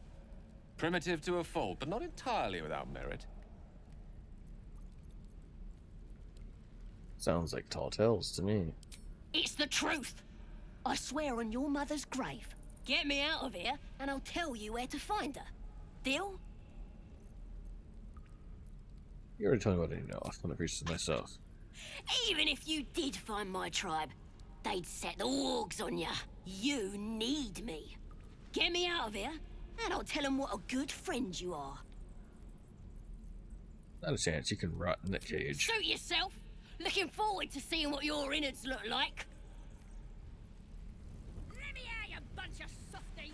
Speaker 6: Primitive to a fault, but not entirely without merit.
Speaker 1: Sounds like tall tales to me.
Speaker 2: It's the truth. I swear on your mother's grave. Get me out of here, and I'll tell you where to find her. Deal?
Speaker 1: You already told me what I know. I'm gonna preach this myself.
Speaker 2: Even if you did find my tribe, they'd set the wargs on ya. You need me. Get me out of here, and I'll tell them what a good friend you are.
Speaker 1: Not a chance. You can rot in that cage.
Speaker 2: Suit yourself. Looking forward to seeing what your innards look like. Let me out, you bunch of softies.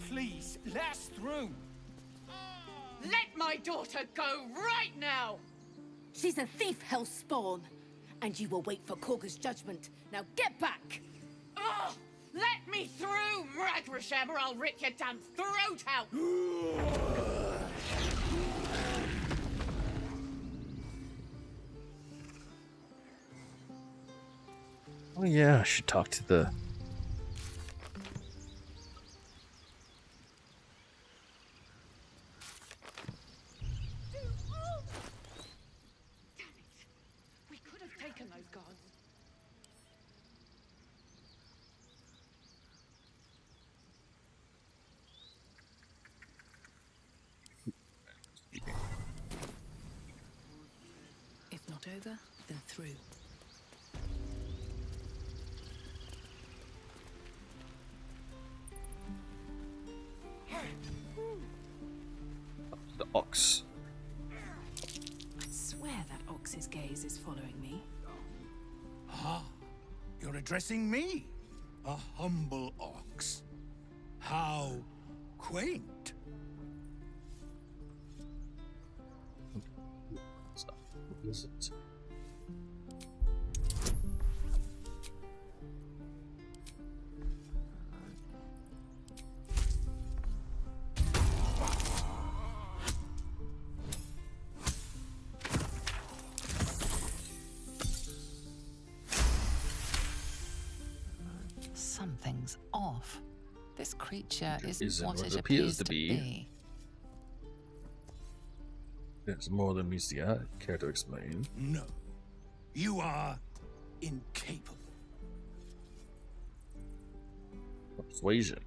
Speaker 19: Please, let us through.
Speaker 8: Let my daughter go right now!
Speaker 2: She's a thief, hellspawn, and you will wait for Korga's judgment. Now get back!
Speaker 8: Oh, let me through, Ragrasham, or I'll rip your damn throat out!
Speaker 1: Oh yeah, I should talk to the...
Speaker 8: We could have taken those guards.
Speaker 3: If not over, then through.
Speaker 1: The ox.
Speaker 3: I swear that ox's gaze is following me.
Speaker 19: Ah, you're addressing me, a humble ox. How quaint.
Speaker 1: What is it?
Speaker 4: Something's off. This creature isn't
Speaker 1: What
Speaker 4: what
Speaker 1: it
Speaker 4: it
Speaker 1: appears
Speaker 4: appears
Speaker 1: to
Speaker 4: to
Speaker 1: be.
Speaker 4: be.
Speaker 1: There's more than meets the eye. Care to explain?
Speaker 19: No, you are incapable.
Speaker 1: Persuasion.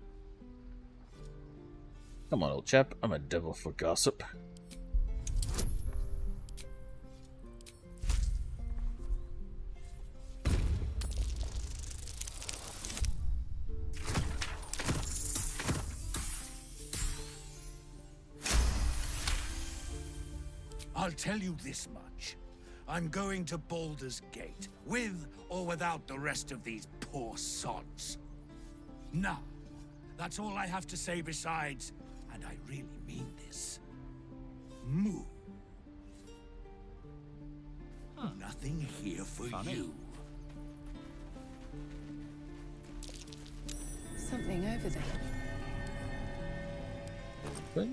Speaker 1: Come on, old chap. I'm a devil for gossip.
Speaker 19: I'll tell you this much. I'm going to Baldur's Gate, with or without the rest of these poor sods. Now, that's all I have to say besides, and I really mean this, move. Nothing here for you.
Speaker 3: Something over there.
Speaker 1: What?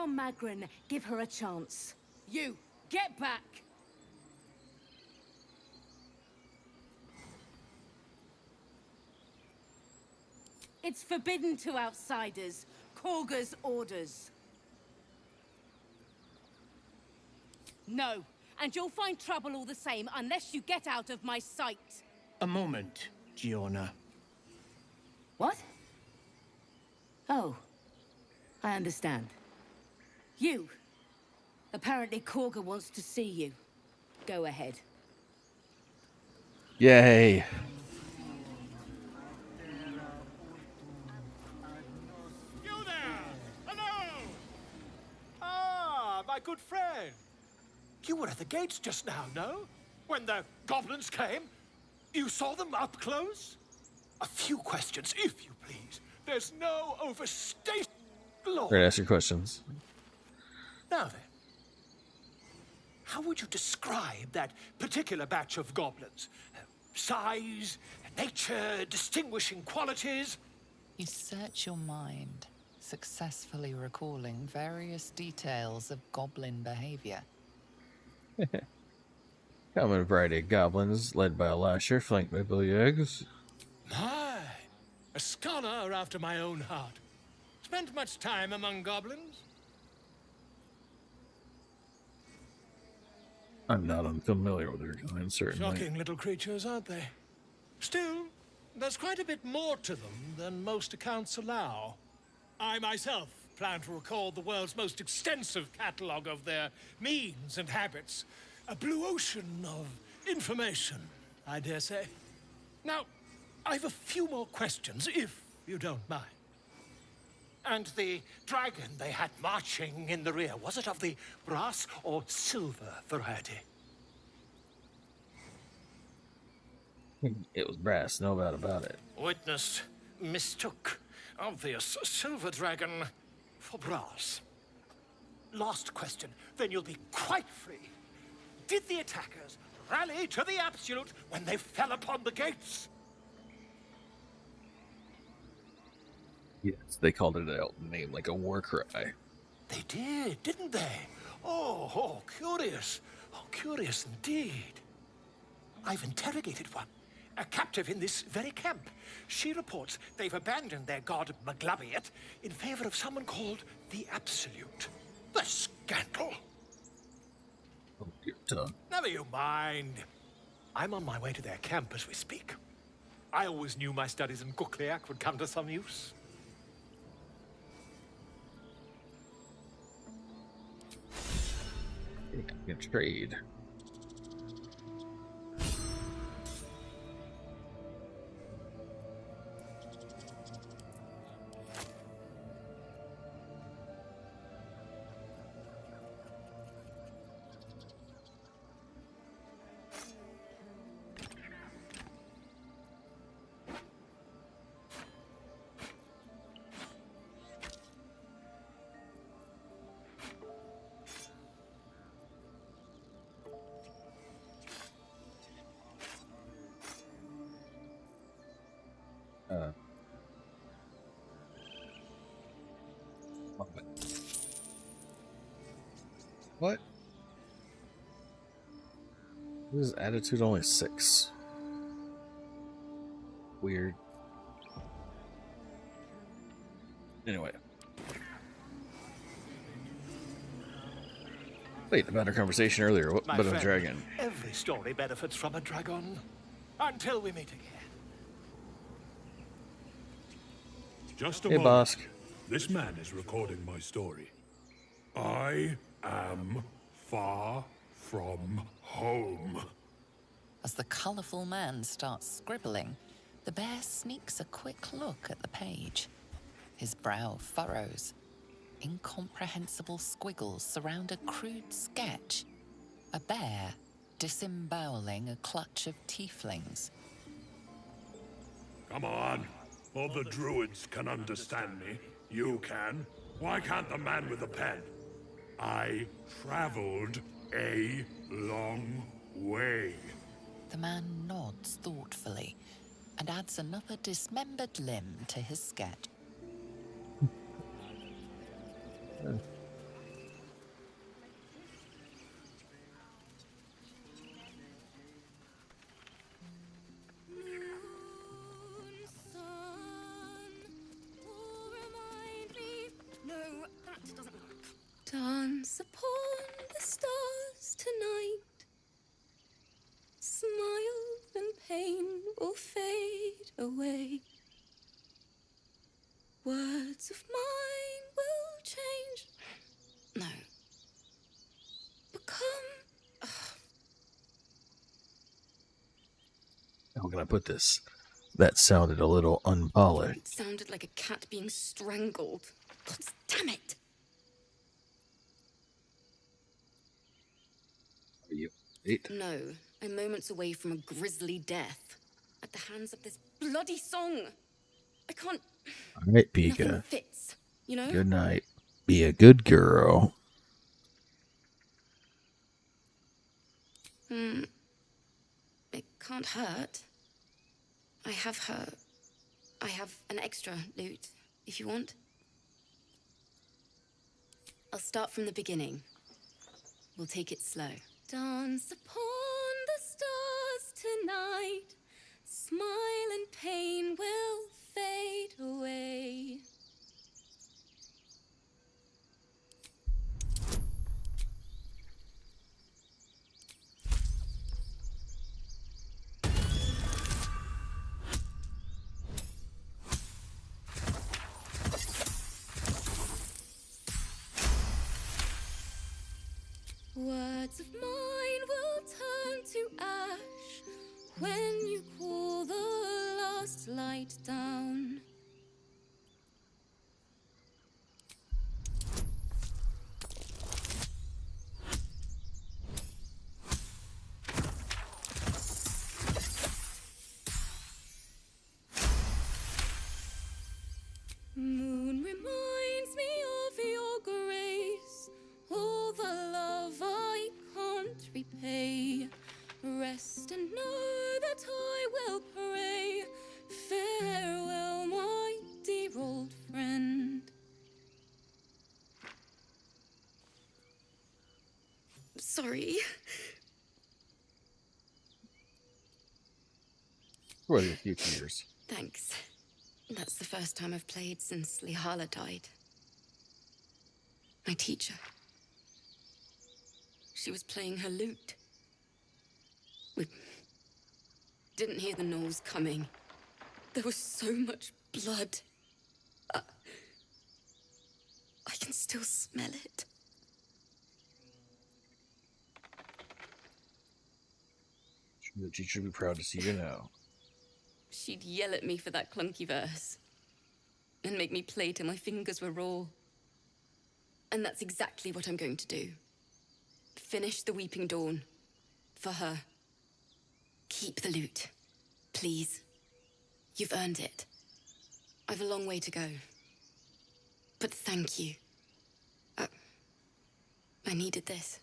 Speaker 8: Magrin, give her a chance. You, get back! It's forbidden to outsiders. Korga's orders. No, and you'll find trouble all the same unless you get out of my sight.
Speaker 5: A moment, Giorna.
Speaker 8: What? Oh, I understand. You. Apparently Korga wants to see you. Go ahead.
Speaker 1: Yay.
Speaker 20: You there! Hello! Ah, my good friend. You were at the gates just now, no? When the goblins came? You saw them up close? A few questions, if you please. There's no overstating law.
Speaker 1: Great, ask your questions.
Speaker 20: Now then, how would you describe that particular batch of goblins? Size, nature, distinguishing qualities?
Speaker 4: You search your mind, successfully recalling various details of goblin behavior.
Speaker 1: Common variety of goblins, led by a lasher, flanked by billy eggs.
Speaker 20: My, a scholar after my own heart. Spent much time among goblins?
Speaker 1: I'm not unfamiliar with their kind, certainly.
Speaker 20: Shocking little creatures, aren't they? Still, there's quite a bit more to them than most accounts allow. I myself plan to record the world's most extensive catalogue of their means and habits. A blue ocean of information, I dare say. Now, I've a few more questions, if you don't mind. And the dragon they had marching in the rear, was it of the brass or silver variety?
Speaker 1: It was brass, no doubt about it.
Speaker 20: Witnessed mistook obvious silver dragon for brass. Last question, then you'll be quite free. Did the attackers rally to the absolute when they fell upon the gates?
Speaker 1: Yes, they called it a name like a war cry.
Speaker 20: They did, didn't they? Oh, curious. Oh, curious indeed. I've interrogated one, a captive in this very camp. She reports they've abandoned their god Maglabiet in favor of someone called the Absolute. The scandal!
Speaker 1: Oh, dear tongue.
Speaker 20: Never you mind. I'm on my way to their camp as we speak. I always knew my studies in Gukliak would come to some use.
Speaker 1: Get trade. What? This is attitude only 6. Weird. Anyway. Wait, about our conversation earlier. What about a dragon?
Speaker 20: Every story benefits from a dragon. Until we meet again.
Speaker 9: Just a
Speaker 1: Hey,
Speaker 9: moment.
Speaker 1: Bosk.
Speaker 9: This man is recording my story. I am far from home.
Speaker 4: As the colourful man starts scribbling, the bear sneaks a quick look at the page. His brow furrows. Incomprehensible squiggles surround a crude sketch. A bear disemboweling a clutch of tieflings.
Speaker 9: Come on. All the druids can understand me. You can. Why can't the man with the pen? I traveled a long way.
Speaker 4: The man nods thoughtfully and adds another dismembered limb to his sketch.
Speaker 12: Dance upon the stars tonight. Smile and pain will fade away. Words of mine will change. No. Become.
Speaker 1: How can I put this? That sounded a little unpolished.
Speaker 12: It sounded like a cat being strangled. God damn it!
Speaker 1: Are you eight?
Speaker 12: No, I'm moments away from a grisly death. At the hands of this bloody song. I can't.
Speaker 1: Alright,
Speaker 12: Nothing
Speaker 1: Pika.
Speaker 12: fits, you know?
Speaker 1: Good night. Be a good girl.
Speaker 12: It can't hurt. I have an extra loot, if you want. I'll start from the beginning. We'll take it slow. Dance upon the stars tonight. Smile and pain will fade away. Words of mine will turn to ash when you cool the last light down.
Speaker 14: Sorry.
Speaker 1: For a few years.
Speaker 14: Thanks. That's the first time I've played since Lihala died. My teacher. She was playing her lute. We didn't hear the gnolls coming. There was so much blood. I can still smell it.
Speaker 1: The teacher would be proud to see you now.
Speaker 14: She'd yell at me for that clunky verse. And make me play till my fingers were raw. And that's exactly what I'm going to do. Finish the Weeping Dawn. For her. Keep the lute. Please. You've earned it. I've a long way to go. But thank you. I needed this.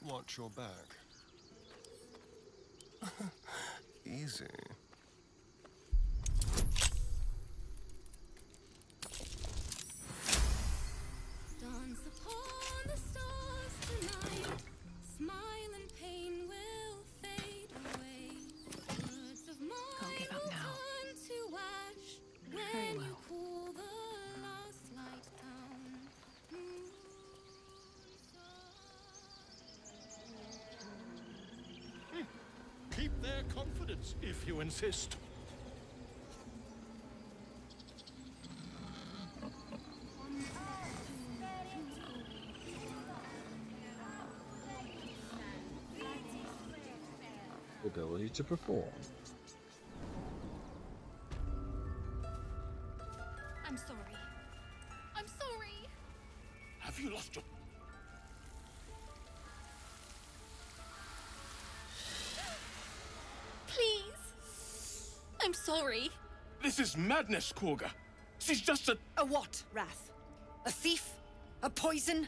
Speaker 10: Watch your back. Easy.
Speaker 2: Dance upon the stars tonight. Smile and pain will fade away. Words of mine
Speaker 3: Can't give up
Speaker 2: will
Speaker 3: now.
Speaker 2: turn to ash
Speaker 3: Very
Speaker 2: when
Speaker 3: well.
Speaker 2: you cool the last light down.
Speaker 20: Keep their confidence, if you insist.
Speaker 1: Ability to perform.
Speaker 2: I'm sorry. I'm sorry.
Speaker 19: Have you lost your...
Speaker 2: Please. I'm sorry.
Speaker 19: This is madness, Korga. She's just a...
Speaker 17: A what, Wrath? A thief? A poison?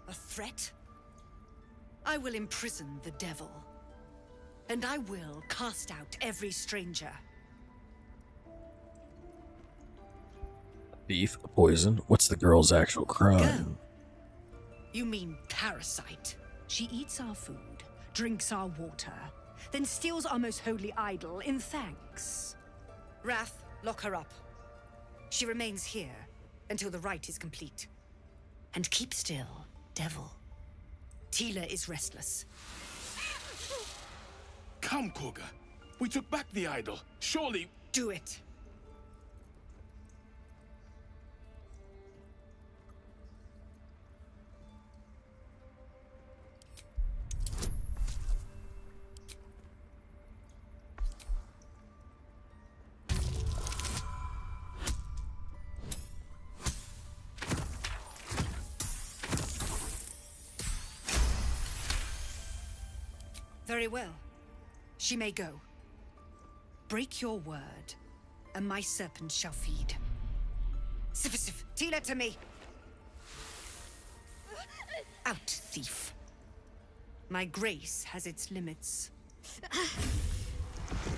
Speaker 17: A threat? I will imprison the devil. And I will cast out every stranger.
Speaker 1: Thief, poison. What's the girl's actual crime?
Speaker 17: You mean parasite? She eats our food, drinks our water, then steals our most holy idol in thanks. Wrath, lock her up. She remains here until the rite is complete. And keep still, devil. Tila is restless.
Speaker 19: Come, Korga. We took back the idol. Surely...
Speaker 17: Do it. Very well. She may go. Break your word, and my serpent shall feed. Sif, Tila to me! Out, thief. My grace has its limits.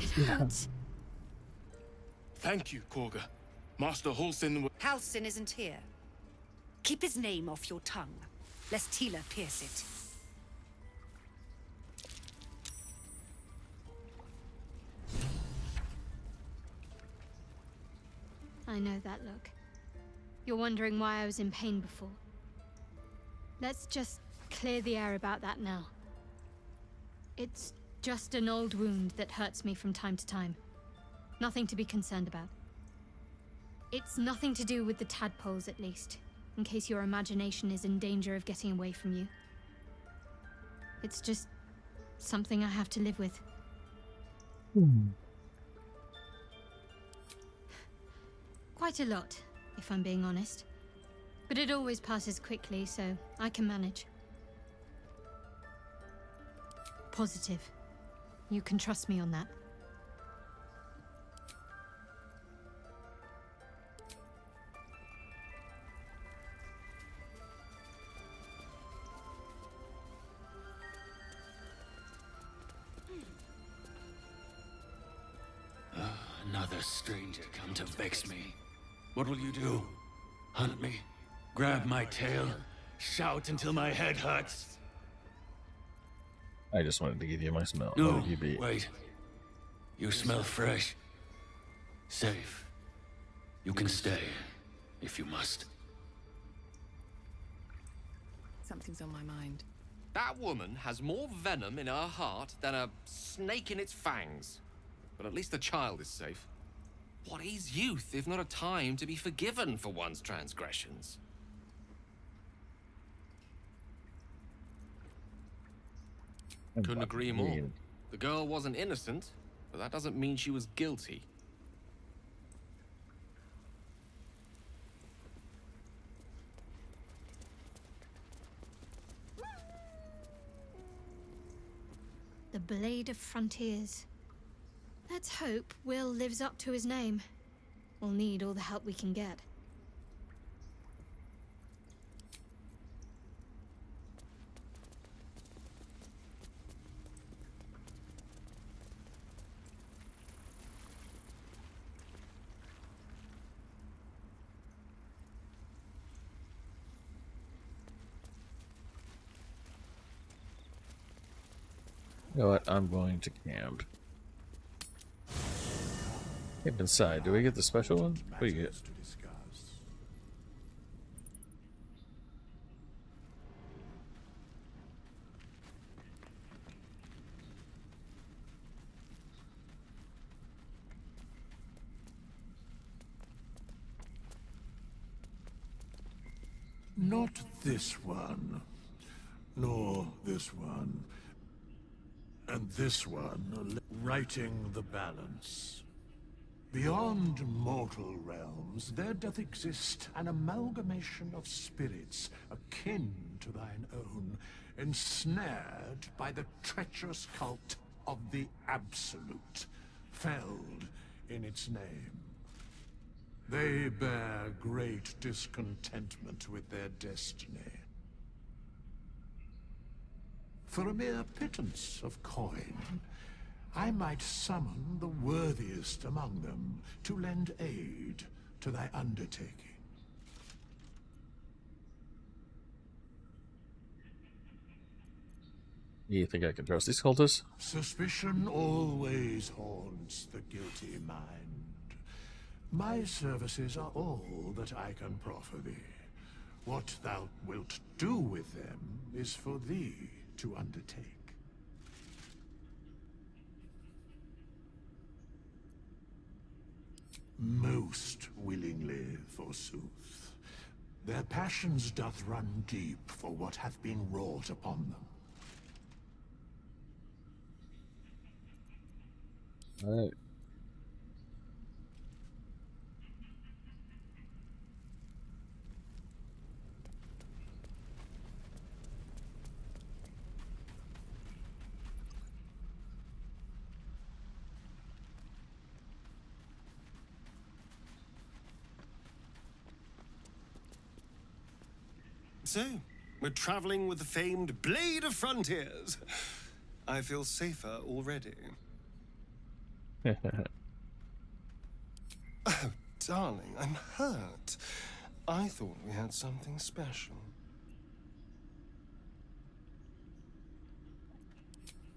Speaker 2: It hurts.
Speaker 19: Thank you, Korga. Master Halsin...
Speaker 17: Halsin isn't here. Keep his name off your tongue, lest Tila pierce it.
Speaker 12: I know that look. You're wondering why I was in pain before. Let's just clear the air about that now. It's just an old wound that hurts me from time to time. Nothing to be concerned about. It's nothing to do with the tadpoles, at least, in case your imagination is in danger of getting away from you. It's just something I have to live with. Quite a lot, if I'm being honest. But it always passes quickly, so I can manage. Positive. You can trust me on that.
Speaker 15: Another stranger come to vex me. What will you do? Hunt me? Grab my tail? Shout until my head hurts?
Speaker 1: I just wanted to give you my smell.
Speaker 15: No,
Speaker 1: You beat.
Speaker 15: wait. You smell fresh. Safe. You can stay, if you must.
Speaker 3: Something's on my mind.
Speaker 11: That woman has more venom in her heart than a snake in its fangs. But at least the child is safe. What is youth if not a time to be forgiven for one's transgressions? Couldn't agree more. The girl wasn't innocent, but that doesn't mean she was guilty.
Speaker 12: The Blade of Frontiers. Let's hope Will lives up to his name. We'll need all the help we can get.
Speaker 1: You know what? I'm going to camp. Camp inside. Do we get the special one? What do you get?
Speaker 9: Not this one, nor this one, and this one, righting the balance. Beyond mortal realms, there doth exist an amalgamation of spirits akin to thine own, ensnared by the treacherous cult of the Absolute, felled in its name. They bear great discontentment with their destiny. For a mere pittance of coin, I might summon the worthiest among them to lend aid to thy undertaking.
Speaker 1: You think I can trust these cultists?
Speaker 9: Suspicion always haunts the guilty mind. My services are all that I can proffer thee. What thou wilt do with them is for thee to undertake. Most willingly, forsooth. Their passions doth run deep for what hath been wrought upon them.
Speaker 1: Alright.
Speaker 10: So, we're traveling with the famed Blade of Frontiers. I feel safer already. Oh, darling, I'm hurt. I thought we had something special.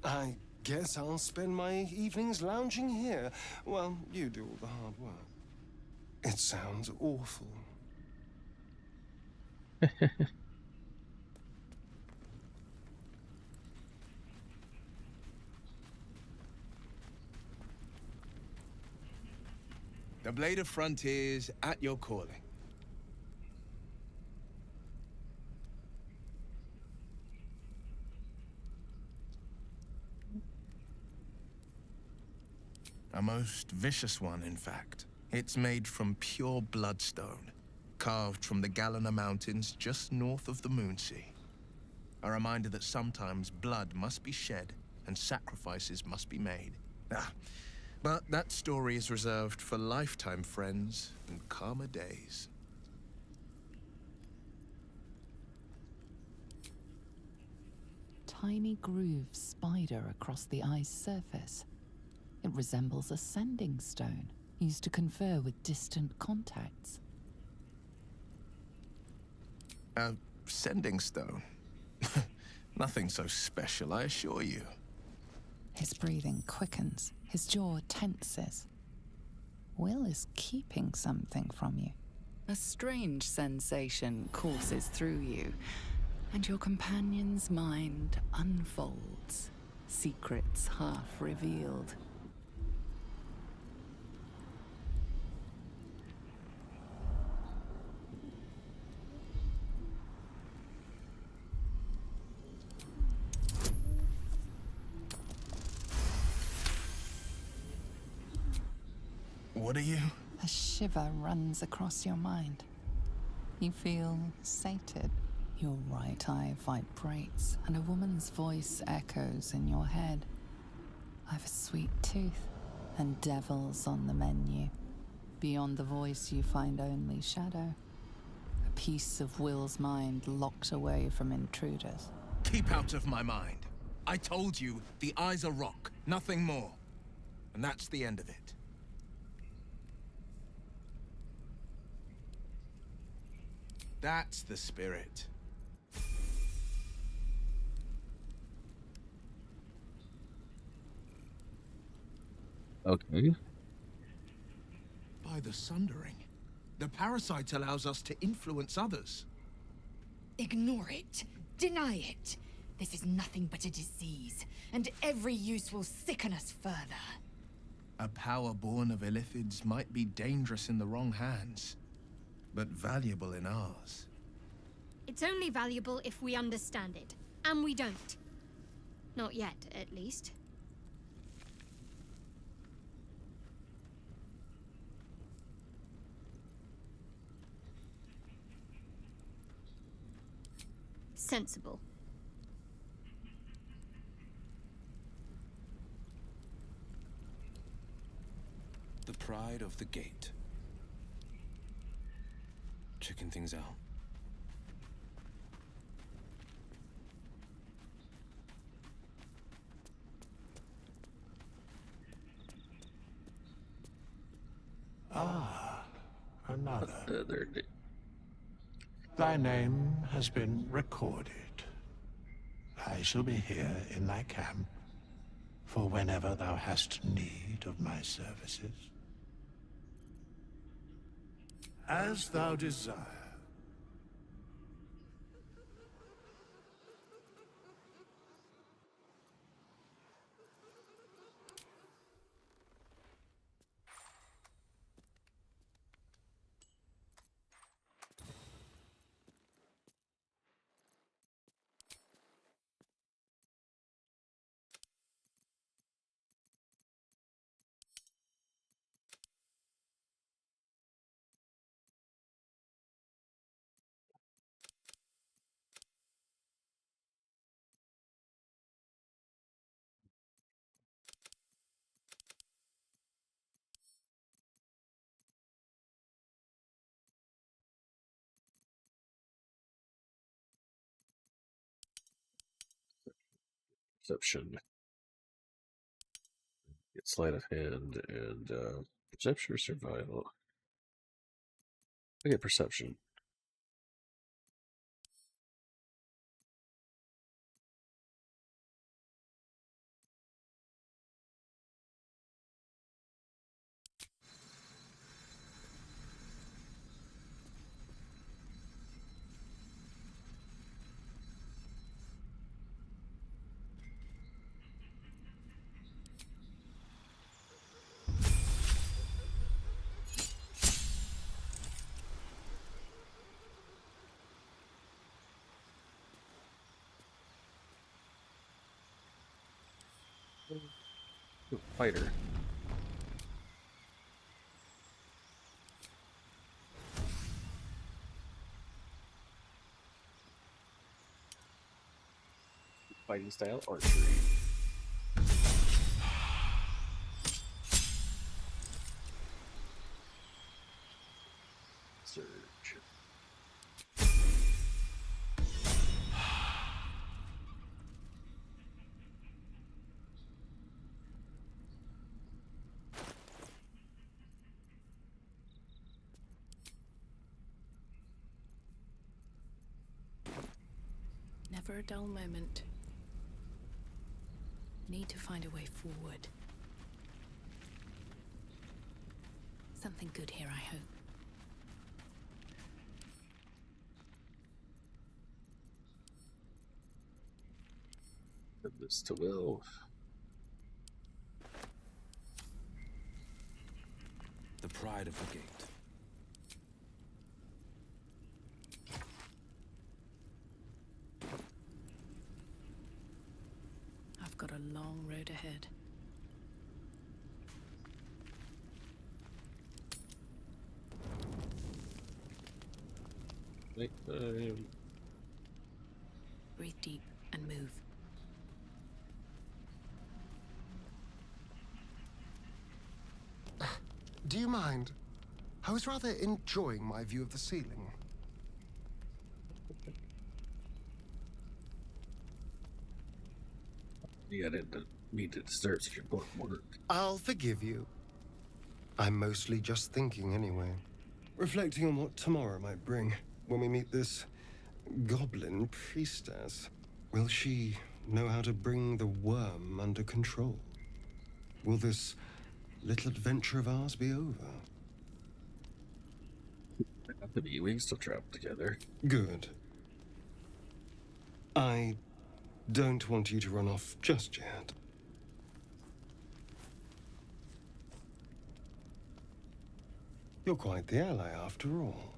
Speaker 10: I guess I'll spend my evenings lounging here while you do all the hard work. It sounds awful.
Speaker 21: The Blade of Frontiers at your calling. A most vicious one, in fact. It's made from pure bloodstone, carved from the Galena Mountains just north of the Moonsea. A reminder that sometimes blood must be shed and sacrifices must be made. But that story is reserved for lifetime friends and calmer days.
Speaker 4: Tiny grooves spider across the eye's surface. It resembles a sending stone, used to confer with distant contacts.
Speaker 21: A sending stone. Nothing so special, I assure you.
Speaker 4: His breathing quickens, his jaw tenses. Will is keeping something from you. A strange sensation courses through you, and your companion's mind unfolds, secrets half revealed.
Speaker 21: What are you?
Speaker 4: A shiver runs across your mind. You feel sated. Your right eye vibrates, and a woman's voice echoes in your head. I've a sweet tooth, and devils on the menu. Beyond the voice, you find only shadow. A piece of Will's mind locked away from intruders.
Speaker 21: Keep out of my mind. I told you, the eyes are rock, nothing more. And that's the end of it. That's the spirit.
Speaker 1: Okay.
Speaker 21: By the Sundering, the parasite allows us to influence others.
Speaker 7: Ignore it. Deny it. This is nothing but a disease, and every use will sicken us further.
Speaker 21: A power born of illithids might be dangerous in the wrong hands, but valuable in ours.
Speaker 12: It's only valuable if we understand it, and we don't. Not yet, at least. Sensible.
Speaker 6: The pride of the gate. Checking things out.
Speaker 9: Ah, another. Thy name has been recorded. I shall be here in thy camp for whenever thou hast need of my services. As thou desire.
Speaker 1: Perception. Get sleight of hand and perception or survival. I get perception. Fighter. Fighting style archery. Surge.
Speaker 3: Never a dull moment. Need to find a way forward. Something good here, I hope.
Speaker 1: Put this to Will.
Speaker 15: The pride of the gate.
Speaker 3: I've got a long road ahead. Breathe deep and move.
Speaker 10: Do you mind? I was rather enjoying my view of the ceiling.
Speaker 1: Yeah, I didn't mean to disturb such important work.
Speaker 10: I'll forgive you. I'm mostly just thinking anyway. Reflecting on what tomorrow might bring when we meet this goblin priestess. Will she know how to bring the worm under control? Will this little adventure of ours be over?
Speaker 1: We can still travel together.
Speaker 10: Good. I don't want you to run off just yet. You're quite the ally after all.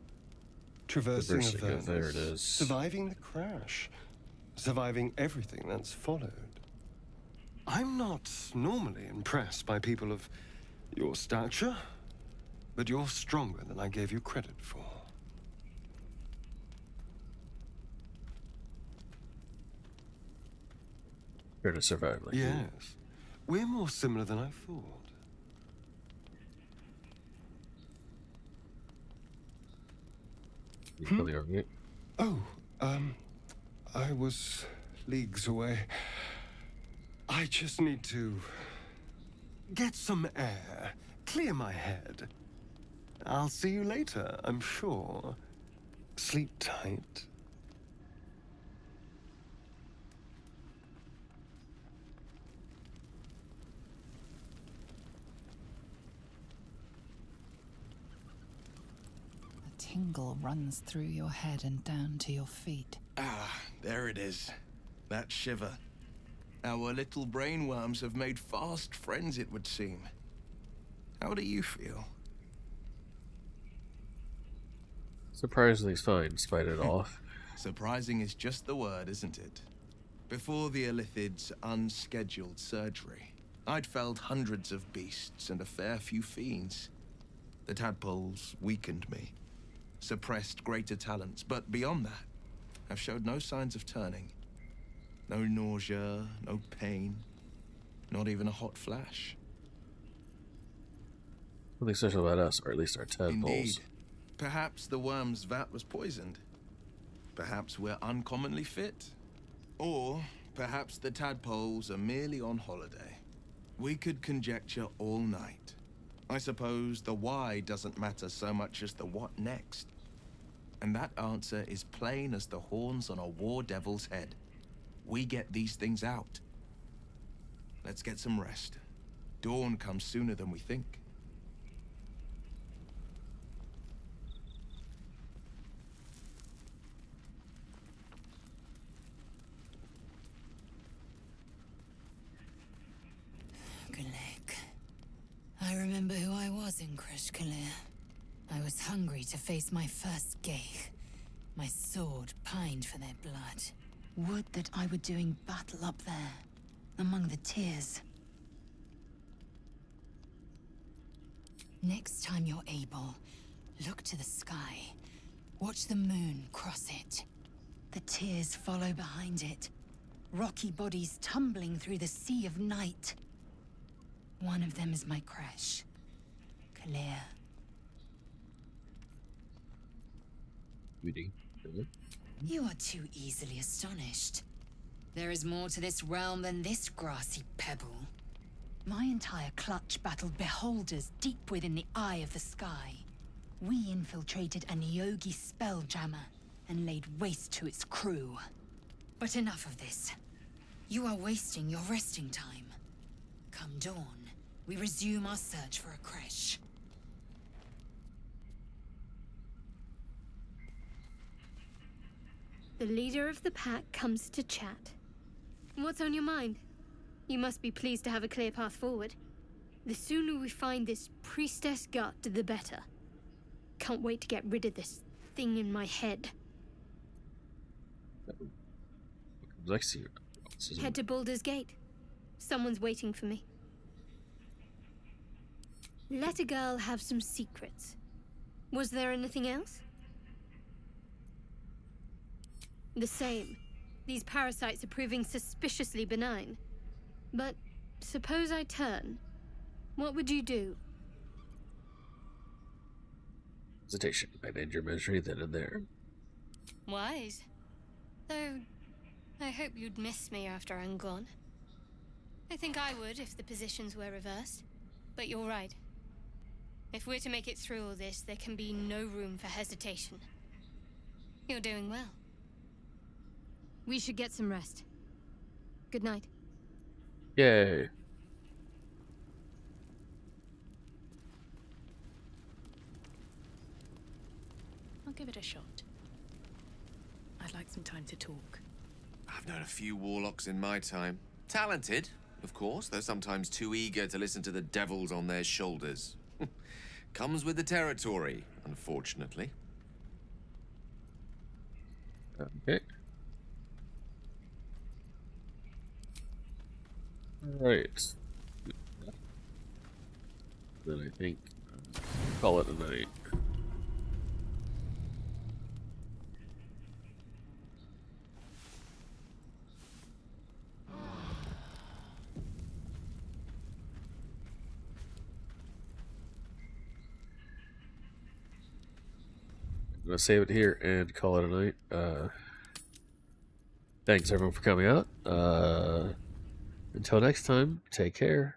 Speaker 10: Traversing Avernus,
Speaker 1: there it is.
Speaker 10: surviving the crash, surviving everything that's followed. I'm not normally impressed by people of your stature, but you're stronger than I gave you credit for.
Speaker 1: Here to survive like
Speaker 10: Yes.
Speaker 1: you.
Speaker 10: We're more similar than I thought.
Speaker 1: You fully alright?
Speaker 10: Oh, I was leagues away. I just need to get some air, clear my head. I'll see you later, I'm sure. Sleep tight.
Speaker 4: A tingle runs through your head and down to your feet.
Speaker 21: Ah, there it is. That shiver. Our little brainworms have made fast friends, it would seem. How do you feel?
Speaker 1: Surprisingly fine, despite it all.
Speaker 21: Surprising is just the word, isn't it? Before the Illithid's unscheduled surgery, I'd felled hundreds of beasts and a fair few fiends. The tadpoles weakened me, suppressed greater talents, but beyond that, I've showed no signs of turning. No nausea, no pain, not even a hot flash.
Speaker 1: Nothing special about us, or at least our tadpoles.
Speaker 21: Indeed. Perhaps the worm's vat was poisoned. Perhaps we're uncommonly fit. Or perhaps the tadpoles are merely on holiday. We could conjecture all night. I suppose the why doesn't matter so much as the what next. And that answer is plain as the horns on a war devil's head. We get these things out. Let's get some rest. Dawn comes sooner than we think.
Speaker 7: I remember who I was in Krishkalir. I was hungry to face my first Geich. My sword pined for their blood. Would that I were doing battle up there, among the tears. Next time you're able, look to the sky. Watch the moon cross it. The tears follow behind it. Rocky bodies tumbling through the sea of night. One of them is my crash. Kalir. You are too easily astonished. There is more to this realm than this grassy pebble. My entire clutch battled beholders deep within the eye of the sky. We infiltrated a Nyogi spelljammer and laid waste to its crew. But enough of this. You are wasting your resting time. Come dawn, we resume our search for a creche.
Speaker 12: The leader of the pack comes to chat. What's on your mind? You must be pleased to have a clear path forward. The sooner we find this priestess gut, the better. Can't wait to get rid of this thing in my head. Head to Baldur's Gate. Someone's waiting for me. Let a girl have some secrets. Was there anything else? The same. These parasites are proving suspiciously benign. But suppose I turn. What would you do?
Speaker 1: Hesitation. I made your misery then and there.
Speaker 12: Wise. Though, I hope you'd miss me after I'm gone. I think I would if the positions were reversed. But you're right. If we're to make it through all this, there can be no room for hesitation. You're doing well. We should get some rest. Good night.
Speaker 1: Yay.
Speaker 3: I'll give it a shot. I'd like some time to talk.
Speaker 6: I've known a few warlocks in my time. Talented, of course, though sometimes too eager to listen to the devils on their shoulders. Comes with the territory, unfortunately.
Speaker 1: Okay. Right. Then I think call it a night. I'm gonna save it here and call it a night. Thanks everyone for coming out. Until next time, take care.